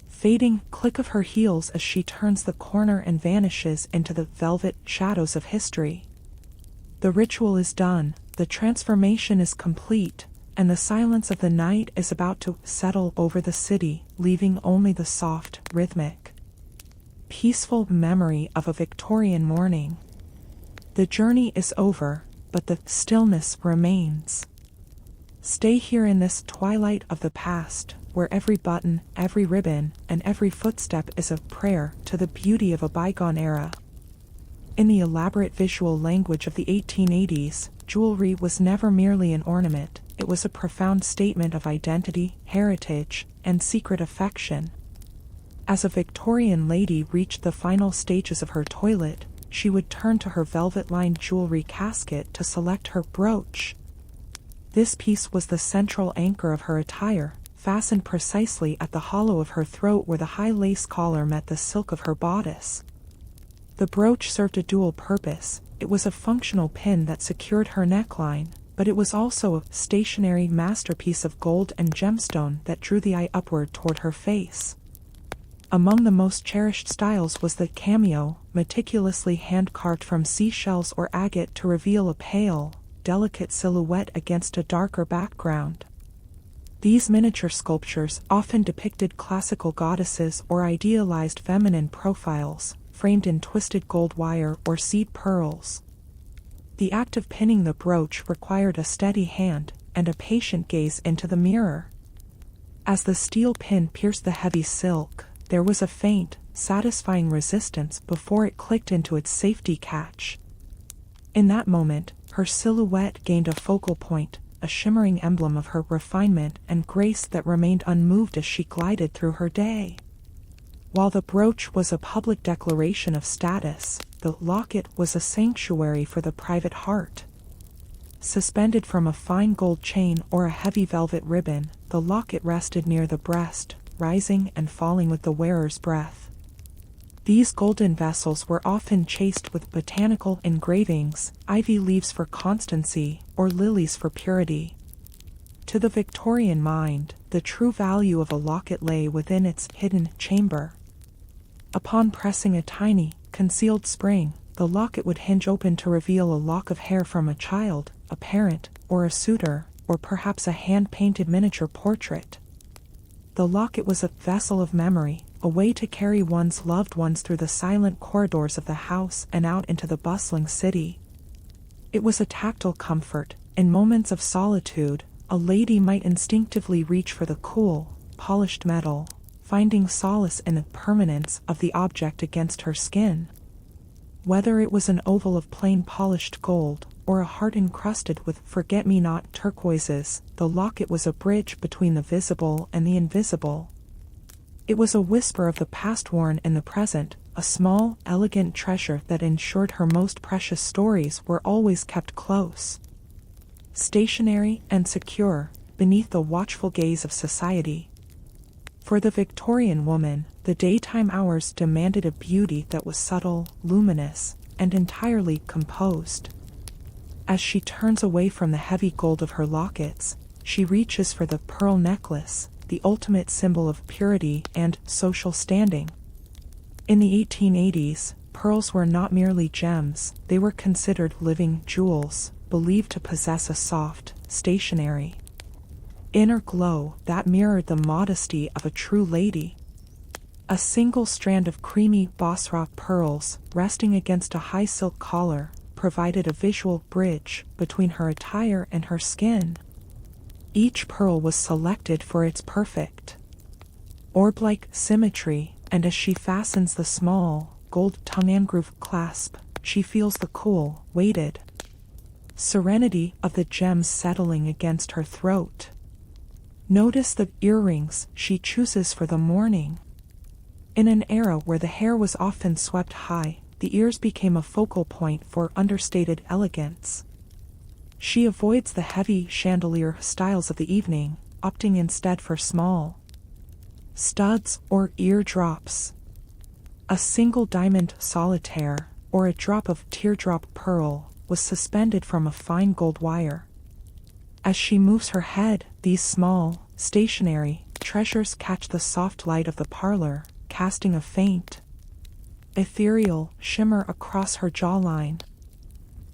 Speaker 1: fading click of her heels as she turns the corner and vanishes into the velvet shadows of history. The ritual is done, the transformation is complete, and the silence of the night is about to settle over the city, leaving only the soft, rhythmic, peaceful memory of a Victorian morning. The journey is over, but the stillness remains. Stay here in this twilight of the past, where every button, every ribbon, and every footstep is a prayer to the beauty of a bygone era. In the elaborate visual language of the 1880s, jewelry was never merely an ornament, it was a profound statement of identity, heritage, and secret affection. As a Victorian lady reached the final stages of her toilet, she would turn to her velvet-lined jewelry casket to select her brooch. This piece was the central anchor of her attire, fastened precisely at the hollow of her throat where the high lace collar met the silk of her bodice. The brooch served a dual purpose. It was a functional pin that secured her neckline, but it was also a stationary masterpiece of gold and gemstone that drew the eye upward toward her face. Among the most cherished styles was the cameo, meticulously hand-carved from seashells or agate to reveal a pale, delicate silhouette against a darker background. These miniature sculptures often depicted classical goddesses or idealized feminine profiles, framed in twisted gold wire or seed pearls. The act of pinning the brooch required a steady hand and a patient gaze into the mirror. As the steel pin pierced the heavy silk, there was a faint, satisfying resistance before it clicked into its safety catch. In that moment, her silhouette gained a focal point, a shimmering emblem of her refinement and grace that remained unmoved as she glided through her day. While the brooch was a public declaration of status, the locket was a sanctuary for the private heart. Suspended from a fine gold chain or a heavy velvet ribbon, the locket rested near the breast, rising and falling with the wearer's breath. These golden vessels were often chased with botanical engravings, ivy leaves for constancy, or lilies for purity. To the Victorian mind, the true value of a locket lay within its hidden chamber. Upon pressing a tiny, concealed spring, the locket would hinge open to reveal a lock of hair from a child, a parent, or a suitor, or perhaps a hand-painted miniature portrait. The locket was a vessel of memory, a way to carry one's loved ones through the silent corridors of the house and out into the bustling city. It was a tactile comfort. In moments of solitude, a lady might instinctively reach for the cool, polished metal, finding solace in the permanence of the object against her skin. Whether it was an oval of plain polished gold, or a heart encrusted with forget-me-not turquoises, the locket was a bridge between the visible and the invisible. It was a whisper of the past worn in the present, a small, elegant treasure that ensured her most precious stories were always kept close, stationary and secure, beneath the watchful gaze of society. For the Victorian woman, the daytime hours demanded a beauty that was subtle, luminous, and entirely composed. As she turns away from the heavy gold of her lockets, she reaches for the pearl necklace, the ultimate symbol of purity and social standing. In the 1880s, pearls were not merely gems, they were considered living jewels, believed to possess a soft, stationary inner glow that mirrored the modesty of a true lady. A single strand of creamy Bosra pearls, resting against a high silk collar, provided a visual bridge between her attire and her skin. Each pearl was selected for its perfect orb-like symmetry, and as she fastens the small, gold tongue-and-groove clasp, she feels the cool, weighted serenity of the gems settling against her throat. Notice the earrings she chooses for the morning. In an era where the hair was often swept high, the ears became a focal point for understated elegance. She avoids the heavy chandelier styles of the evening, opting instead for small studs or eardrops. A single diamond solitaire, or a drop of teardrop pearl, was suspended from a fine gold wire. As she moves her head, these small, stationary treasures catch the soft light of the parlor, casting a faint, ethereal shimmer across her jawline.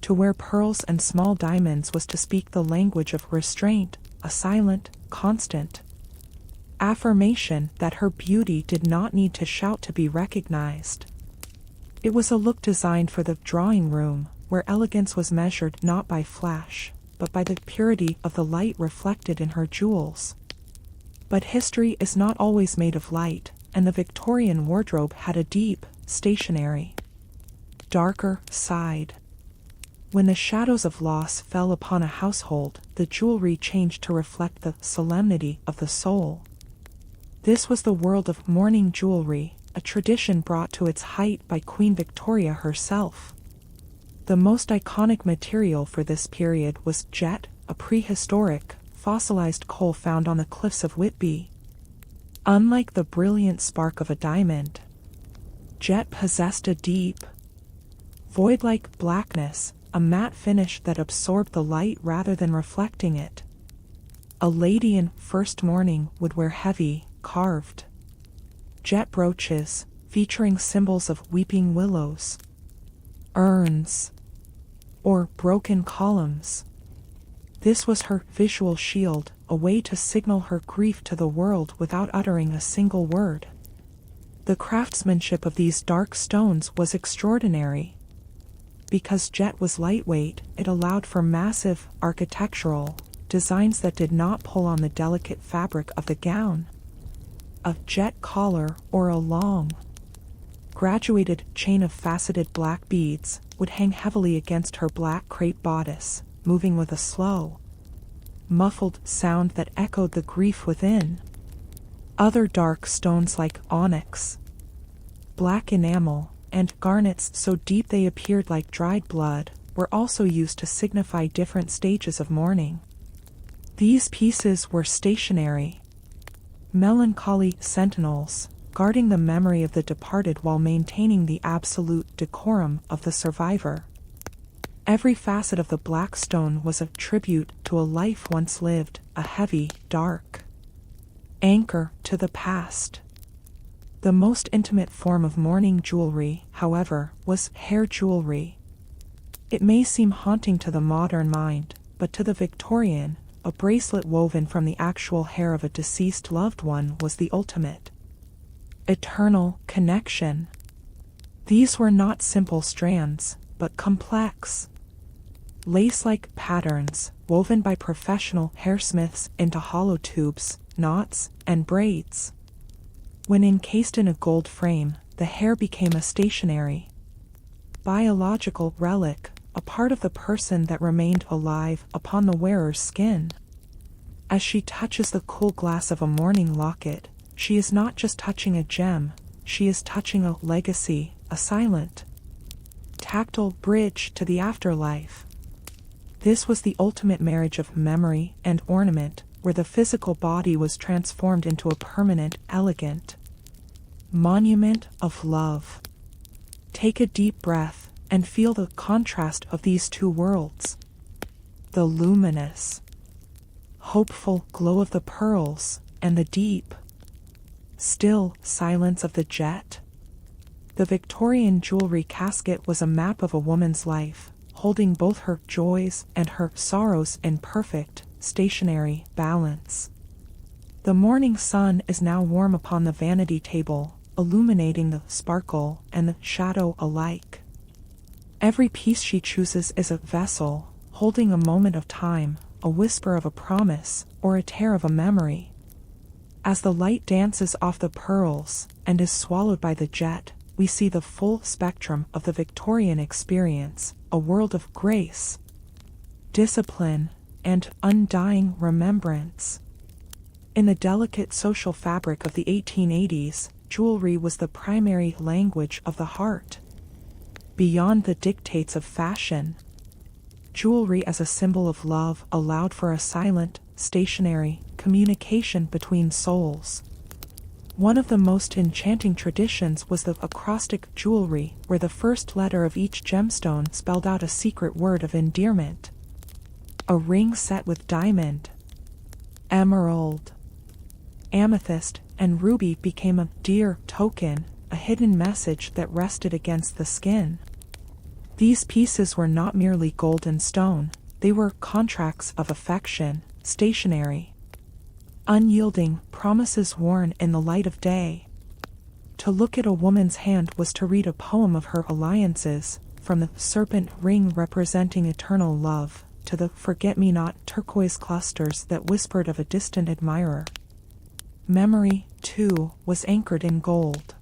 Speaker 1: To wear pearls and small diamonds was to speak the language of restraint, a silent, constant affirmation that her beauty did not need to shout to be recognized. It was a look designed for the drawing room, where elegance was measured not by flash, but by the purity of the light reflected in her jewels. But history is not always made of light, and the Victorian wardrobe had a deep, stationary, darker side. When the shadows of loss fell upon a household, the jewelry changed to reflect the solemnity of the soul. This was the world of mourning jewelry, a tradition brought to its height by Queen Victoria herself. The most iconic material for this period was jet, a prehistoric, fossilized coal found on the cliffs of Whitby. Unlike the brilliant spark of a diamond, jet possessed a deep, void-like blackness, a matte finish that absorbed the light rather than reflecting it. A lady in first mourning would wear heavy, carved jet brooches, featuring symbols of weeping willows, urns, or broken columns. This was her visual shield, a way to signal her grief to the world without uttering a single word. The craftsmanship of these dark stones was extraordinary. Because jet was lightweight, it allowed for massive, architectural designs that did not pull on the delicate fabric of the gown. A jet collar or a long, graduated chain of faceted black beads would hang heavily against her black crepe bodice, moving with a slow, muffled sound that echoed the grief within. Other dark stones like onyx, black enamel, and garnets so deep they appeared like dried blood were also used to signify different stages of mourning. These pieces were stationary, melancholy sentinels, guarding the memory of the departed while maintaining the absolute decorum of the survivor. Every facet of the black stone was a tribute to a life once lived, a heavy, dark anchor to the past. The most intimate form of mourning jewelry, however, was hair jewelry. It may seem haunting to the modern mind, but to the Victorian, a bracelet woven from the actual hair of a deceased loved one was the ultimate eternal connection. These were not simple strands, but complex, lace-like patterns, woven by professional hairsmiths into hollow tubes, knots, and braids. When encased in a gold frame, the hair became a stationary, biological relic, a part of the person that remained alive upon the wearer's skin. As she touches the cool glass of a mourning locket, she is not just touching a gem, she is touching a legacy, a silent, tactile bridge to the afterlife. This was the ultimate marriage of memory and ornament, where the physical body was transformed into a permanent, elegant monument of love. Take a deep breath and feel the contrast of these two worlds. The luminous, hopeful glow of the pearls, and the deep, still silence of the jet. The Victorian jewelry casket was a map of a woman's life, holding both her joys and her sorrows in perfect, stationary balance. The morning sun is now warm upon the vanity table, illuminating the sparkle and the shadow alike. Every piece she chooses is a vessel, holding a moment of time, a whisper of a promise, or a tear of a memory. As the light dances off the pearls and is swallowed by the jet, we see the full spectrum of the Victorian experience, a world of grace, discipline, and undying remembrance. In the delicate social fabric of the 1880s, jewelry was the primary language of the heart. Beyond the dictates of fashion, jewelry as a symbol of love allowed for a silent, stationary communication between souls. One of the most enchanting traditions was the acrostic jewelry, where the first letter of each gemstone spelled out a secret word of endearment. A ring set with diamond, emerald, amethyst, and ruby became a dear token, a hidden message that rested against the skin. These pieces were not merely gold and stone, they were contracts of affection, stationary, unyielding promises worn in the light of day. To look at a woman's hand was to read a poem of her alliances, from the serpent ring representing eternal love, to the forget-me-not turquoise clusters that whispered of a distant admirer. Memory, too, was anchored in gold.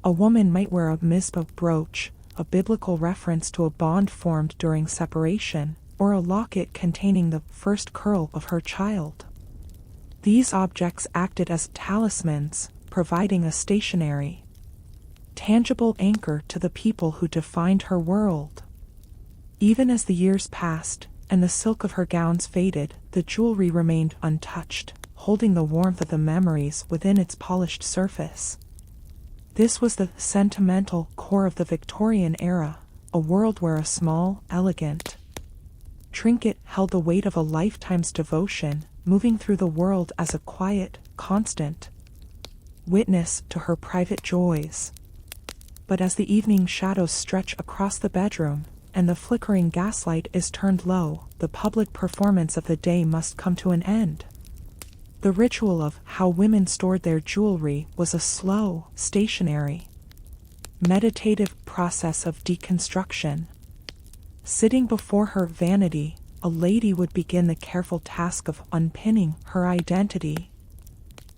Speaker 1: A woman might wear a mizpah brooch, a biblical reference to a bond formed during separation, or a locket containing the first curl of her child. These objects acted as talismans, providing a stationary, tangible anchor to the people who defined her world. Even as the years passed, and the silk of her gowns faded, the jewelry remained untouched, holding the warmth of the memories within its polished surface. This was the sentimental core of the Victorian era, a world where a small, elegant trinket held the weight of a lifetime's devotion, moving through the world as a quiet, constant witness to her private joys. But as the evening shadows stretch across the bedroom, and the flickering gaslight is turned low, the public performance of the day must come to an end. The ritual of how women stored their jewelry was a slow, stationary, meditative process of deconstruction. Sitting before her vanity, a lady would begin the careful task of unpinning her identity.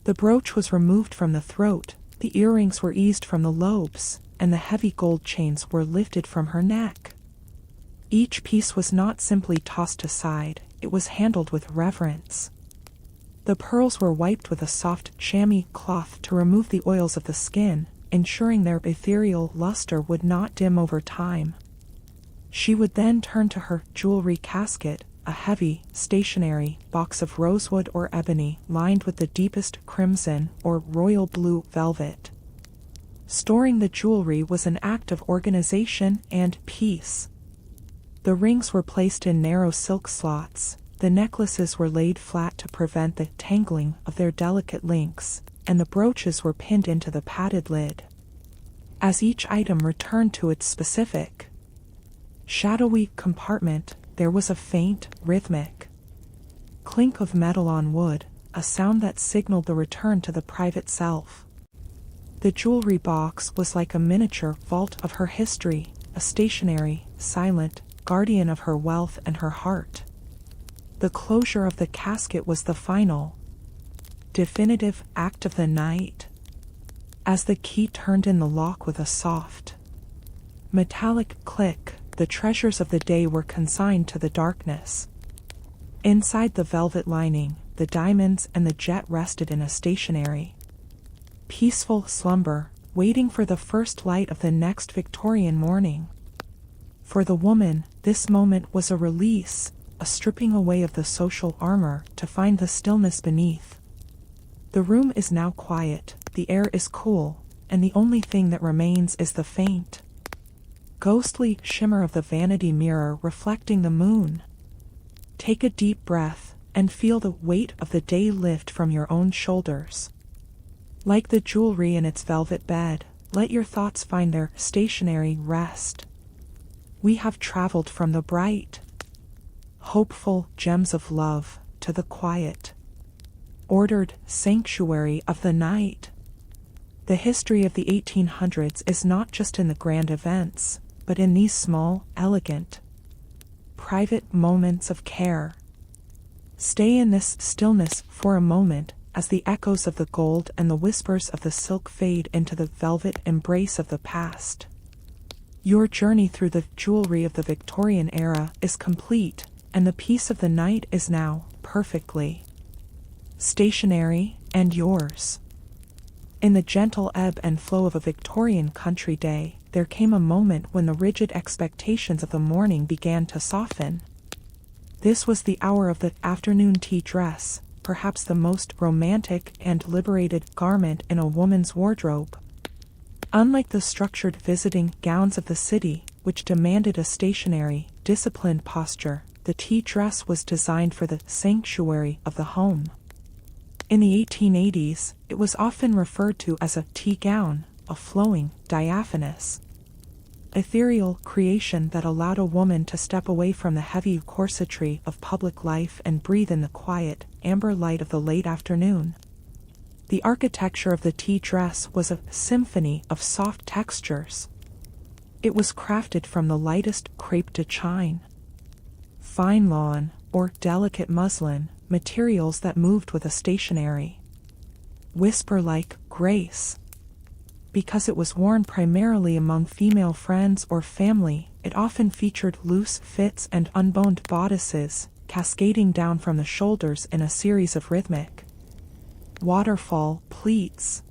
Speaker 1: The brooch was removed from the throat, the earrings were eased from the lobes, and the heavy gold chains were lifted from her neck. Each piece was not simply tossed aside, it was handled with reverence. The pearls were wiped with a soft chamois cloth to remove the oils of the skin, ensuring their ethereal luster would not dim over time. She would then turn to her jewelry casket, a heavy, stationary box of rosewood or ebony lined with the deepest crimson or royal blue velvet. Storing the jewelry was an act of organization and peace. The rings were placed in narrow silk slots, the necklaces were laid flat to prevent the tangling of their delicate links, and the brooches were pinned into the padded lid. As each item returned to its specific, shadowy compartment, there was a faint, rhythmic clink of metal on wood, a sound that signaled the return to the private self. The jewelry box was like a miniature vault of her history, a stationary, silent guardian of her wealth and her heart. The closure of the casket was the final, definitive act of the night. As the key turned in the lock with a soft, metallic click, the treasures of the day were consigned to the darkness. Inside the velvet lining, the diamonds and the jet rested in a stationary, peaceful slumber, waiting for the first light of the next Victorian morning. For the woman, this moment was a release, a stripping away of the social armor to find the stillness beneath. The room is now quiet, the air is cool, and the only thing that remains is the faint, ghostly shimmer of the vanity mirror reflecting the moon. Take a deep breath, and feel the weight of the day lift from your own shoulders. Like the jewelry in its velvet bed, let your thoughts find their stationary rest. We have traveled from the bright, hopeful gems of love to the quiet, ordered sanctuary of the night. The history of the 1800s is not just in the grand events, but in these small, elegant, private moments of care. Stay in this stillness for a moment as the echoes of the gold and the whispers of the silk fade into the velvet embrace of the past. Your journey through the jewelry of the Victorian era is complete, and the peace of the night is now perfectly stationary and yours. In the gentle ebb and flow of a Victorian country day, there came a moment when the rigid expectations of the morning began to soften. This was the hour of the afternoon tea dress, perhaps the most romantic and liberated garment in a woman's wardrobe. Unlike the structured visiting gowns of the city, which demanded a stationary, disciplined posture, the tea dress was designed for the sanctuary of the home. In the 1880s, it was often referred to as a tea gown, a flowing, diaphanous, ethereal creation that allowed a woman to step away from the heavy corsetry of public life and breathe in the quiet, amber light of the late afternoon. The architecture of the tea dress was a symphony of soft textures. It was crafted from the lightest crepe de chine, fine lawn, or delicate muslin, materials that moved with a stationary, whisper-like grace. Because it was worn primarily among female friends or family, it often featured loose fits and unboned bodices, cascading down from the shoulders in a series of rhythmic waterfall pleats.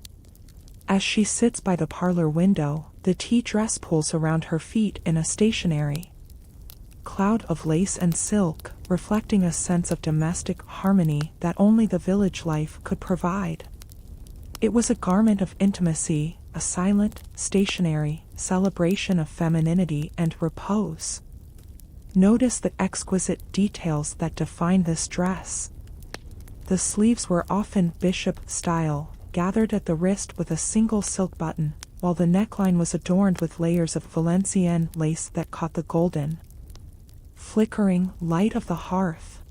Speaker 1: As she sits by the parlor window, the tea dress pulls around her feet in a stationary cloud of lace and silk, reflecting a sense of domestic harmony that only the village life could provide. It was a garment of intimacy, a silent, stationary celebration of femininity and repose. Notice the exquisite details that define this dress. The sleeves were often bishop-style, gathered at the wrist with a single silk button, while the neckline was adorned with layers of Valenciennes lace that caught the golden, flickering light of the hearth.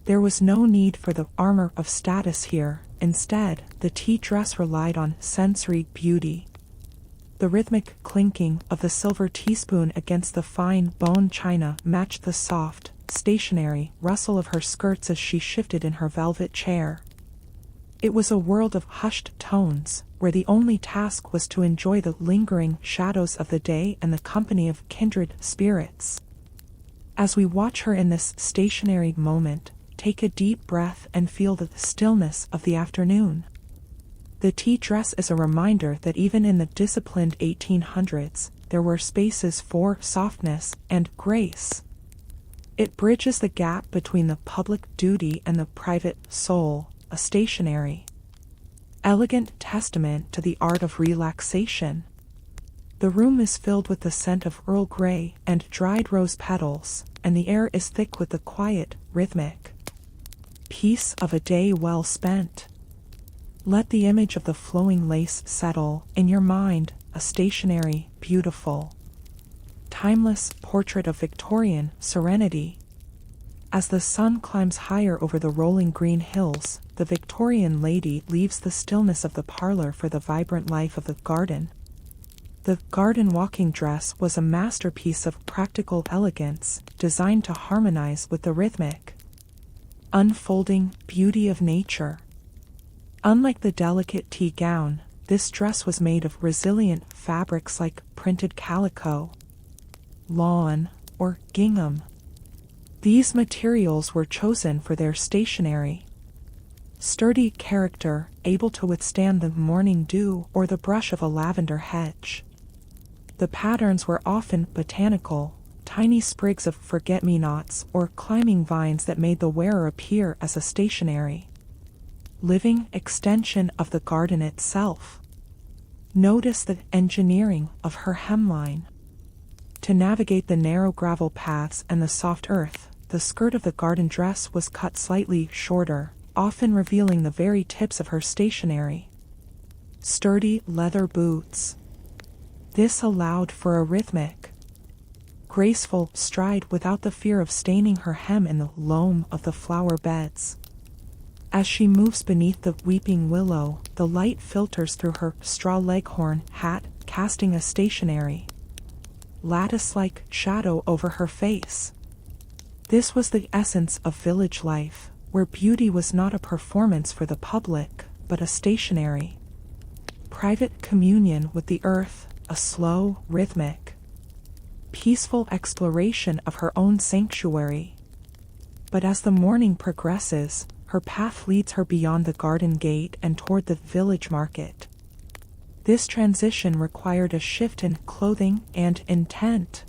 Speaker 1: There was no need for the armor of status here. Instead, the tea dress relied on sensory beauty. The rhythmic clinking of the silver teaspoon against the fine bone china matched the soft, stationary rustle of her skirts as she shifted in her velvet chair. It was a world of hushed tones, where the only task was to enjoy the lingering shadows of the day and the company of kindred spirits. As we watch her in this stationary moment, take a deep breath and feel the stillness of the afternoon. The tea dress is a reminder that even in the disciplined 1800s, there were spaces for softness and grace. It bridges the gap between the public duty and the private soul, a stationery. Elegant testament to the art of relaxation. The room is filled with the scent of Earl Grey and dried rose petals, and the air is thick with the quiet, rhythmic peace of a day well spent. Let the image of the flowing lace settle in your mind, a stationery, beautiful, timeless portrait of Victorian serenity. As the sun climbs higher over the rolling green hills, the Victorian lady leaves the stillness of the parlor for the vibrant life of the garden. The garden walking dress was a masterpiece of practical elegance, designed to harmonize with the rhythmic, unfolding beauty of nature. Unlike the delicate tea gown, this dress was made of resilient fabrics like printed calico, lawn, or gingham. These materials were chosen for their stationery. Sturdy character, able to withstand the morning dew or the brush of a lavender hedge. The patterns were often botanical, tiny sprigs of forget-me-nots or climbing vines that made the wearer appear as a stationery living extension of the garden itself. Notice the engineering of her hemline. To navigate the narrow gravel paths and the soft earth, the skirt of the garden dress was cut slightly shorter, often revealing the very tips of her stationery. Sturdy leather boots. This allowed for a rhythmic, graceful stride without the fear of staining her hem in the loam of the flower beds. As she moves beneath the weeping willow, the light filters through her straw leghorn hat, casting a stationery, lattice-like shadow over her face. This was the essence of village life, where beauty was not a performance for the public, but a stationery private communion with the earth, a slow, rhythmic, peaceful exploration of her own sanctuary. But as the morning progresses, her path leads her beyond the garden gate and toward the village market. This transition required a shift in clothing and intent.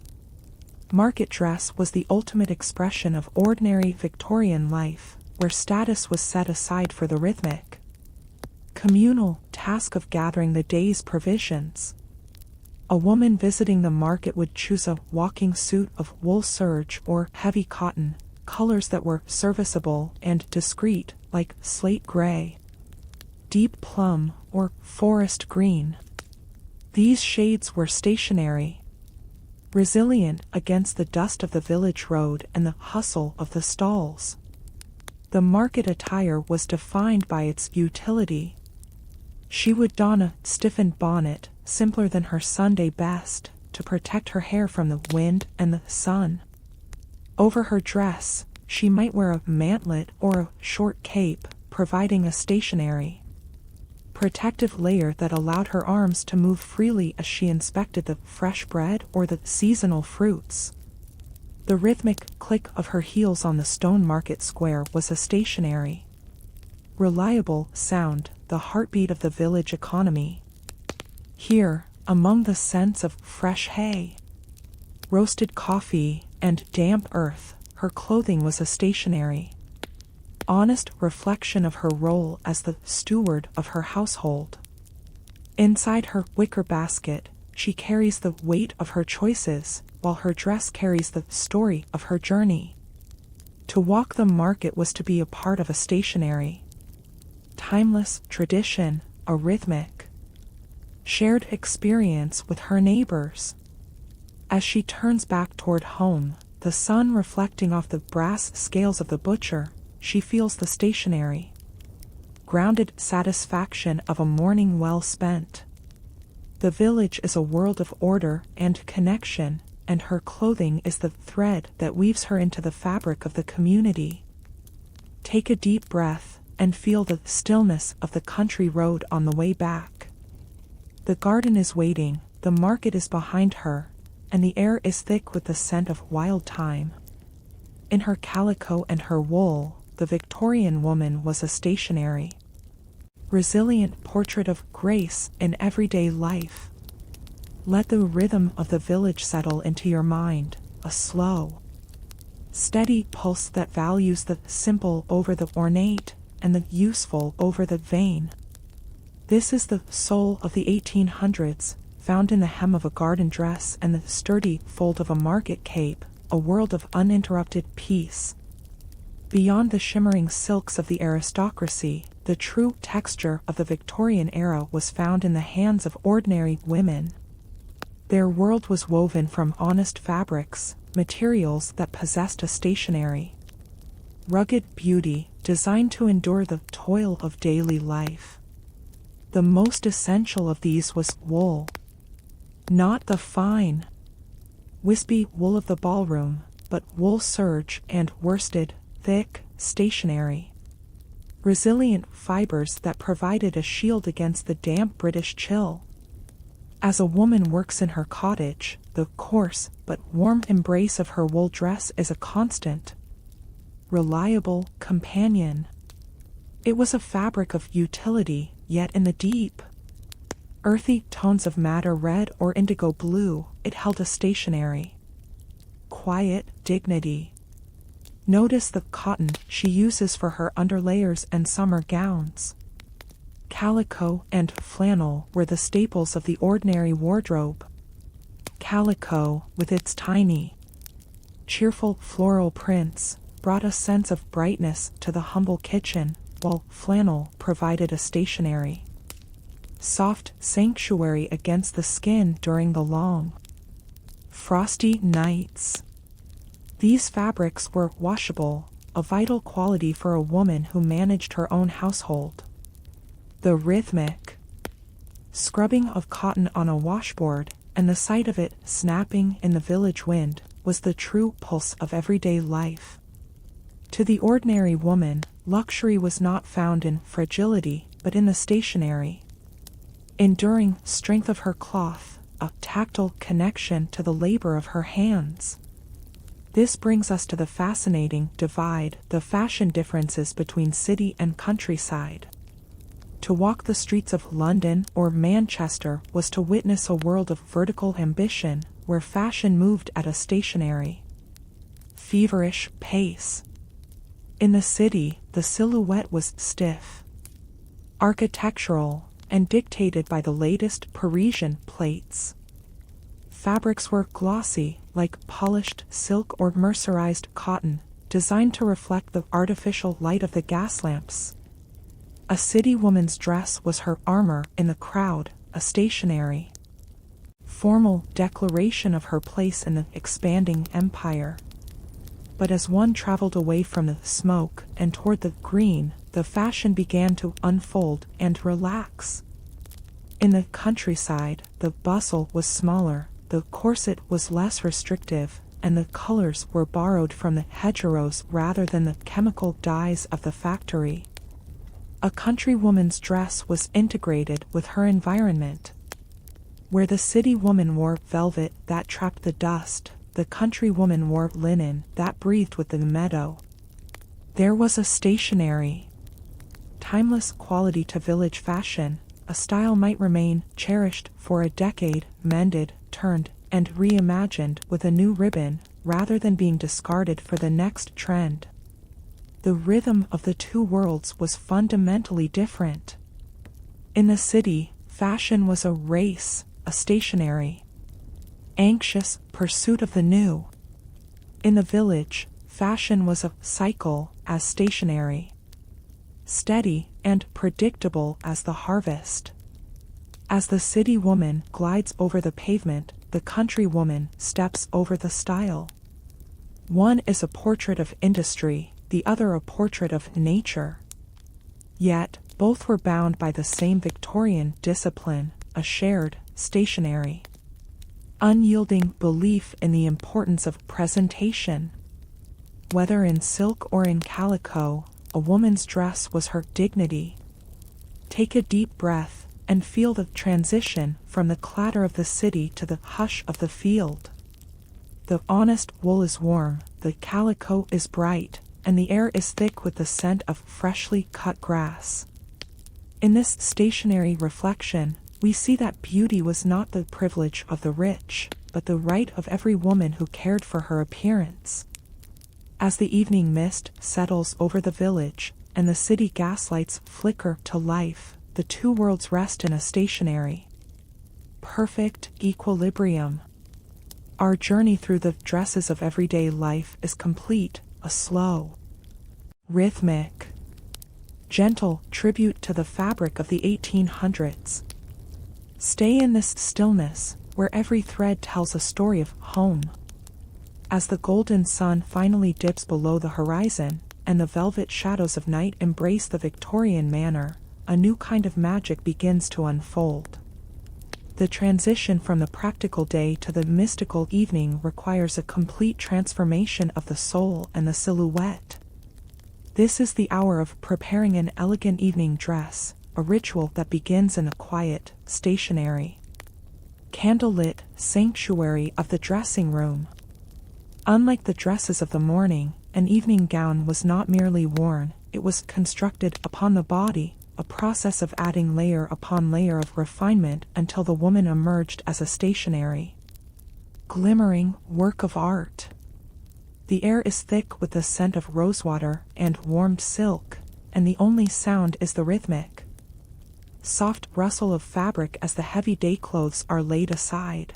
Speaker 1: Market dress was the ultimate expression of ordinary Victorian life, where status was set aside for the rhythmic, communal task of gathering the day's provisions. A woman visiting the market would choose a walking suit of wool serge or heavy cotton, colors that were serviceable and discreet, like slate gray, deep plum, or forest green. These shades were stationary, resilient against the dust of the village road and the hustle of the stalls. The market attire was defined by its utility. She would don a stiffened bonnet, simpler than her Sunday best, to protect her hair from the wind and the sun. Over her dress, she might wear a mantlet or a short cape, providing a stationary, protective layer that allowed her arms to move freely as she inspected the fresh bread or the seasonal fruits. The rhythmic click of her heels on the stone market square was a stationary, reliable sound, the heartbeat of the village economy. Here, among the scents of fresh hay, roasted coffee, and damp earth, her clothing was a stationary, honest reflection of her role as the steward of her household. Inside her wicker basket, she carries the weight of her choices, while her dress carries the story of her journey. To walk the market was to be a part of a stationary, timeless tradition, a rhythmic, shared experience with her neighbors. As she turns back toward home, the sun reflecting off the brass scales of the butcher, she feels the stationary, grounded satisfaction of a morning well spent. The village is a world of order and connection, and her clothing is the thread that weaves her into the fabric of the community. Take a deep breath and feel the stillness of the country road on the way back. The garden is waiting, the market is behind her, and the air is thick with the scent of wild thyme. In her calico and her wool, the Victorian woman was a stationary, resilient portrait of grace in everyday life. Let the rhythm of the village settle into your mind, a slow, steady pulse that values the simple over the ornate and the useful over the vain. This is the soul of the 1800s, found in the hem of a garden dress and the sturdy fold of a market cape, a world of uninterrupted peace. Beyond the shimmering silks of the aristocracy, the true texture of the Victorian era was found in the hands of ordinary women. Their world was woven from honest fabrics, materials that possessed a stationary, rugged beauty designed to endure the toil of daily life. The most essential of these was wool. Not the fine, wispy wool of the ballroom, but wool serge and worsted, thick, stationary, resilient fibers that provided a shield against the damp British chill. As a woman works in her cottage, the coarse but warm embrace of her wool dress is a constant, reliable companion. It was a fabric of utility, yet in the deep, earthy tones of madder red or indigo blue, it held a stationary, quiet dignity. Notice the cotton she uses for her underlayers and summer gowns. Calico and flannel were the staples of the ordinary wardrobe. Calico, with its tiny, cheerful floral prints, brought a sense of brightness to the humble kitchen, while flannel provided a stationary, soft sanctuary against the skin during the long, frosty nights. These fabrics were washable, a vital quality for a woman who managed her own household. The rhythmic scrubbing of cotton on a washboard, and the sight of it snapping in the village wind, was the true pulse of everyday life. To the ordinary woman, luxury was not found in fragility, but in the stationary, enduring strength of her cloth, a tactile connection to the labor of her hands. This brings us to the fascinating divide, the fashion differences between city and countryside. To walk the streets of London or Manchester was to witness a world of vertical ambition, where fashion moved at a stationary, feverish pace. In the city, the silhouette was stiff, architectural, and dictated by the latest Parisian plates. Fabrics were glossy, like polished silk or mercerized cotton, designed to reflect the artificial light of the gas lamps. A city woman's dress was her armor in the crowd, a stationary, formal declaration of her place in the expanding empire. But as one traveled away from the smoke and toward the green, the fashion began to unfold and relax. In the countryside, the bustle was smaller, the corset was less restrictive, and the colors were borrowed from the hedgerows rather than the chemical dyes of the factory. A country woman's dress was integrated with her environment. Where the city woman wore velvet that trapped the dust, the country woman wore linen that breathed with the meadow. There was a stationary, timeless quality to village fashion. A style might remain cherished for a decade, mended, turned, and reimagined with a new ribbon, rather than being discarded for the next trend. The rhythm of the two worlds was fundamentally different. In the city, fashion was a race, a stationary, anxious pursuit of the new. In the village, fashion was a cycle, as stationary, steady, and predictable as the harvest. As the city woman glides over the pavement, the country woman steps over the stile. One is a portrait of industry, the other a portrait of nature. Yet, both were bound by the same Victorian discipline, a shared, stationary, unyielding belief in the importance of presentation. Whether in silk or in calico, a woman's dress was her dignity. Take a deep breath and feel the transition from the clatter of the city to the hush of the field. The honest wool is warm, the calico is bright, and the air is thick with the scent of freshly cut grass. In this stationary reflection, we see that beauty was not the privilege of the rich, but the right of every woman who cared for her appearance. As the evening mist settles over the village, and the city gaslights flicker to life, the two worlds rest in a stationary, perfect equilibrium. Our journey through the dresses of everyday life is complete, a slow, rhythmic, gentle tribute to the fabric of the 1800s. Stay in this stillness, where every thread tells a story of home. As the golden sun finally dips below the horizon, and the velvet shadows of night embrace the Victorian manor, a new kind of magic begins to unfold. The transition from the practical day to the mystical evening requires a complete transformation of the soul and the silhouette. This is the hour of preparing an elegant evening dress, a ritual that begins in the quiet, stationary, candlelit sanctuary of the dressing room. Unlike the dresses of the morning, an evening gown was not merely worn, it was constructed upon the body, a process of adding layer upon layer of refinement until the woman emerged as a stationary, glimmering work of art. The air is thick with the scent of rosewater and warmed silk, and the only sound is the rhythmic, soft rustle of fabric as the heavy day clothes are laid aside.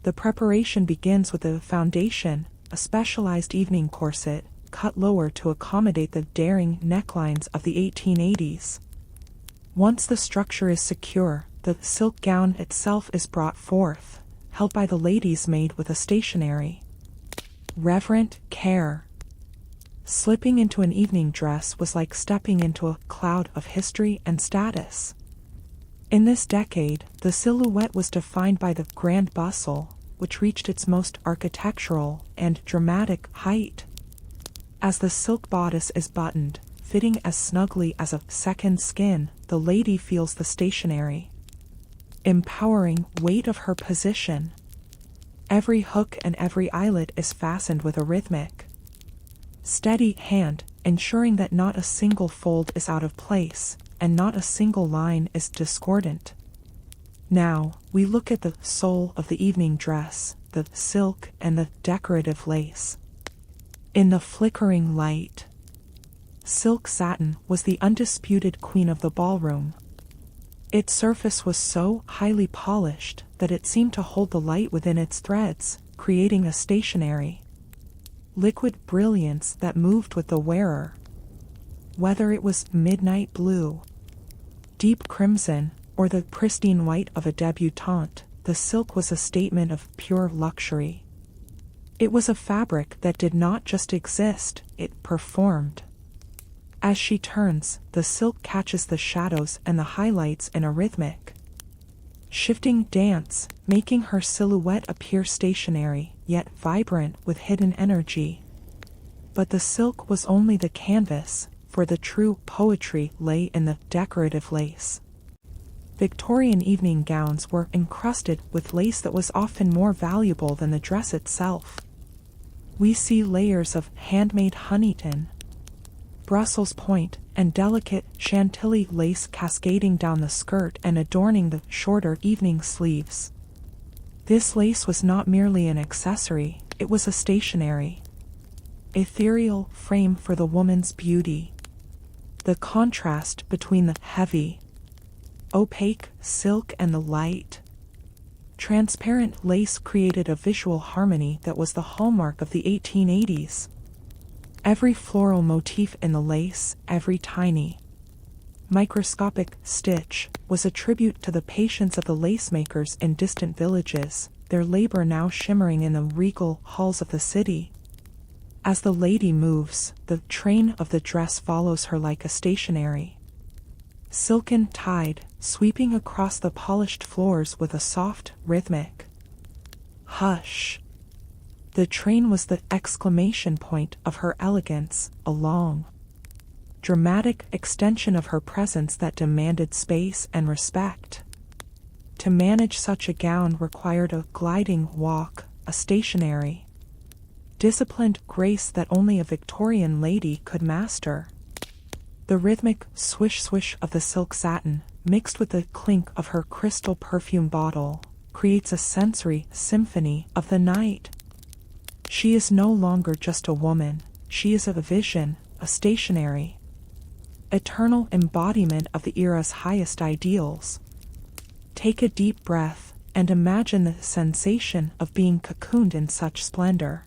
Speaker 1: The preparation begins with the foundation, a specialized evening corset, cut lower to accommodate the daring necklines of the 1880s. Once the structure is secure, the silk gown itself is brought forth, held by the lady's maid with a stationary, reverent care. Slipping into an evening dress was like stepping into a cloud of history and status. In this decade, the silhouette was defined by the grand bustle, which reached its most architectural and dramatic height. As the silk bodice is buttoned, fitting as snugly as a second skin, the lady feels the stationary, empowering weight of her position. Every hook and every eyelet is fastened with a rhythmic, steady hand, ensuring that not a single fold is out of place, and not a single line is discordant. Now, we look at the soul of the evening dress, the silk and the decorative lace. In the flickering light, silk satin was the undisputed queen of the ballroom. Its surface was so highly polished that it seemed to hold the light within its threads, creating a stationary, liquid brilliance that moved with the wearer. Whether it was midnight blue, deep crimson, or the pristine white of a debutante, the silk was a statement of pure luxury. It was a fabric that did not just exist, it performed. As she turns, the silk catches the shadows and the highlights in a rhythmic, shifting dance, making her silhouette appear stationary, yet vibrant with hidden energy. But the silk was only the canvas, for the true poetry lay in the decorative lace. Victorian evening gowns were encrusted with lace that was often more valuable than the dress itself. We see layers of handmade Huntington, Brussels point, and delicate Chantilly lace cascading down the skirt and adorning the shorter evening sleeves. This lace was not merely an accessory, it was a stationary, ethereal frame for the woman's beauty. The contrast between the heavy, opaque silk and the light, transparent lace created a visual harmony that was the hallmark of the 1880s. Every floral motif in the lace, every tiny, microscopic stitch, was a tribute to the patience of the lace makers in distant villages, their labor now shimmering in the regal halls of the city. As the lady moves, the train of the dress follows her like a stationary, silken tide, sweeping across the polished floors with a soft, rhythmic hush. The train was the exclamation point of her elegance, a long, dramatic extension of her presence that demanded space and respect. To manage such a gown required a gliding walk, a stationary, disciplined grace that only a Victorian lady could master. The rhythmic swish-swish of the silk satin, mixed with the clink of her crystal perfume bottle, creates a sensory symphony of the night. She is no longer just a woman, she is a vision, a stationary, eternal embodiment of the era's highest ideals. Take a deep breath and imagine the sensation of being cocooned in such splendor.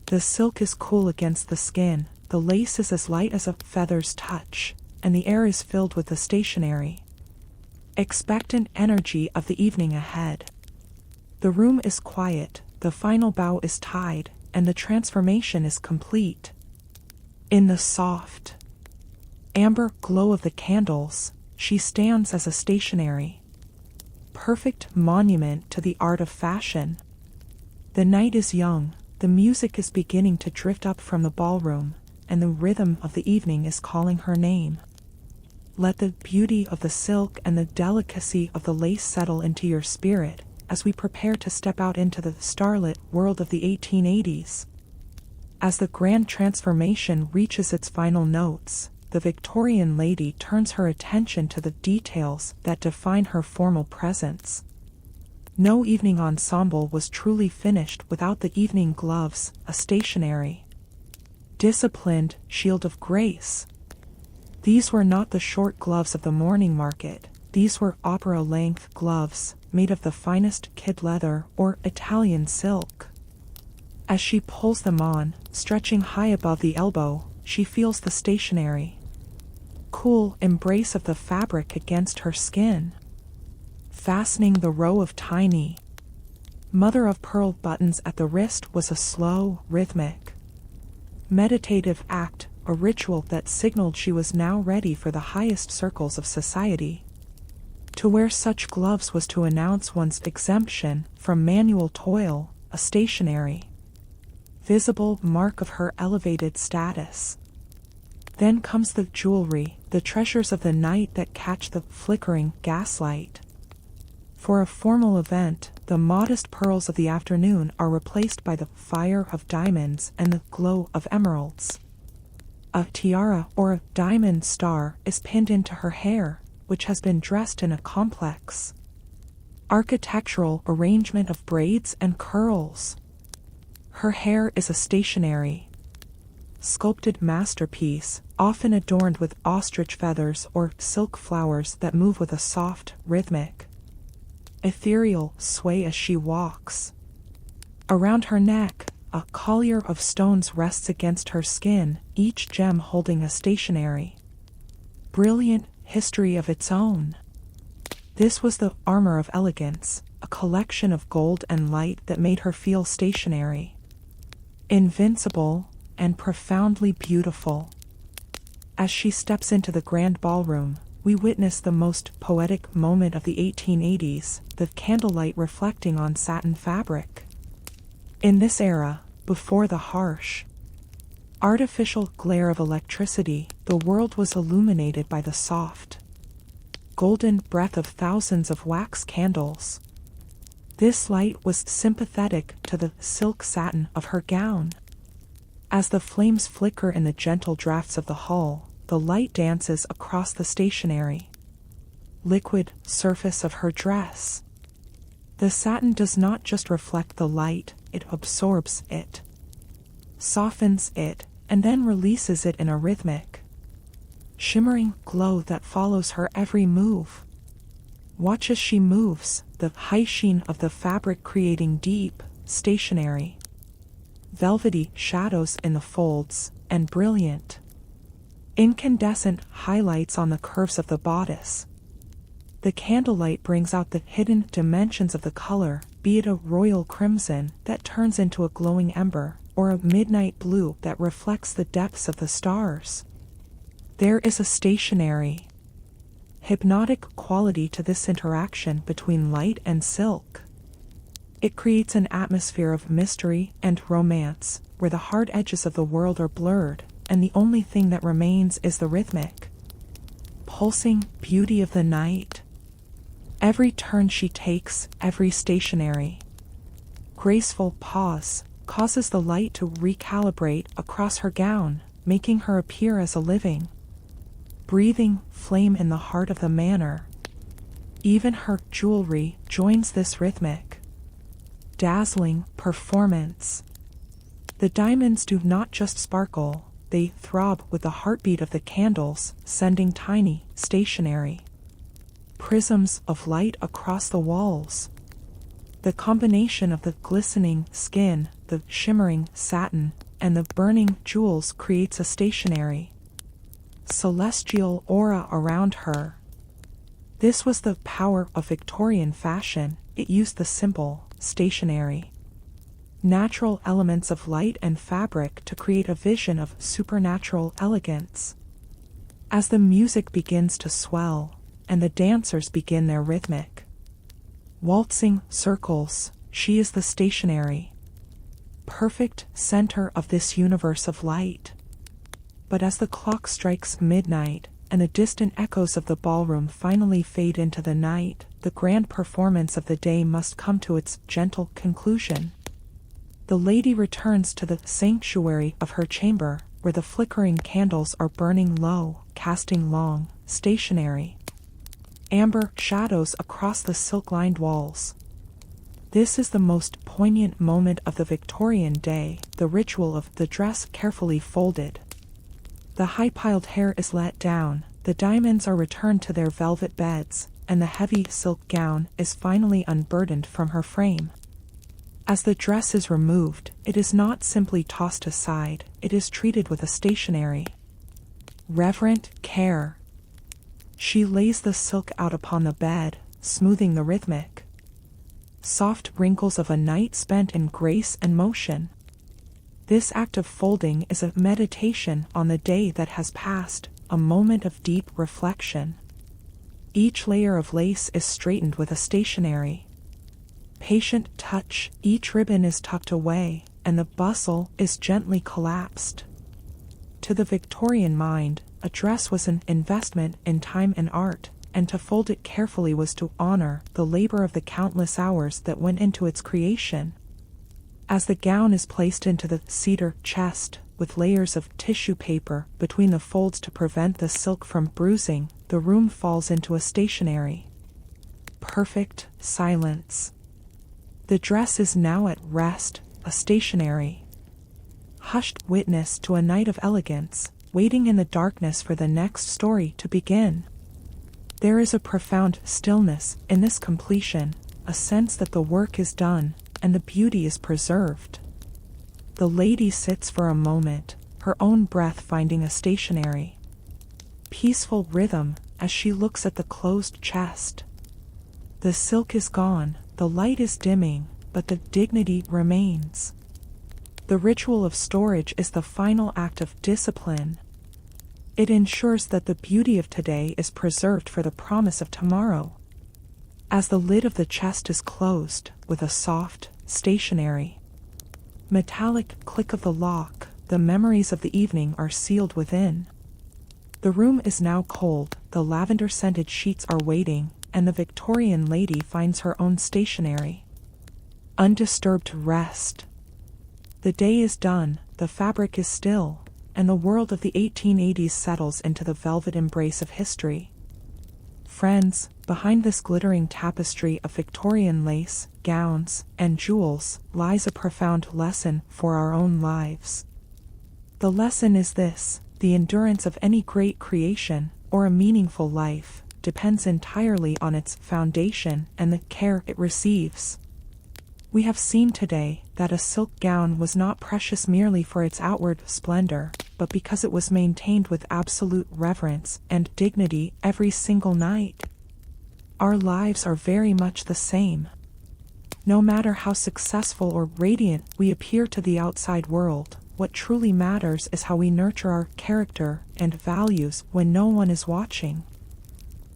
Speaker 1: The silk is cool against the skin, the lace is as light as a feather's touch, and the air is filled with the stationary, expectant energy of the evening ahead. The room is quiet, the final bow is tied, and the transformation is complete. In the soft, amber glow of the candles, she stands as a stationary, perfect monument to the art of fashion. The night is young, the music is beginning to drift up from the ballroom, and the rhythm of the evening is calling her name. Let the beauty of the silk and the delicacy of the lace settle into your spirit as we prepare to step out into the starlit world of the 1880s. As the grand transformation reaches its final notes, the Victorian lady turns her attention to the details that define her formal presence. No evening ensemble was truly finished without the evening gloves, a stationary, disciplined shield of grace. These were not the short gloves of the morning market, these were opera-length gloves, made of the finest kid leather or Italian silk. As she pulls them on, stretching high above the elbow, she feels the stationary, cool embrace of the fabric against her skin. Fastening the row of tiny, mother-of-pearl buttons at the wrist was a slow, rhythmic, meditative act, a ritual that signaled she was now ready for the highest circles of society. To wear such gloves was to announce one's exemption from manual toil, a stationary, visible mark of her elevated status. Then comes the jewelry, the treasures of the night that catch the flickering gaslight. For a formal event, the modest pearls of the afternoon are replaced by the fire of diamonds and the glow of emeralds. A tiara or a diamond star is pinned into her hair, which has been dressed in a complex, architectural arrangement of braids and curls. Her hair is a stationary, sculpted masterpiece, often adorned with ostrich feathers or silk flowers that move with a soft, rhythmic, ethereal sway as she walks. Around her neck, a collar of stones rests against her skin, each gem holding a stationary, brilliant history of its own. This was the armor of elegance, a collection of gold and light that made her feel stationary, invincible, and profoundly beautiful. As she steps into the grand ballroom, we witness the most poetic moment of the 1880s, the candlelight reflecting on satin fabric. In this era, before the harsh, artificial glare of electricity, the world was illuminated by the soft, golden breath of thousands of wax candles. This light was sympathetic to the silk satin of her gown. As the flames flicker in the gentle drafts of the hall, the light dances across the stationary, liquid surface of her dress. The satin does not just reflect the light, it absorbs it, softens it, and then releases it in a rhythmic, shimmering glow that follows her every move. Watch as she moves, the high sheen of the fabric creating deep, stationary, velvety shadows in the folds, and brilliant, incandescent highlights on the curves of the bodice. The candlelight brings out the hidden dimensions of the color, be it a royal crimson that turns into a glowing ember, or a midnight blue that reflects the depths of the stars. There is a stationary, hypnotic quality to this interaction between light and silk. It creates an atmosphere of mystery and romance, where the hard edges of the world are blurred, and the only thing that remains is the rhythmic, pulsing beauty of the night. Every turn she takes, every stationary, graceful pause, causes the light to recalibrate across her gown, making her appear as a living, breathing flame in the heart of the manor. Even her jewelry joins this rhythmic, dazzling performance. The diamonds do not just sparkle, they throb with the heartbeat of the candles, sending tiny, stationary prisms of light across the walls. The combination of the glistening skin, the shimmering satin, and the burning jewels creates a stationary, celestial aura around her. This was the power of Victorian fashion. It used the simple, stationary, natural elements of light and fabric to create a vision of supernatural elegance. As the music begins to swell, and the dancers begin their rhythmic, waltzing circles, she is the stationary, perfect center of this universe of light. But as the clock strikes midnight, and the distant echoes of the ballroom finally fade into the night, the grand performance of the day must come to its gentle conclusion. The lady returns to the sanctuary of her chamber, where the flickering candles are burning low, casting long, stationary, amber shadows across the silk-lined walls. This is the most poignant moment of the Victorian day, the ritual of the dress carefully folded. The high-piled hair is let down, the diamonds are returned to their velvet beds, and the heavy silk gown is finally unburdened from her frame. As the dress is removed, it is not simply tossed aside, it is treated with a stationary, reverent care. She lays the silk out upon the bed, smoothing the rhythmic, soft wrinkles of a night spent in grace and motion. This act of folding is a meditation on the day that has passed, a moment of deep reflection. Each layer of lace is straightened with a stationary, patient touch, each ribbon is tucked away, and the bustle is gently collapsed. To the Victorian mind, a dress was an investment in time and art, and to fold it carefully was to honor the labor of the countless hours that went into its creation. As the gown is placed into the cedar chest, with layers of tissue paper between the folds to prevent the silk from bruising, the room falls into a stationary, perfect silence. The dress is now at rest, a stationary, hushed witness to a night of elegance, waiting in the darkness for the next story to begin. There is a profound stillness in this completion, a sense that the work is done, and the beauty is preserved. The lady sits for a moment, her own breath finding a stationary, peaceful rhythm as she looks at the closed chest. The silk is gone, the light is dimming, but the dignity remains. The ritual of storage is the final act of discipline. It ensures that the beauty of today is preserved for the promise of tomorrow. As the lid of the chest is closed, with a soft, stationary, metallic click of the lock, the memories of the evening are sealed within. The room is now cold, the lavender-scented sheets are waiting, and the Victorian lady finds her own stationary, undisturbed rest. The day is done, the fabric is still, and the world of the 1880s settles into the velvet embrace of history. Friends, behind this glittering tapestry of Victorian lace, gowns, and jewels, lies a profound lesson for our own lives. The lesson is this: the endurance of any great creation, or a meaningful life, depends entirely on its foundation and the care it receives. We have seen today that a silk gown was not precious merely for its outward splendor, but because it was maintained with absolute reverence and dignity every single night. Our lives are very much the same. No matter how successful or radiant we appear to the outside world, what truly matters is how we nurture our character and values when no one is watching.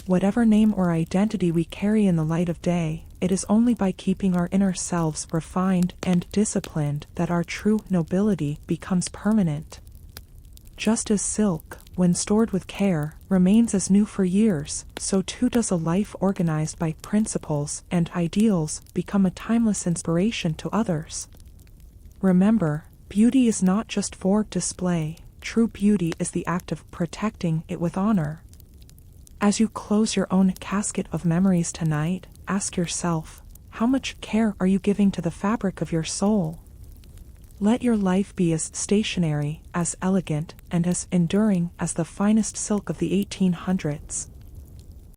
Speaker 1: Whatever name or identity we carry in the light of day, it is only by keeping our inner selves refined and disciplined that our true nobility becomes permanent. Just as silk, when stored with care, remains as new for years, so too does a life organized by principles and ideals become a timeless inspiration to others. Remember, beauty is not just for display. True beauty is the act of protecting it with honor, As you close your own casket of memories tonight, ask yourself, how much care are you giving to the fabric of your soul? Let your life be as stationary, as elegant, and as enduring as the finest silk of the 1800s.